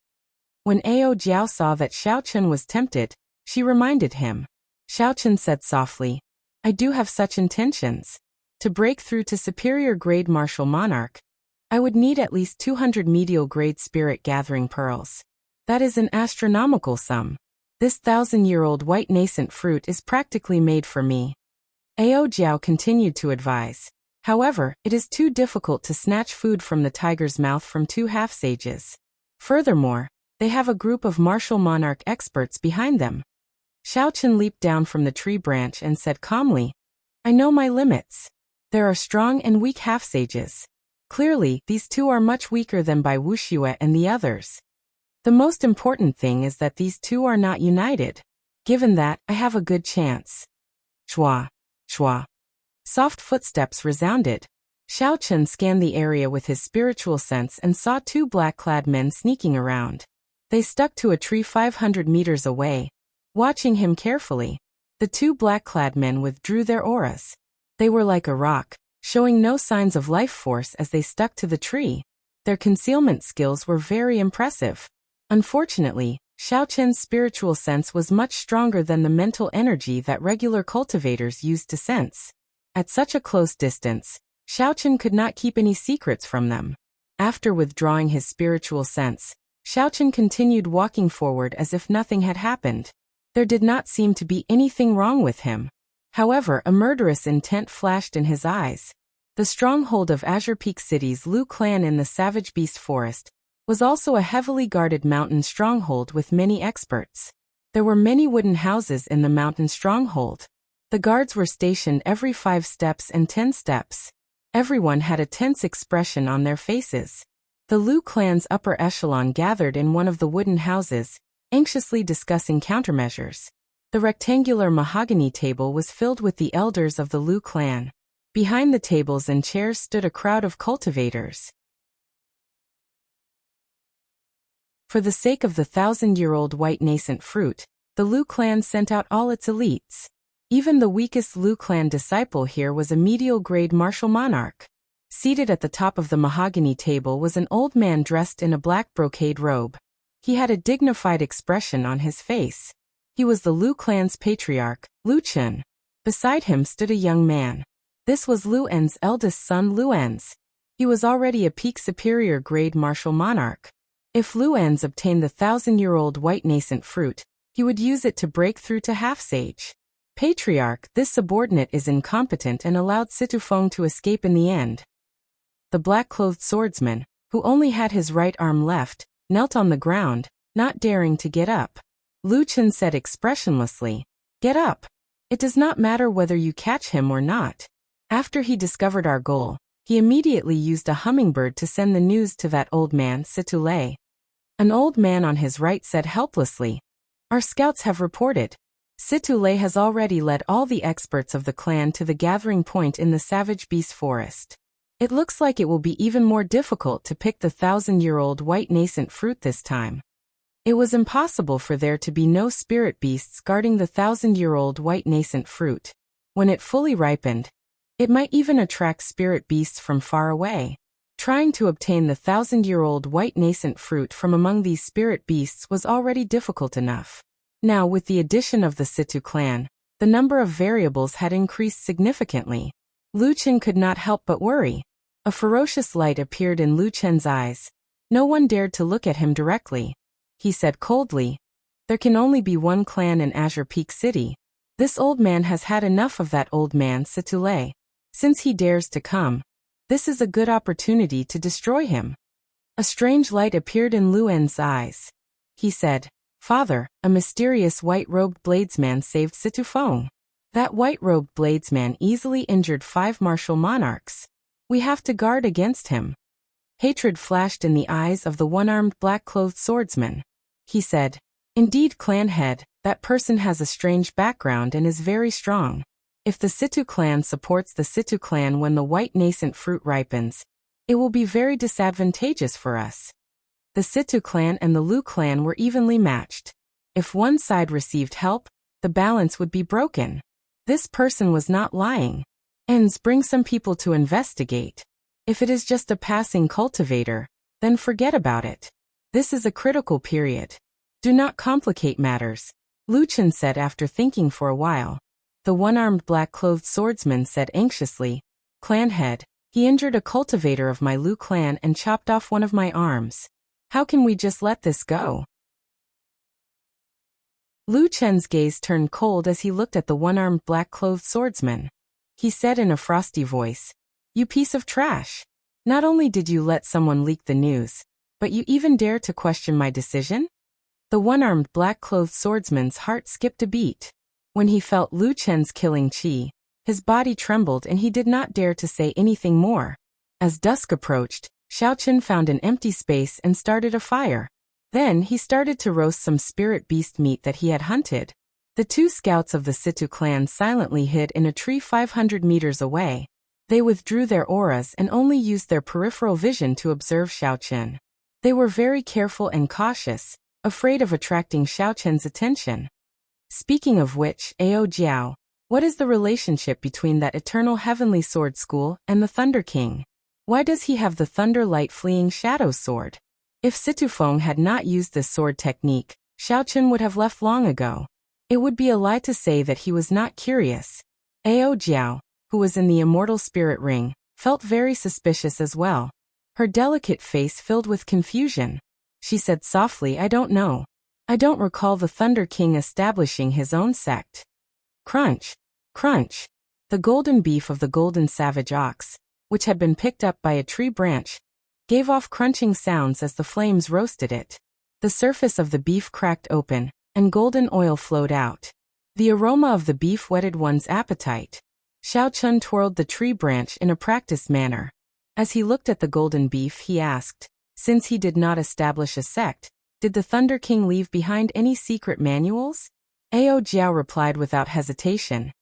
When Ao Jiao saw that Xiao Chun was tempted, she reminded him. Xiao Chun said softly, "I do have such intentions. To break through to superior grade martial monarch, I would need at least 200 medial grade spirit gathering pearls. That is an astronomical sum. This 1,000-year-old white nascent fruit is practically made for me." Ao Jiao continued to advise. However, it is too difficult to snatch food from the tiger's mouth from 2 half-sages. Furthermore, they have a group of martial monarch experts behind them. Xiao Chun leaped down from the tree branch and said calmly, "I know my limits. There are strong and weak half-sages. Clearly, these two are much weaker than by Wuxia and the others. The most important thing is that these two are not united. Given that, I have a good chance. Chua, chua. Soft footsteps resounded. Xiaochen scanned the area with his spiritual sense and saw two black-clad men sneaking around. They stuck to a tree 500 meters away, watching him carefully. The two black-clad men withdrew their auras. They were like a rock, showing no signs of life force as they stuck to the tree. Their concealment skills were very impressive. Unfortunately, Xiaochen's spiritual sense was much stronger than the mental energy that regular cultivators use to sense. At such a close distance, Xiaochen could not keep any secrets from them. After withdrawing his spiritual sense, Xiaochen continued walking forward as if nothing had happened. There did not seem to be anything wrong with him. However, a murderous intent flashed in his eyes. The stronghold of Azure Peak City's Lu clan in the Savage Beast Forest was also a heavily guarded mountain stronghold with many experts. There were many wooden houses in the mountain stronghold. The guards were stationed every 5 steps and 10 steps. Everyone had a tense expression on their faces. The Lu clan's upper echelon gathered in one of the wooden houses, anxiously discussing countermeasures. The rectangular mahogany table was filled with the elders of the Lu clan. Behind the tables and chairs stood a crowd of cultivators. For the sake of the 1,000-year-old white nascent fruit, the Lu clan sent out all its elites. Even the weakest Lu clan disciple here was a medial-grade martial monarch. Seated at the top of the mahogany table was an old man dressed in a black brocade robe. He had a dignified expression on his face. He was the Lu clan's patriarch, Lu Chen. Beside him stood a young man. This was Lu En's eldest son, Lu En's. He was already a peak superior grade martial monarch. If Lu En's obtained the 1,000-year-old white nascent fruit, he would use it to break through to half-sage. Patriarch, this subordinate is incompetent and allowed Situfeng to escape in the end. The black-clothed swordsman, who only had his right arm left, knelt on the ground, not daring to get up. Lu Chen said expressionlessly, "Get up. It does not matter whether you catch him or not." After he discovered our goal, he immediately used a hummingbird to send the news to that old man, Situlei. An old man on his right said helplessly, "Our scouts have reported. Situlei has already led all the experts of the clan to the gathering point in the Savage Beast Forest. It looks like it will be even more difficult to pick the 1,000-year-old white nascent fruit this time." It was impossible for there to be no spirit beasts guarding the 1,000-year-old white nascent fruit. When it fully ripened, it might even attract spirit beasts from far away. Trying to obtain the 1,000-year-old white nascent fruit from among these spirit beasts was already difficult enough. Now, with the addition of the Situ clan, the number of variables had increased significantly. Lu Chen could not help but worry. A ferocious light appeared in Lu Chen's eyes. No one dared to look at him directly. He said coldly, "There can only be one clan in Azure Peak City. This old man has had enough of that old man Situlei. Since he dares to come, this is a good opportunity to destroy him." A strange light appeared in Lu En's eyes. He said, "Father, a mysterious white-robed bladesman saved Situfeng. That white-robed bladesman easily injured 5 martial monarchs. We have to guard against him." Hatred flashed in the eyes of the one-armed black-clothed swordsman. He said, "Indeed, clan head, that person has a strange background and is very strong. If the Situ clan supports the Situ clan when the white nascent fruit ripens, it will be very disadvantageous for us." The Situ clan and the Lu clan were evenly matched. If one side received help, the balance would be broken. This person was not lying. Bring some people to investigate. If it is just a passing cultivator, then forget about it. This is a critical period. Do not complicate matters, Lu Chen said after thinking for a while. The one-armed black-clothed swordsman said anxiously, "Clan head, he injured a cultivator of my Lu clan and chopped off one of my arms. How can we just let this go?" Lu Chen's gaze turned cold as he looked at the one-armed black-clothed swordsman. He said in a frosty voice, "You piece of trash. Not only did you let someone leak the news, but you even dare to question my decision?" The one-armed black-clothed swordsman's heart skipped a beat. When he felt Lu Chen's killing chi, his body trembled and he did not dare to say anything more. As dusk approached, Xiaochen found an empty space and started a fire. Then he started to roast some spirit beast meat that he had hunted. The two scouts of the Situ clan silently hid in a tree 500 meters away. They withdrew their auras and only used their peripheral vision to observe Xiaochen. They were very careful and cautious, afraid of attracting Xiaochen's attention. Speaking of which, Ao Jiao, what is the relationship between that eternal heavenly sword school and the Thunder King? Why does he have the Thunder Light Fleeing Shadow sword? If Situfeng had not used this sword technique, Xiaochen would have left long ago. It would be a lie to say that he was not curious. Ao Jiao, who was in the immortal spirit ring, felt very suspicious as well. Her delicate face filled with confusion. She said softly, I don't know. I don't recall the Thunder King establishing his own sect. Crunch. Crunch. The golden beef of the golden savage ox, which had been picked up by a tree branch, gave off crunching sounds as the flames roasted it. The surface of the beef cracked open, and golden oil flowed out. The aroma of the beef whetted one's appetite. Xiaochen twirled the tree branch in a practiced manner. As he looked at the golden beef, he asked, since he did not establish a sect, did the Thunder King leave behind any secret manuals? Ao Jiao replied without hesitation.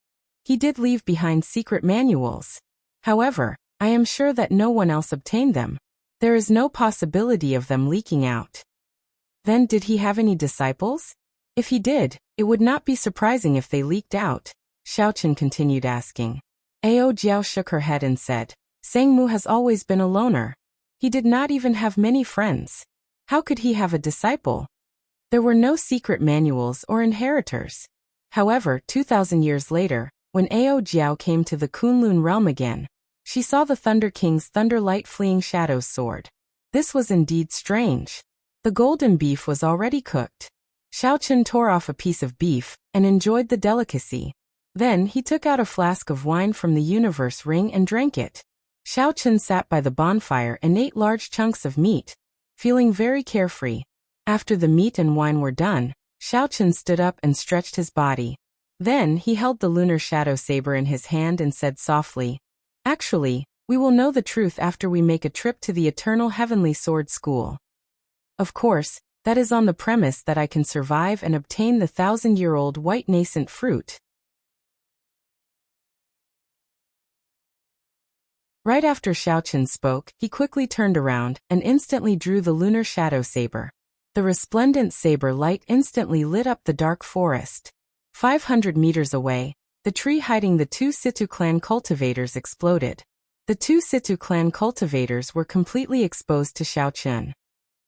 He did leave behind secret manuals. However, I am sure that no one else obtained them. There is no possibility of them leaking out. Then did he have any disciples? If he did, it would not be surprising if they leaked out. Xiaochen continued asking. Ao Jiao shook her head and said, Sangmu has always been a loner. He did not even have many friends. How could he have a disciple? There were no secret manuals or inheritors. However, 2,000 years later, when Ao Jiao came to the Kunlun realm again, she saw the Thunder King's Thunder Light Fleeing Shadows sword. This was indeed strange. The golden beef was already cooked. Xiaochen tore off a piece of beef and enjoyed the delicacy. Then he took out a flask of wine from the universe ring and drank it. Xiaochen sat by the bonfire and ate large chunks of meat, feeling very carefree. After the meat and wine were done, Xiaochen stood up and stretched his body. Then he held the lunar shadow saber in his hand and said softly, Actually, we will know the truth after we make a trip to the Eternal Heavenly Sword School. Of course, that is on the premise that I can survive and obtain the 1,000-year-old white nascent fruit. Right after Xiaochen spoke, he quickly turned around and instantly drew the lunar shadow saber. The resplendent saber light instantly lit up the dark forest. 500 meters away, the tree hiding the two Situ clan cultivators exploded. The two Situ clan cultivators were completely exposed to Xiaochen.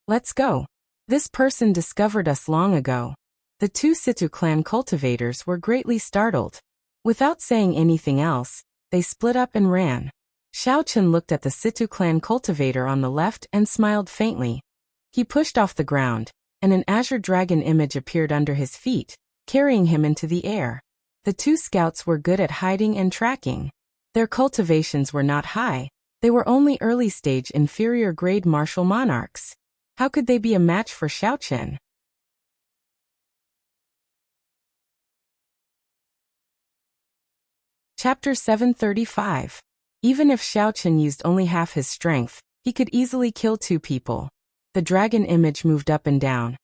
Let's go. This person discovered us long ago. The two Situ clan cultivators were greatly startled. Without saying anything else, they split up and ran. Xiaochen looked at the Situ clan cultivator on the left and smiled faintly. He pushed off the ground, and an azure dragon image appeared under his feet, carrying him into the air. The two scouts were good at hiding and tracking. Their cultivations were not high. They were only early-stage inferior grade martial monarchs. How could they be a match for Xiaochen? Chapter 735. Even if Xiaochen used only half his strength, he could easily kill two people. The dragon image moved up and down,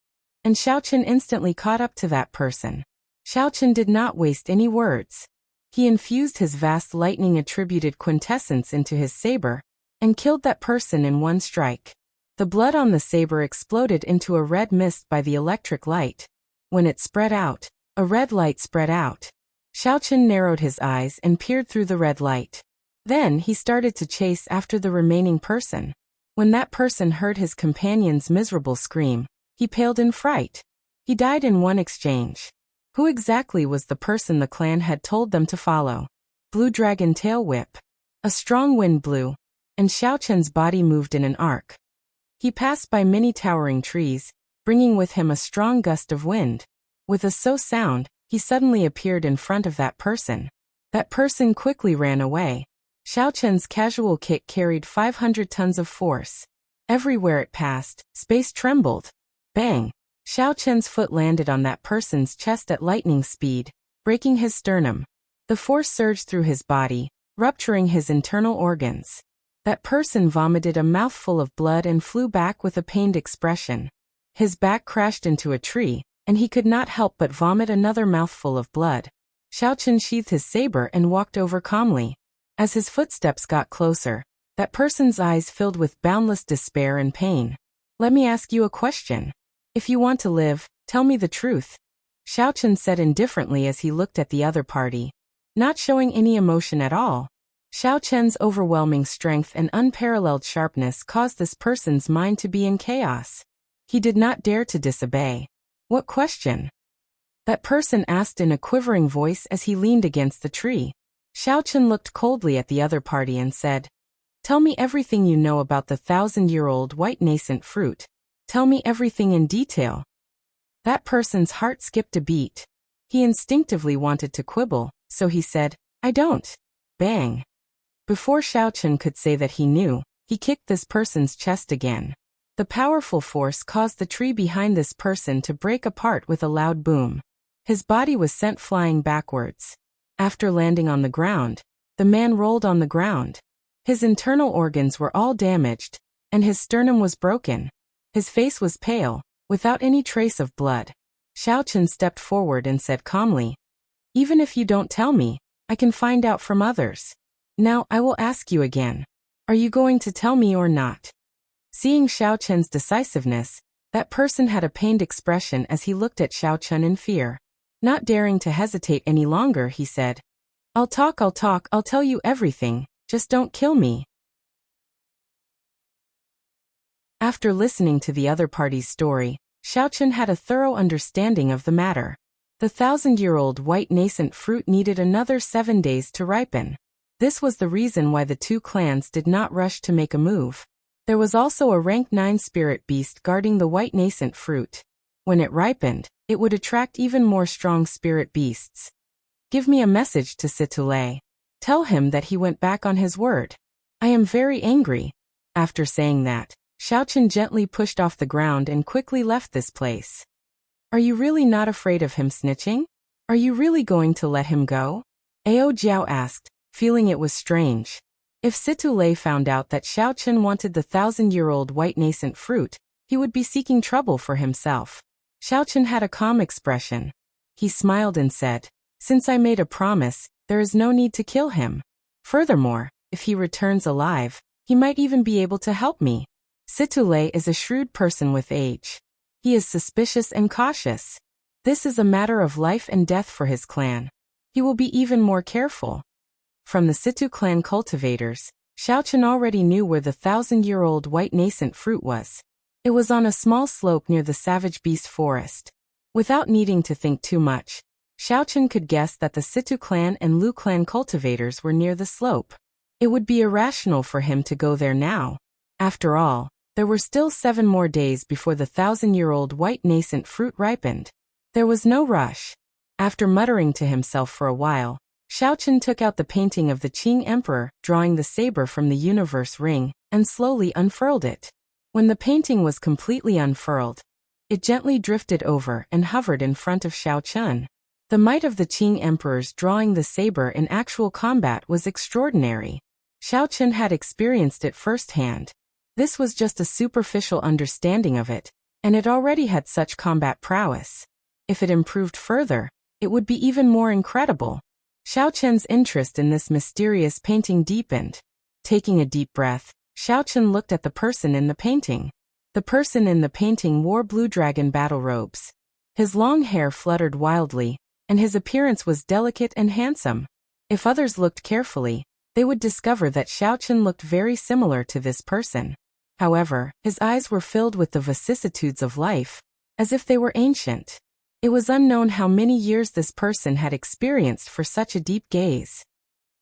and Xiaochen instantly caught up to that person. Xiaochen did not waste any words. He infused his vast lightning-attributed quintessence into his saber, and killed that person in one strike. The blood on the saber exploded into a red mist by the electric light. When it spread out, a red light spread out. Xiaochen narrowed his eyes and peered through the red light. Then he started to chase after the remaining person. When that person heard his companion's miserable scream, he paled in fright. He died in one exchange. Who exactly was the person the clan had told them to follow? Blue Dragon Tail Whip. A strong wind blew, and Xiaochen's body moved in an arc. He passed by many towering trees, bringing with him a strong gust of wind. With a so sound, he suddenly appeared in front of that person. That person quickly ran away. Xiaochen's casual kick carried 500 tons of force. Everywhere it passed, space trembled. Bang! Xiaochen's foot landed on that person's chest at lightning speed, breaking his sternum. The force surged through his body, rupturing his internal organs. That person vomited a mouthful of blood and flew back with a pained expression. His back crashed into a tree, and he could not help but vomit another mouthful of blood. Xiaochen sheathed his saber and walked over calmly. As his footsteps got closer, that person's eyes filled with boundless despair and pain. "Let me ask you a question. If you want to live, tell me the truth," Xiaochen said indifferently as he looked at the other party, not showing any emotion at all. Xiaochen's overwhelming strength and unparalleled sharpness caused this person's mind to be in chaos. He did not dare to disobey. "What question?" that person asked in a quivering voice as he leaned against the tree. Xiaochen looked coldly at the other party and said, "Tell me everything you know about the 1,000-year-old white nascent fruit. Tell me everything in detail." That person's heart skipped a beat. He instinctively wanted to quibble, so he said, "I don't." Bang! Before Xiaochen could say that he knew, he kicked this person's chest again. The powerful force caused the tree behind this person to break apart with a loud boom. His body was sent flying backwards. After landing on the ground, the man rolled on the ground. His internal organs were all damaged, and his sternum was broken. His face was pale, without any trace of blood. Xiaochen stepped forward and said calmly, "Even if you don't tell me, I can find out from others. Now I will ask you again. Are you going to tell me or not?" Seeing Xiaochen's decisiveness, that person had a pained expression as he looked at Xiaochen in fear. Not daring to hesitate any longer, he said, I'll talk, I'll tell you everything, just don't kill me." After listening to the other party's story, Xiaochen had a thorough understanding of the matter. The 1,000-year-old white nascent fruit needed another 7 days to ripen. This was the reason why the two clans did not rush to make a move. There was also a rank 9 spirit beast guarding the white nascent fruit. When it ripened, it would attract even more strong spirit beasts. "Give me a message to Situlei. Tell him that he went back on his word. I am very angry." After saying that, Xiaochen gently pushed off the ground and quickly left this place. "Are you really not afraid of him snitching? Are you really going to let him go?" Ao Jiao asked, feeling it was strange. If Situlei found out that Xiaochen wanted the 1,000-year-old white nascent fruit, he would be seeking trouble for himself. Xiaochen had a calm expression. He smiled and said, "Since I made a promise, there is no need to kill him. Furthermore, if he returns alive, he might even be able to help me." Situlei is a shrewd person with age. He is suspicious and cautious. This is a matter of life and death for his clan. He will be even more careful. From the Situ clan cultivators, Xiaochen already knew where the 1,000-year-old white nascent fruit was. It was on a small slope near the savage beast forest. Without needing to think too much, Xiaochen could guess that the Situ clan and Lu clan cultivators were near the slope. It would be irrational for him to go there now. After all, there were still 7 more days before the 1,000-year-old white nascent fruit ripened. There was no rush. After muttering to himself for a while, Xiaochen took out the painting of the Qing Emperor, drawing the saber from the universe ring, and slowly unfurled it. When the painting was completely unfurled, it gently drifted over and hovered in front of Xiaochen. The might of the Qing Emperor's drawing the saber in actual combat was extraordinary. Xiaochen had experienced it firsthand. This was just a superficial understanding of it, and it already had such combat prowess. If it improved further, it would be even more incredible. Xiaochen's interest in this mysterious painting deepened. Taking a deep breath, Xiaochen looked at the person in the painting. The person in the painting wore blue dragon battle robes. His long hair fluttered wildly, and his appearance was delicate and handsome. If others looked carefully, they would discover that Xiaochen looked very similar to this person. However, his eyes were filled with the vicissitudes of life, as if they were ancient. It was unknown how many years this person had experienced for such a deep gaze.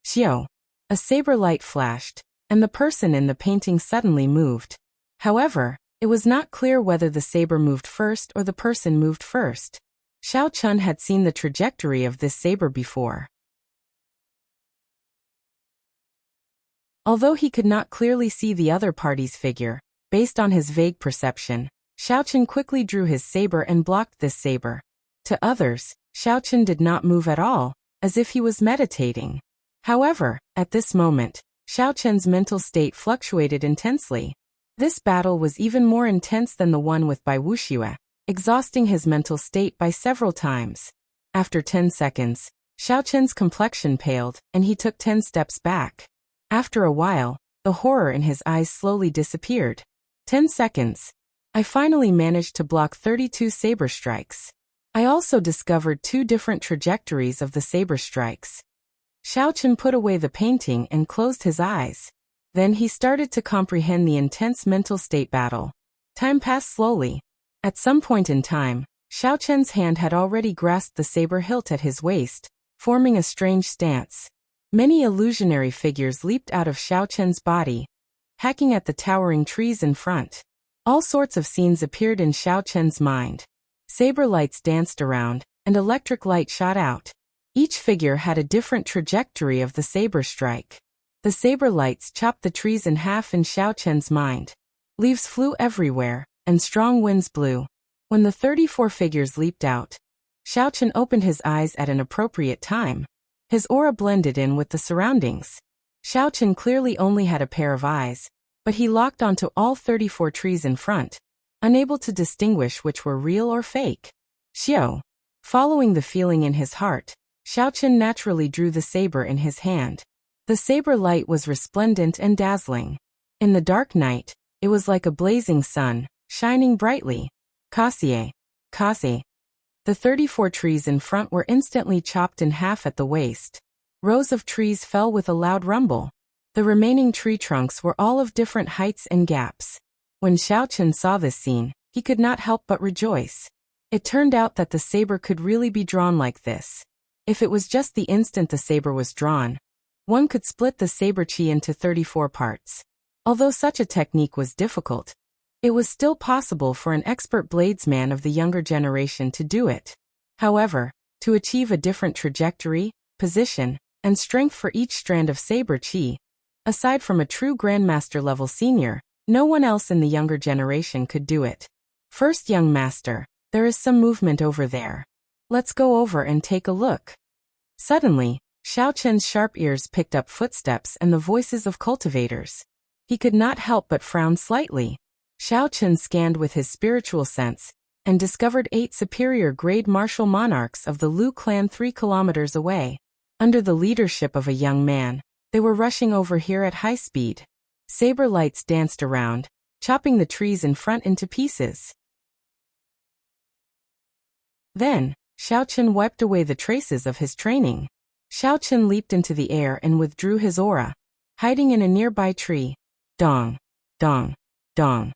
Xiao. A saber light flashed, and the person in the painting suddenly moved. However, it was not clear whether the saber moved first or the person moved first. Xiaochen had seen the trajectory of this saber before. Although he could not clearly see the other party's figure, based on his vague perception, Xiaochen quickly drew his saber and blocked this saber. To others, Xiaochen did not move at all, as if he was meditating. However, at this moment, Xiao Chen's mental state fluctuated intensely. This battle was even more intense than the one with Bai Wuxia, exhausting his mental state by several times. After 10 seconds, Xiao Chen's complexion paled, and he took 10 steps back. After a while, the horror in his eyes slowly disappeared. 10 seconds. I finally managed to block 32 saber strikes. I also discovered 2 different trajectories of the saber strikes. Xiao Chen put away the painting and closed his eyes. Then he started to comprehend the intense mental state battle. Time passed slowly. At some point in time, Xiao Chen's hand had already grasped the saber hilt at his waist, forming a strange stance. Many illusionary figures leaped out of Xiao Chen's body, hacking at the towering trees in front. All sorts of scenes appeared in Xiao Chen's mind. Saber lights danced around, and electric light shot out. Each figure had a different trajectory of the saber strike. The saber lights chopped the trees in half in Xiao Chen's mind. Leaves flew everywhere, and strong winds blew. When the 34 figures leaped out, Xiao Chen opened his eyes at an appropriate time. His aura blended in with the surroundings. Xiao Chen clearly only had a pair of eyes, but he locked onto all 34 trees in front, unable to distinguish which were real or fake. Xiao. Following the feeling in his heart, Xiao Chen naturally drew the saber in his hand. The saber light was resplendent and dazzling. In the dark night, it was like a blazing sun, shining brightly. Kasie. Kasie. The 34 trees in front were instantly chopped in half at the waist. Rows of trees fell with a loud rumble. The remaining tree trunks were all of different heights and gaps. When Xiao Chen saw this scene, he could not help but rejoice. It turned out that the saber could really be drawn like this. If it was just the instant the saber was drawn, one could split the saber chi into 34 parts. Although such a technique was difficult, it was still possible for an expert bladesman of the younger generation to do it. However, to achieve a different trajectory, position, and strength for each strand of saber chi, aside from a true grandmaster level senior, no one else in the younger generation could do it. First, young master, there is some movement over there. Let's go over and take a look. Suddenly, Xiao Chen's sharp ears picked up footsteps and the voices of cultivators. He could not help but frown slightly. Xiao Chen scanned with his spiritual sense and discovered 8 superior grade martial monarchs of the Lu clan 3 kilometers away. Under the leadership of a young man, they were rushing over here at high speed. Saber lights danced around, chopping the trees in front into pieces. Then, Xiao Chen wiped away the traces of his training. Xiao Chen leaped into the air and withdrew his aura, hiding in a nearby tree. Dong, dong, dong.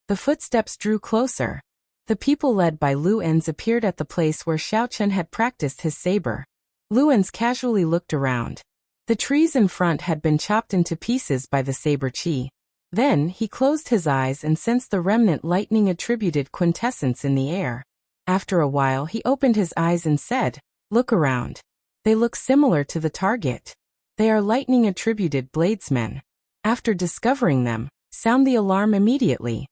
The footsteps drew closer. The people led by Lu Enz appeared at the place where Xiao Chen had practiced his saber. Lu Enz casually looked around. The trees in front had been chopped into pieces by the saber chi. Then he closed his eyes and sensed the remnant lightning attributed quintessence in the air. After a while he opened his eyes and said, "Look around. They look similar to the target. They are lightning attributed bladesmen. After discovering them, sound the alarm immediately."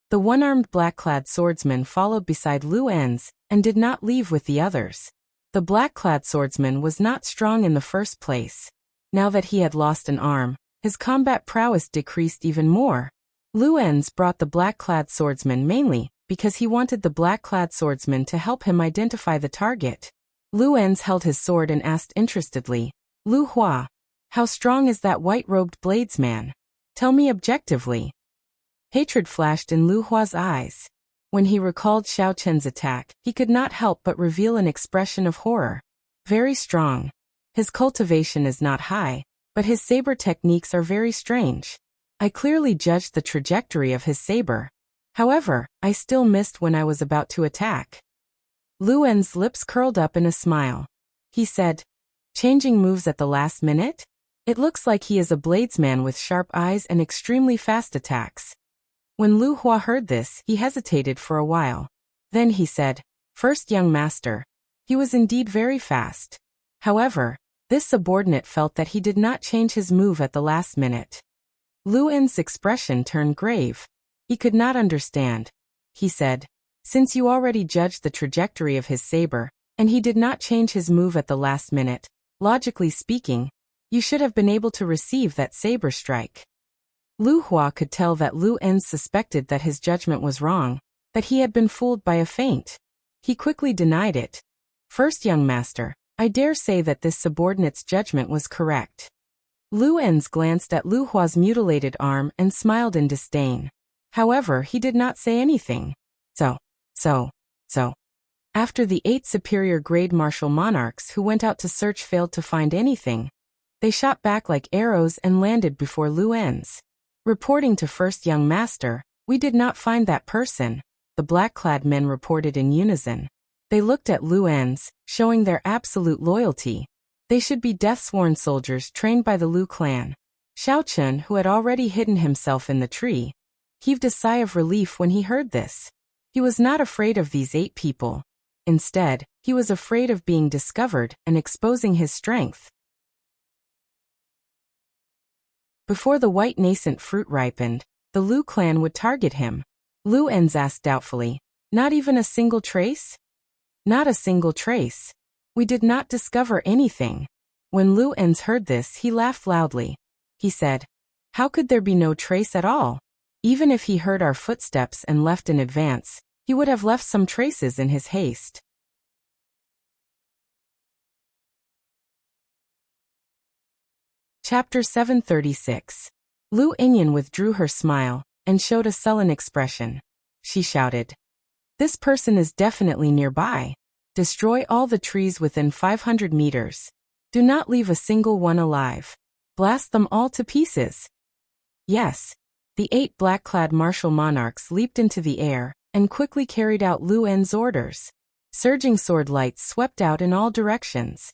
The one-armed black-clad swordsman followed beside Lu Enz and did not leave with the others. The black-clad swordsman was not strong in the first place. Now that he had lost an arm, his combat prowess decreased even more. Lu Enz brought the black-clad swordsman mainly because he wanted the black-clad swordsman to help him identify the target. Lu Enz held his sword and asked interestedly, "Lu Hua, how strong is that white-robed bladesman? Tell me objectively." Hatred flashed in Lu Hua's eyes. When he recalled Xiao Chen's attack, he could not help but reveal an expression of horror. Very strong. His cultivation is not high, but his saber techniques are very strange. I clearly judged the trajectory of his saber. However, I still missed when I was about to attack. Lu Enz's lips curled up in a smile. He said, "Changing moves at the last minute? It looks like he is a bladesman with sharp eyes and extremely fast attacks." When Lu Hua heard this, he hesitated for a while. Then he said, "First, young master, he was indeed very fast. However, this subordinate felt that he did not change his move at the last minute." Lu Enz's expression turned grave. He could not understand. He said, "Since you already judged the trajectory of his saber, and he did not change his move at the last minute, logically speaking, You should have been able to receive that saber strike. Lu Hua could tell that Lu En suspected that his judgment was wrong, that he had been fooled by a feint. He quickly denied it. First young master, I dare say that this subordinate's judgment was correct. Lu En's glanced at Lu Hua's mutilated arm and smiled in disdain. However, he did not say anything. So. After the 8 superior grade martial monarchs who went out to search failed to find anything, they shot back like arrows and landed before Lu En's. Reporting to first young master, we did not find that person, the black-clad men reported in unison. They looked at Lu En's, showing their absolute loyalty. They should be death-sworn soldiers trained by the Lu clan. Xiao Chun, who had already hidden himself in the tree, heaved a sigh of relief when he heard this. He was not afraid of these 8 people. Instead, he was afraid of being discovered and exposing his strength. Before the white nascent fruit ripened, the Lu clan would target him. Lu En's asked doubtfully, "Not even a single trace?" "Not a single trace. We did not discover anything." When Lu En's heard this, he laughed loudly. He said, "How could there be no trace at all? Even if he heard our footsteps and left in advance, he would have left some traces in his haste." Chapter 736. Lu Inyan withdrew her smile and showed a sullen expression. She shouted, "This person is definitely nearby. Destroy all the trees within 500 meters. Do not leave a single one alive. Blast them all to pieces." Yes. The 8 black-clad martial monarchs leaped into the air and quickly carried out Lu En's orders. Surging sword lights swept out in all directions.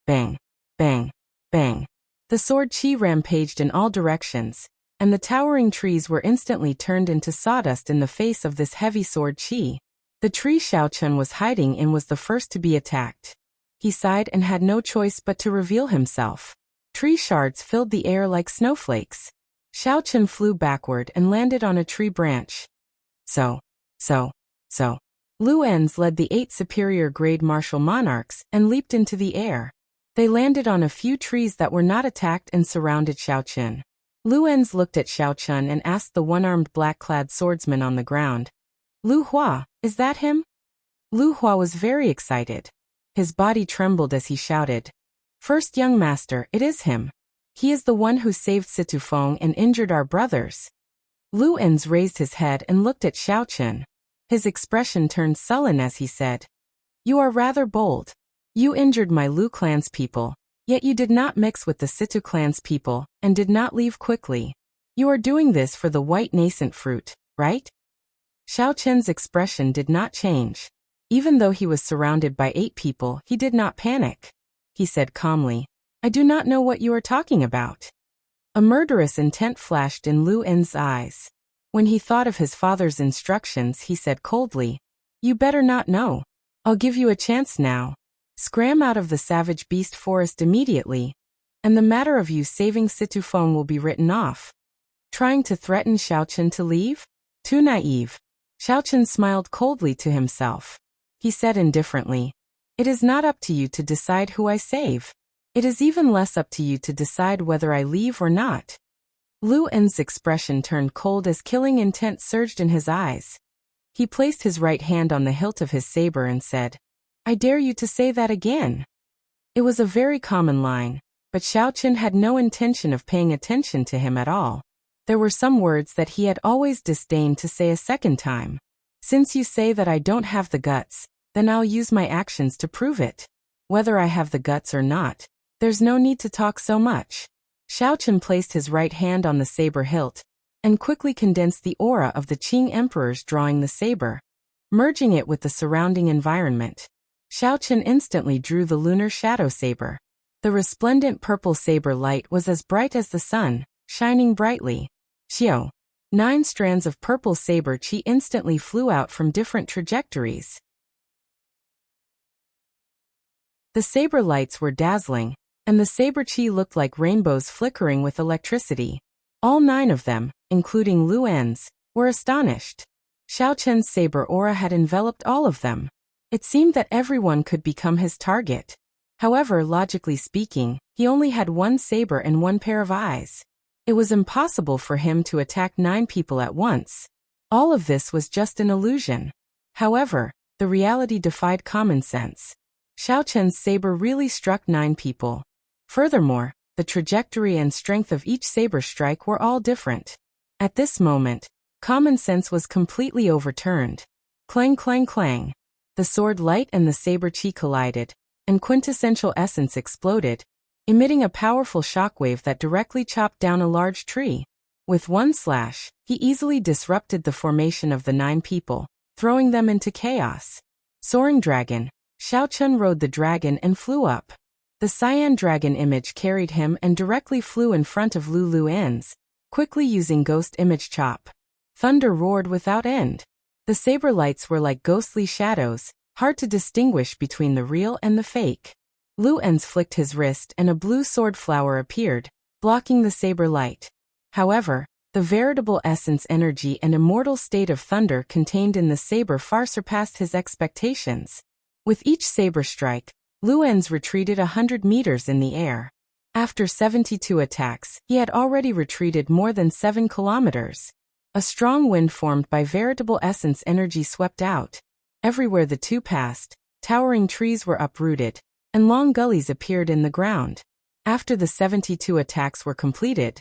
Bang, bang, bang. The sword chi rampaged in all directions, and the towering trees were instantly turned into sawdust in the face of this heavy sword chi. The tree Xiao Chun was hiding in was the first to be attacked. He sighed and had no choice but to reveal himself. Tree shards filled the air like snowflakes. Xiao Chun flew backward and landed on a tree branch. So. Lu En's led the 8 superior grade martial monarchs and leaped into the air. They landed on a few trees that were not attacked and surrounded Xiao Chun. Lu En's looked at Xiao Chun and asked the one-armed black-clad swordsman on the ground, "Lu Hua, is that him?" Lu Hua was very excited. His body trembled as he shouted, "First young master, it is him. He is the one who saved Situfeng and injured our brothers." Lu En's raised his head and looked at Xiao Chun. His expression turned sullen as he said, "You are rather bold. You injured my Lu clan's people, yet you did not mix with the Situ clan's people and did not leave quickly. You are doing this for the white nascent fruit, right?" Xiao Chun's expression did not change. Even though he was surrounded by 8 people, he did not panic. He said calmly, "I do not know what you are talking about." A murderous intent flashed in Lu En's eyes. When he thought of his father's instructions, he said coldly, "You better not know. I'll give you a chance now. Scram out of the savage beast forest immediately, and the matter of you saving Situfeng will be written off." Trying to threaten Xiao Chun to leave? Too naive. Xiao Chun smiled coldly to himself. He said indifferently, "It is not up to you to decide who I save. It is even less up to you to decide whether I leave or not." Lu En's expression turned cold as killing intent surged in his eyes. He placed his right hand on the hilt of his saber and said, "I dare you to say that again." It was a very common line, but Xiao Chun had no intention of paying attention to him at all. There were some words that he had always disdained to say a second time. "Since you say that I don't have the guts, then I'll use my actions to prove it. Whether I have the guts or not, there's no need to talk so much." Xiao Chun placed his right hand on the saber hilt and quickly condensed the aura of the Qing emperors drawing the saber, merging it with the surrounding environment. Xiao Chun instantly drew the lunar shadow saber. The resplendent purple saber light was as bright as the sun, shining brightly. Xiao. 9 strands of purple saber chi instantly flew out from different trajectories. The saber lights were dazzling, and the saber chi looked like rainbows flickering with electricity. All 9 of them, including Lu En's, were astonished. Xiao Chun's saber aura had enveloped all of them. It seemed that everyone could become his target. However, logically speaking, he only had one saber and one pair of eyes. It was impossible for him to attack 9 people at once. All of this was just an illusion. However, the reality defied common sense. Xiao Chen's saber really struck 9 people. Furthermore, the trajectory and strength of each saber strike were all different. At this moment, common sense was completely overturned. Clang clang clang. The sword light and the saber chi collided, and quintessential essence exploded, emitting a powerful shockwave that directly chopped down a large tree. With one slash, he easily disrupted the formation of the 9 people, throwing them into chaos. Soaring dragon, Xiao Chen rode the dragon and flew up. The cyan dragon image carried him and directly flew in front of Lu En's, quickly using ghost image chop. Thunder roared without end. The saber lights were like ghostly shadows, hard to distinguish between the real and the fake. Lu En's flicked his wrist and a blue sword flower appeared, blocking the saber light. However, the veritable essence energy and immortal state of thunder contained in the saber far surpassed his expectations. With each saber strike, Lu En's retreated 100 meters in the air. After 72 attacks, he had already retreated more than 7 kilometers. A strong wind formed by veritable essence energy swept out. Everywhere the two passed, towering trees were uprooted, and long gullies appeared in the ground. After the 72 attacks were completed,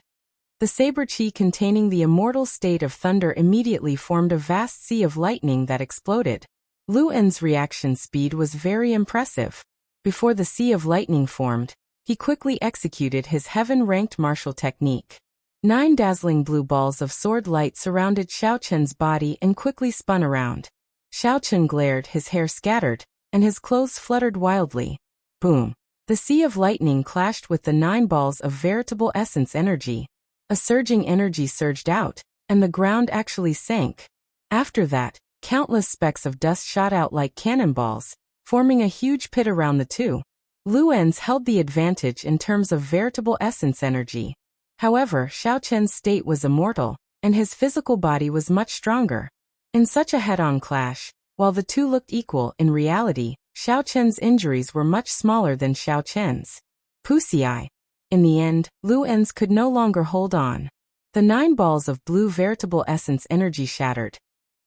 the saber chi containing the immortal state of thunder immediately formed a vast sea of lightning that exploded. Lu En's reaction speed was very impressive. Before the sea of lightning formed, he quickly executed his heaven-ranked martial technique. 9 dazzling blue balls of sword light surrounded Xiao Chen's body and quickly spun around. Xiao Chen glared, his hair scattered, and his clothes fluttered wildly. Boom! The sea of lightning clashed with the 9 balls of veritable essence energy. A surging energy surged out, and the ground actually sank. After that, countless specks of dust shot out like cannonballs, forming a huge pit around the two. Lu En's held the advantage in terms of veritable essence energy. However, Xiao Chen's state was immortal, and his physical body was much stronger. In such a head-on clash, while the two looked equal, in reality, Xiao Chen's injuries were much smaller than Xiao Chen's. Pussy. In the end, Lu En's could no longer hold on. The 9 balls of blue veritable essence energy shattered,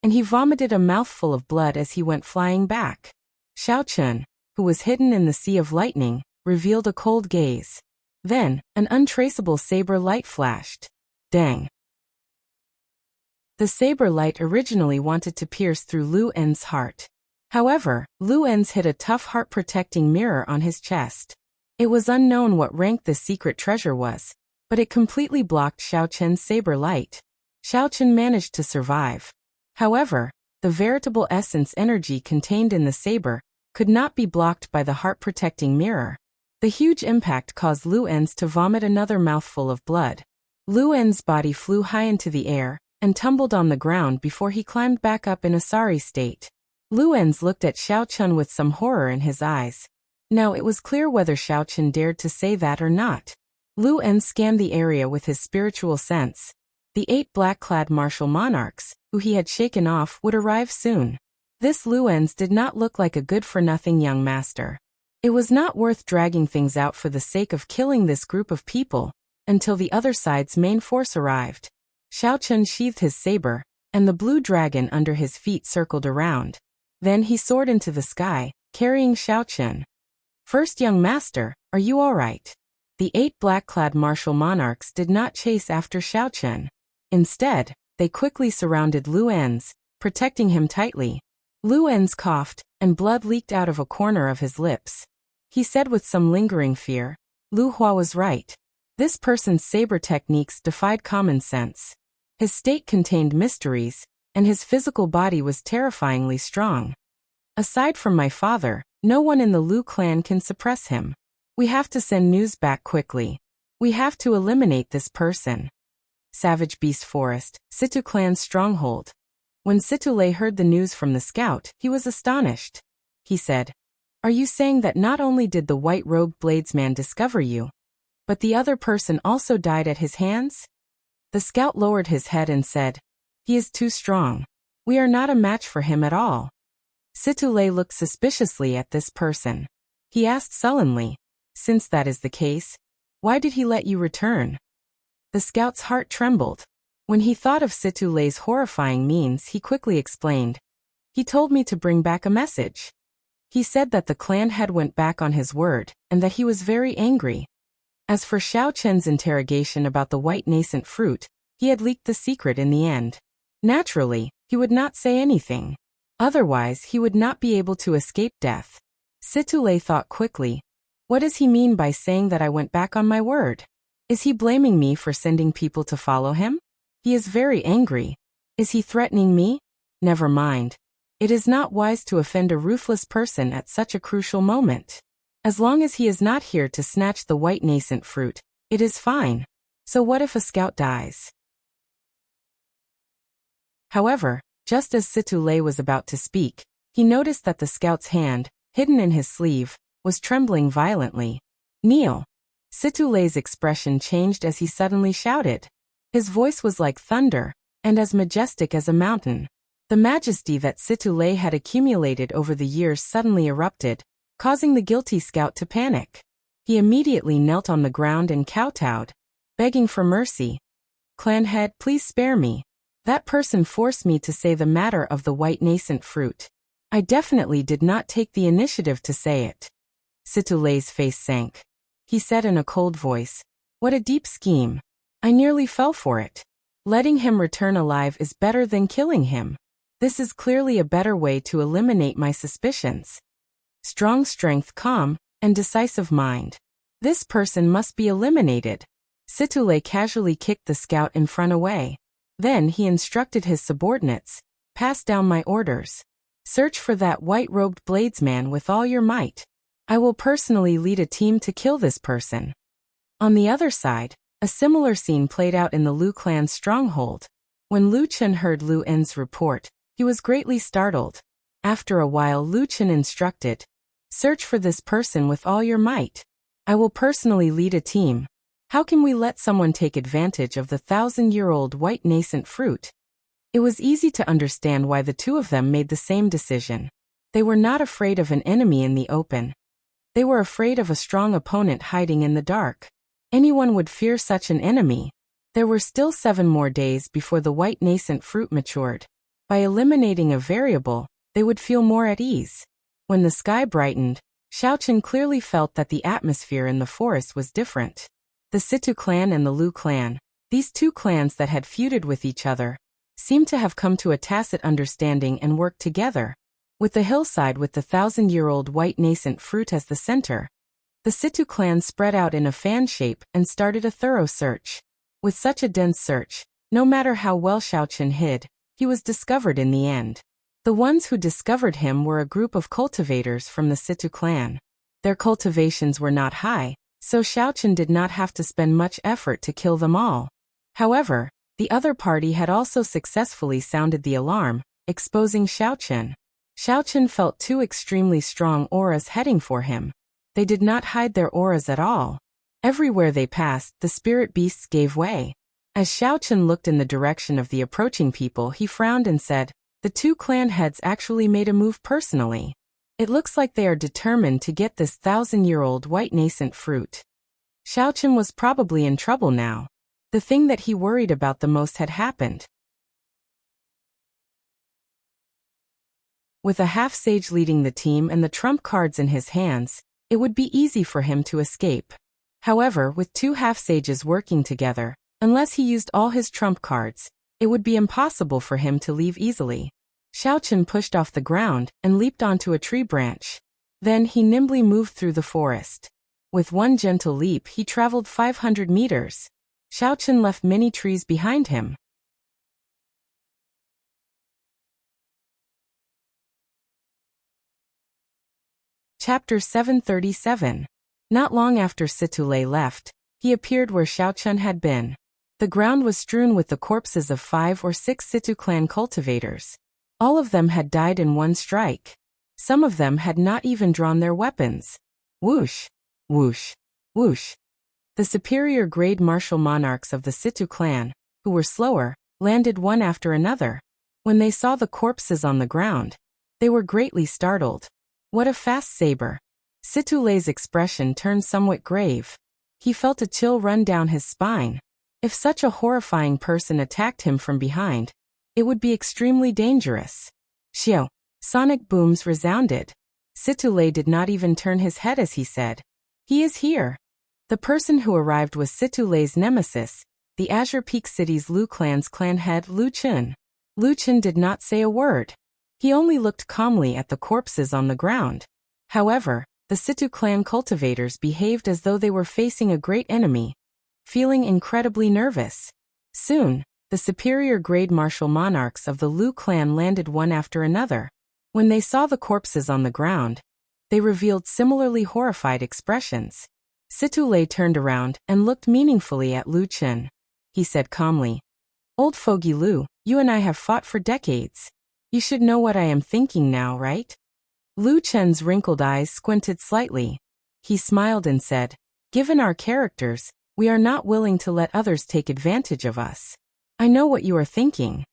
and he vomited a mouthful of blood as he went flying back. Xiao Chen, who was hidden in the sea of lightning, revealed a cold gaze. Then, an untraceable saber light flashed. Dang! The saber light originally wanted to pierce through Lu En's heart. However, Lu En's hid a tough heart-protecting mirror on his chest. It was unknown what rank the secret treasure was, but it completely blocked Xiao Chen's saber light. Xiao Chen managed to survive. However, the veritable essence energy contained in the saber could not be blocked by the heart-protecting mirror. The huge impact caused Lu En's to vomit another mouthful of blood. Lu En's body flew high into the air and tumbled on the ground before he climbed back up in a sorry state. Lu En's looked at Xiao Chen with some horror in his eyes. Now it was clear whether Xiao Chen dared to say that or not. Lu En scanned the area with his spiritual sense. The 8 black-clad martial monarchs, who he had shaken off, would arrive soon. This Lu En's did not look like a good-for-nothing young master. It was not worth dragging things out for the sake of killing this group of people, until the other side's main force arrived. Xiao Chen sheathed his saber, and the blue dragon under his feet circled around. Then he soared into the sky, carrying Xiao Chen. First young master, are you all right? The 8 black-clad martial monarchs did not chase after Xiao Chen. Instead, they quickly surrounded Lu En's, protecting him tightly. Lu En's coughed, and blood leaked out of a corner of his lips. He said with some lingering fear, Lu Hua was right. This person's saber techniques defied common sense. His state contained mysteries, and his physical body was terrifyingly strong. Aside from my father, no one in the Lu clan can suppress him. We have to send news back quickly. We have to eliminate this person. Savage Beast Forest, Situ clan's stronghold. When Situlei heard the news from the scout, he was astonished. He said, "Are you saying that not only did the white-robed bladesman discover you, but the other person also died at his hands?" The scout lowered his head and said, "He is too strong. We are not a match for him at all." Situlei looked suspiciously at this person. He asked sullenly. Since that is the case, why did he let you return? The scout's heart trembled. When he thought of Situle's horrifying means, he quickly explained. He told me to bring back a message. He said that the clan head went back on his word, and that he was very angry. As for Xiao Chen's interrogation about the white nascent fruit, he had leaked the secret in the end. Naturally, he would not say anything. Otherwise, he would not be able to escape death. Situle thought quickly. What does he mean by saying that I went back on my word? Is he blaming me for sending people to follow him? He is very angry. Is he threatening me? Never mind. It is not wise to offend a ruthless person at such a crucial moment. As long as he is not here to snatch the white nascent fruit, it is fine. So what if a scout dies? However, just as Situle was about to speak, he noticed that the scout's hand, hidden in his sleeve, was trembling violently. Kneel. Situle's expression changed as he suddenly shouted. His voice was like thunder, and as majestic as a mountain. The majesty that Situle had accumulated over the years suddenly erupted, causing the guilty scout to panic. He immediately knelt on the ground and kowtowed, begging for mercy. Clan head, please spare me. That person forced me to say the matter of the white nascent fruit. I definitely did not take the initiative to say it. Situle's face sank. He said in a cold voice, what a deep scheme. I nearly fell for it. Letting him return alive is better than killing him. This is clearly a better way to eliminate my suspicions. Strong strength, calm, and decisive mind. This person must be eliminated. Situle casually kicked the scout in front away. Then he instructed his subordinates, pass down my orders. Search for that white-robed bladesman with all your might. I will personally lead a team to kill this person. On the other side, a similar scene played out in the Lu clan's stronghold. When Lu Chen heard Lu En's report, he was greatly startled. After a while, Lu Chen instructed, search for this person with all your might. I will personally lead a team. How can we let someone take advantage of the 1,000-year-old white nascent fruit? It was easy to understand why the two of them made the same decision. They were not afraid of an enemy in the open. They were afraid of a strong opponent hiding in the dark. Anyone would fear such an enemy. There were still 7 more days before the white nascent fruit matured. By eliminating a variable, they would feel more at ease. When the sky brightened, Xiaochen clearly felt that the atmosphere in the forest was different. The Situ clan and the Lu clan, these two clans that had feuded with each other, seemed to have come to a tacit understanding and worked together. With the hillside with the 1,000-year-old white nascent fruit as the center, the Situ clan spread out in a fan shape and started a thorough search. With such a dense search, no matter how well Xiaochen hid, he was discovered in the end. The ones who discovered him were a group of cultivators from the Situ clan. Their cultivations were not high, so Xiaochen did not have to spend much effort to kill them all. However, the other party had also successfully sounded the alarm, exposing Xiaochen. Xiaochen felt 2 extremely strong auras heading for him. They did not hide their auras at all. Everywhere they passed, the spirit beasts gave way. As Xiaochen looked in the direction of the approaching people, he frowned and said, the 2 clan heads actually made a move personally. It looks like they are determined to get this 1,000-year-old white nascent fruit. Xiaochen was probably in trouble now. The thing that he worried about the most had happened. With a half-sage leading the team and the trump cards in his hands, it would be easy for him to escape. However, with 2 half-sages working together, unless he used all his trump cards, it would be impossible for him to leave easily. Xiaochen pushed off the ground and leaped onto a tree branch. Then he nimbly moved through the forest. With one gentle leap, he traveled 500 meters. Xiaochen left many trees behind him. Chapter 737. Not long after Situle left, he appeared where Xiaochen had been. The ground was strewn with the corpses of 5 or 6 Situ clan cultivators. All of them had died in one strike. Some of them had not even drawn their weapons. Whoosh, whoosh, whoosh. The superior grade martial monarchs of the Situ clan, who were slower, landed one after another. When they saw the corpses on the ground, they were greatly startled. What a fast saber! Situle's expression turned somewhat grave. He felt a chill run down his spine. If such a horrifying person attacked him from behind, it would be extremely dangerous. Xiao! Sonic booms resounded. Situle did not even turn his head as he said, "He is here." The person who arrived was Situle's nemesis, the Azure Peak City's Lu clan's clan head Lu Chun. Lu Chun did not say a word. He only looked calmly at the corpses on the ground. However, the Situ clan cultivators behaved as though they were facing a great enemy, feeling incredibly nervous. Soon, the superior grade martial monarchs of the Lu clan landed one after another. When they saw the corpses on the ground, they revealed similarly horrified expressions. Situle turned around and looked meaningfully at Lu Chun. He said calmly, "Old fogey Lu, you and I have fought for decades. You should know what I am thinking now, right?" Lu Chun's wrinkled eyes squinted slightly. He smiled and said, "Given our characters, we are not willing to let others take advantage of us. I know what you are thinking.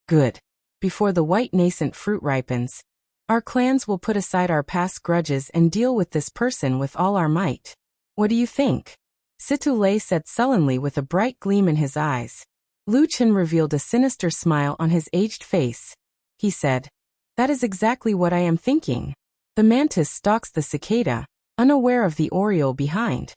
Good. Before the white nascent fruit ripens, our clans will put aside our past grudges and deal with this person with all our might. What do you think?" Situle said sullenly with a bright gleam in his eyes. Lu Chun revealed a sinister smile on his aged face. He said, "That is exactly what I am thinking." The mantis stalks the cicada, unaware of the oriole behind.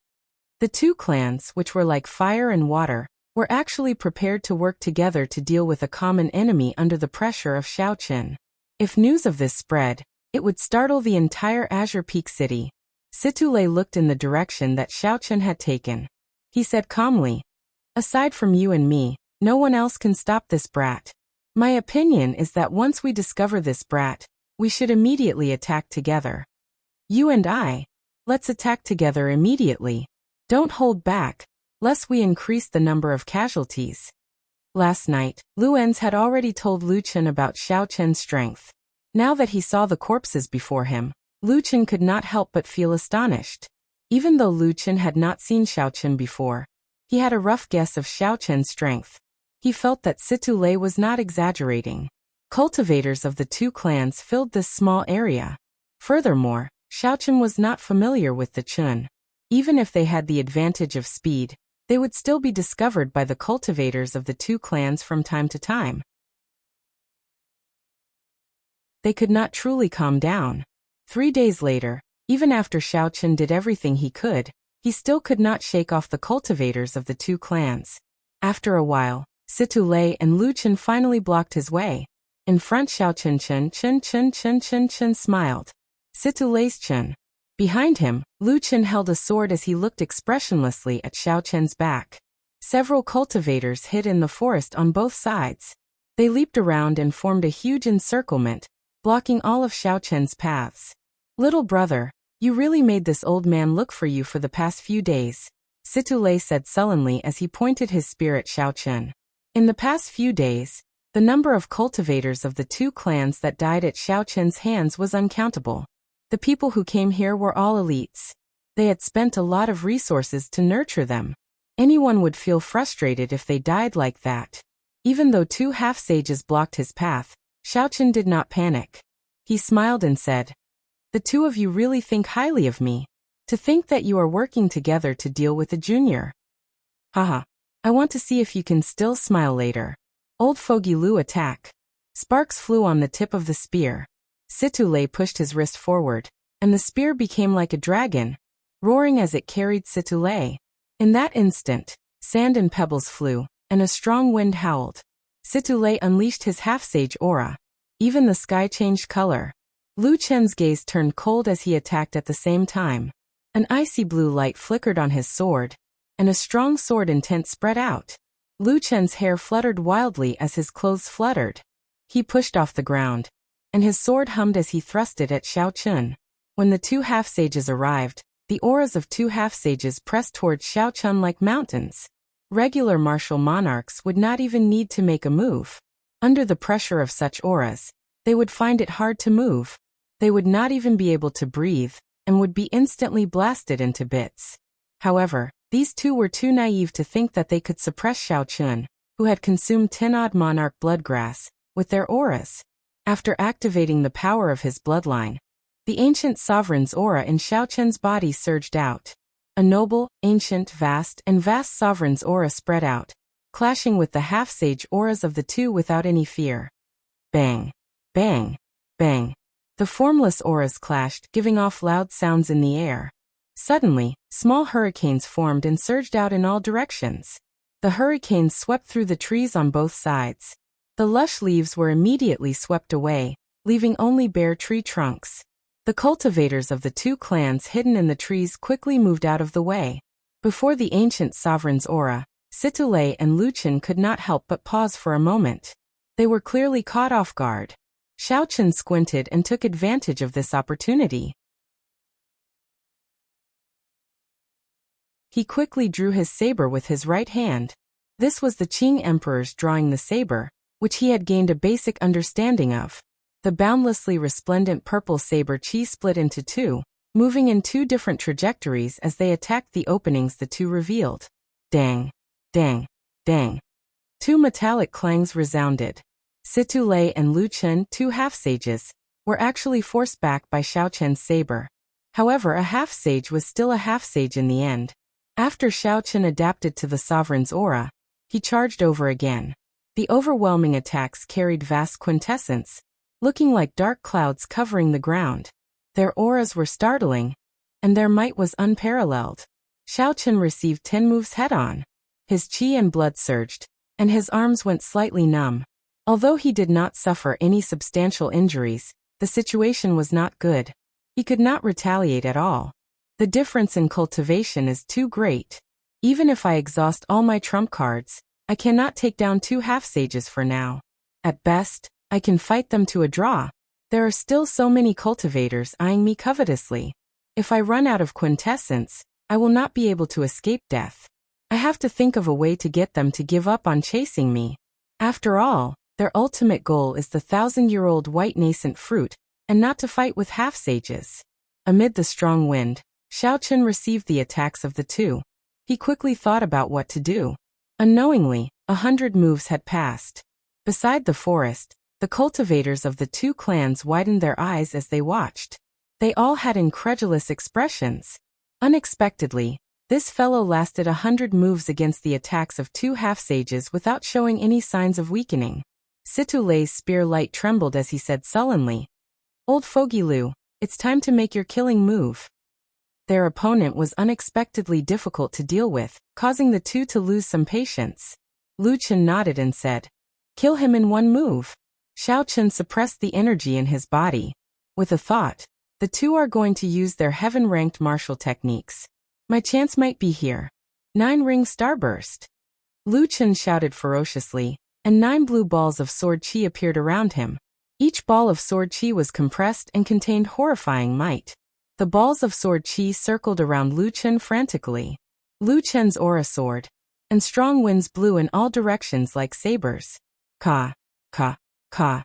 The two clans, which were like fire and water, were actually prepared to work together to deal with a common enemy under the pressure of Xiaoqin. If news of this spread, it would startle the entire Azure Peak City. Situle looked in the direction that Xiaoqin had taken. He said calmly, "Aside from you and me, no one else can stop this brat. My opinion is that once we discover this brat, we should immediately attack together. You and I, let's attack together immediately. Don't hold back, lest we increase the number of casualties." Last night, Luenz had already told Lu Chun about Xiaoqin's strength. Now that he saw the corpses before him, Lu Chun could not help but feel astonished. Even though Lu Chun had not seen Xiaoqin before, he had a rough guess of Xiaoqin's strength. He felt that Situle was not exaggerating. Cultivators of the two clans filled this small area. Furthermore, Xiaoqin was not familiar with the Chun. Even if they had the advantage of speed, they would still be discovered by the cultivators of the two clans from time to time. They could not truly calm down. 3 days later, even after Xiaoqin did everything he could, he still could not shake off the cultivators of the two clans. After a while, Situle and Lu Chun finally blocked his way. In front, Xiaoqin Chun smiled. Situle's Chun. Behind him, Lu Chun held a sword as he looked expressionlessly at Xiaoqin's back. Several cultivators hid in the forest on both sides. They leaped around and formed a huge encirclement, blocking all of Xiaoqin's paths. "Little brother, you really made this old man look for you for the past few days," Situle said sullenly as he pointed his spear at Xiaoqin. In the past few days, the number of cultivators of the two clans that died at Xiaoqin's hands was uncountable. The people who came here were all elites. They had spent a lot of resources to nurture them. Anyone would feel frustrated if they died like that. Even though 2 half-sages blocked his path, Xiaoqin did not panic. He smiled and said, "The two of you really think highly of me. To think that you are working together to deal with a junior. Haha. I want to see if you can still smile later." Old Fogey Lu attack. Sparks flew on the tip of the spear. Situle pushed his wrist forward, and the spear became like a dragon, roaring as it carried Situle. In that instant, sand and pebbles flew, and a strong wind howled. Situle unleashed his half-sage aura. Even the sky changed color. Lu Chen's gaze turned cold as he attacked at the same time. An icy blue light flickered on his sword, and a strong sword intent spread out. Lu Chen's hair fluttered wildly as his clothes fluttered. He pushed off the ground, and his sword hummed as he thrust it at Xiaoqin. When the 2 half-sages arrived, the auras of 2 half-sages pressed towards Xiaoqin like mountains. Regular martial monarchs would not even need to make a move. Under the pressure of such auras, they would find it hard to move. They would not even be able to breathe, and would be instantly blasted into bits. However, these two were too naive to think that they could suppress Xiaoqin, who had consumed 10-odd monarch bloodgrass, with their auras. After activating the power of his bloodline, The ancient sovereign's aura in Xiaoqian's body surged out. A noble, ancient, vast sovereign's aura spread out, clashing with the half-sage auras of the two without any fear. Bang! Bang! Bang! The formless auras clashed, giving off loud sounds in the air. Suddenly, small hurricanes formed and surged out in all directions. The hurricanes swept through the trees on both sides. The lush leaves were immediately swept away, leaving only bare tree trunks. The cultivators of the two clans hidden in the trees quickly moved out of the way. Before the ancient sovereign's aura, Situlei and Luchin could not help but pause for a moment. They were clearly caught off guard. Xiaoqian squinted and took advantage of this opportunity. He quickly drew his saber with his right hand. This was the Qing Emperor's drawing the saber, which he had gained a basic understanding of. The boundlessly resplendent purple saber qi split into two, moving in two different trajectories as they attacked the openings the two revealed. Dang! Dang! Dang! Two metallic clangs resounded. Situlei and Luchin, two half-sages, were actually forced back by Xiaoqian's saber. However, a half-sage was still a half-sage in the end. After Xiaoqian adapted to the sovereign's aura, he charged over again. The overwhelming attacks carried vast quintessence, looking like dark clouds covering the ground. Their auras were startling, and their might was unparalleled. Xiaoqian received 10 moves head-on. His qi and blood surged, and his arms went slightly numb. Although he did not suffer any substantial injuries, the situation was not good. He could not retaliate at all. The difference in cultivation is too great. Even if I exhaust all my trump cards, I cannot take down two half-sages for now. At best, I can fight them to a draw. There are still so many cultivators eyeing me covetously. If I run out of quintessence, I will not be able to escape death. I have to think of a way to get them to give up on chasing me. After all, their ultimate goal is the 1,000-year-old white nascent fruit, and not to fight with half-sages. Amid the strong wind, Xiaoqian received the attacks of the two. He quickly thought about what to do. Unknowingly, 100 moves had passed. Beside the forest, the cultivators of the two clans widened their eyes as they watched. They all had incredulous expressions. Unexpectedly, this fellow lasted 100 moves against the attacks of two half-sages without showing any signs of weakening. Situlei's spear light trembled as he said sullenly, "Old Fogey Lu, it's time to make your killing move." Their opponent was unexpectedly difficult to deal with, causing the two to lose some patience. Luchin nodded and said, "Kill him in one move." Xiaoqian suppressed the energy in his body. With a thought, the two are going to use their heaven-ranked martial techniques. My chance might be here. 9-ring starburst. Luchin shouted ferociously, and 9 blue balls of sword chi appeared around him. Each ball of sword chi was compressed and contained horrifying might. The balls of sword chi circled around Luchin frantically. Luchin's aura soared, and strong winds blew in all directions like sabers. Ka, ka, ka.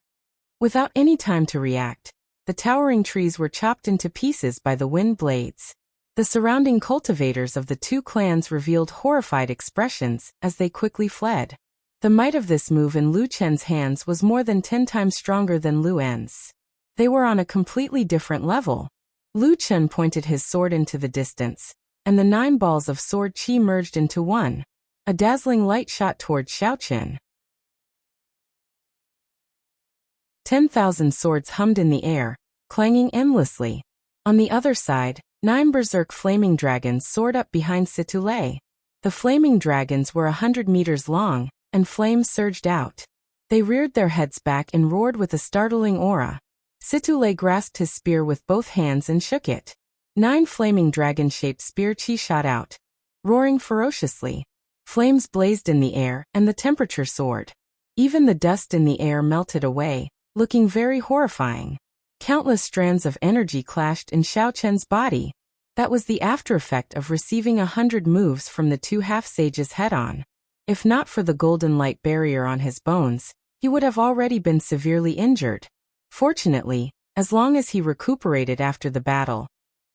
Without any time to react, the towering trees were chopped into pieces by the wind blades. The surrounding cultivators of the two clans revealed horrified expressions as they quickly fled. The might of this move in Lu Chen's hands was more than 10 times stronger than Lu En's. They were on a completely different level. Lu Chen pointed his sword into the distance, and the 9 balls of sword chi merged into one. A dazzling light shot towards Xiaoqian. 10,000 swords hummed in the air, clanging endlessly. On the other side, 9 berserk flaming dragons soared up behind Situlei. The flaming dragons were 100 meters long, and flames surged out. They reared their heads back and roared with a startling aura. Situlei grasped his spear with both hands and shook it. 9 flaming dragon-shaped spear chi shot out, roaring ferociously. Flames blazed in the air, and the temperature soared. Even the dust in the air melted away, looking very horrifying. Countless strands of energy clashed in Xiaoqian's body. That was the after-effect of receiving 100 moves from the two half-sages head-on. If not for the golden light barrier on his bones, he would have already been severely injured. Fortunately, as long as he recuperated after the battle,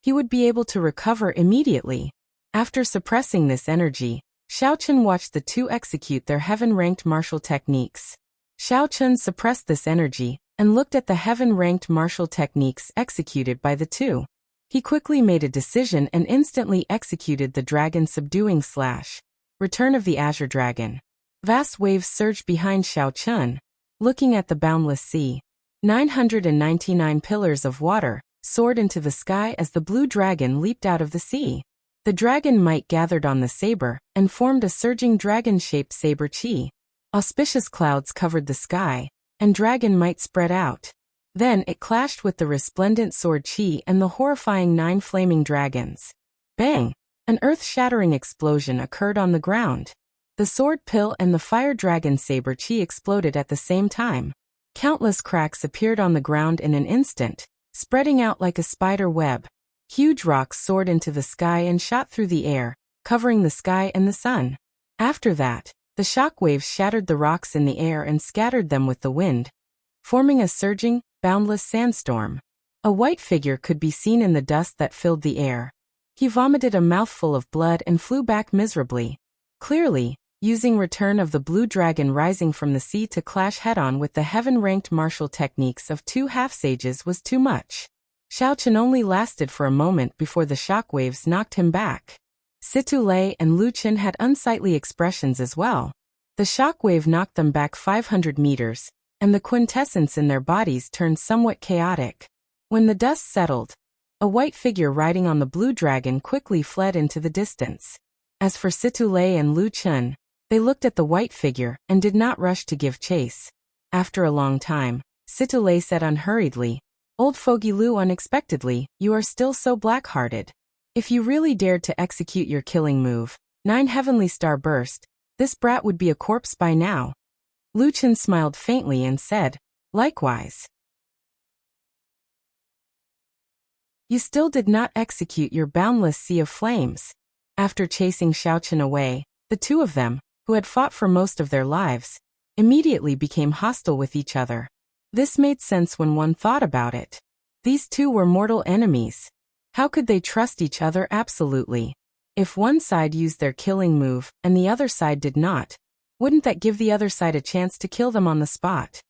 he would be able to recover immediately. After suppressing this energy, Xiaoqian watched the two execute their heaven-ranked martial techniques. Xiaoqian suppressed this energy, and looked at the heaven-ranked martial techniques executed by the two. He quickly made a decision and instantly executed the dragon-subduing slash. Return of the Azure Dragon. Vast waves surged behind Xiao Chun, looking at the boundless sea. 999 pillars of water soared into the sky as the blue dragon leaped out of the sea. The dragon might gathered on the saber and formed a surging dragon-shaped saber chi. Auspicious clouds covered the sky, and dragon might spread out. Then it clashed with the resplendent sword chi and the horrifying 9 flaming dragons. Bang! An earth-shattering explosion occurred on the ground. The sword pill and the fire dragon saber chi exploded at the same time. Countless cracks appeared on the ground in an instant, spreading out like a spider web. Huge rocks soared into the sky and shot through the air, covering the sky and the sun. After that, the shock waves shattered the rocks in the air and scattered them with the wind, forming a surging, boundless sandstorm. A white figure could be seen in the dust that filled the air. He vomited a mouthful of blood and flew back miserably. Clearly, using Return of the Blue Dragon rising from the sea to clash head-on with the heaven-ranked martial techniques of 2 half-sages was too much. Xiao Chen only lasted for a moment before the shockwaves knocked him back. Situ Lei and Lu Chen had unsightly expressions as well. The shockwave knocked them back 500 meters, and the quintessence in their bodies turned somewhat chaotic. When the dust settled, a white figure riding on the blue dragon quickly fled into the distance. As for Situ Lei and Lu Chen, they looked at the white figure and did not rush to give chase. After a long time, Situ Lei said unhurriedly, "Old Fogey Lu, unexpectedly, you are still so black-hearted. If you really dared to execute your killing move, 9 heavenly star burst, this brat would be a corpse by now." Lu Chen smiled faintly and said, "Likewise. You still did not execute your boundless sea of flames." After chasing Xiao Chen away, the two of them, who had fought for most of their lives, immediately became hostile with each other. This made sense when one thought about it. These two were mortal enemies. How could they trust each other absolutely? If one side used their killing move and the other side did not, wouldn't that give the other side a chance to kill them on the spot?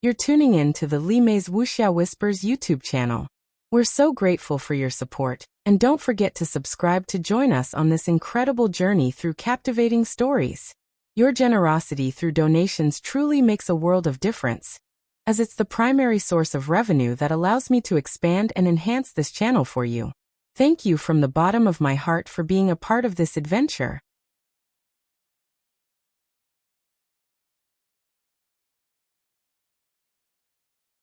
You're tuning in to the Li Mei's Wuxia Whispers YouTube channel. We're so grateful for your support, and don't forget to subscribe to join us on this incredible journey through captivating stories. Your generosity through donations truly makes a world of difference, as it's the primary source of revenue that allows me to expand and enhance this channel for you. Thank you from the bottom of my heart for being a part of this adventure.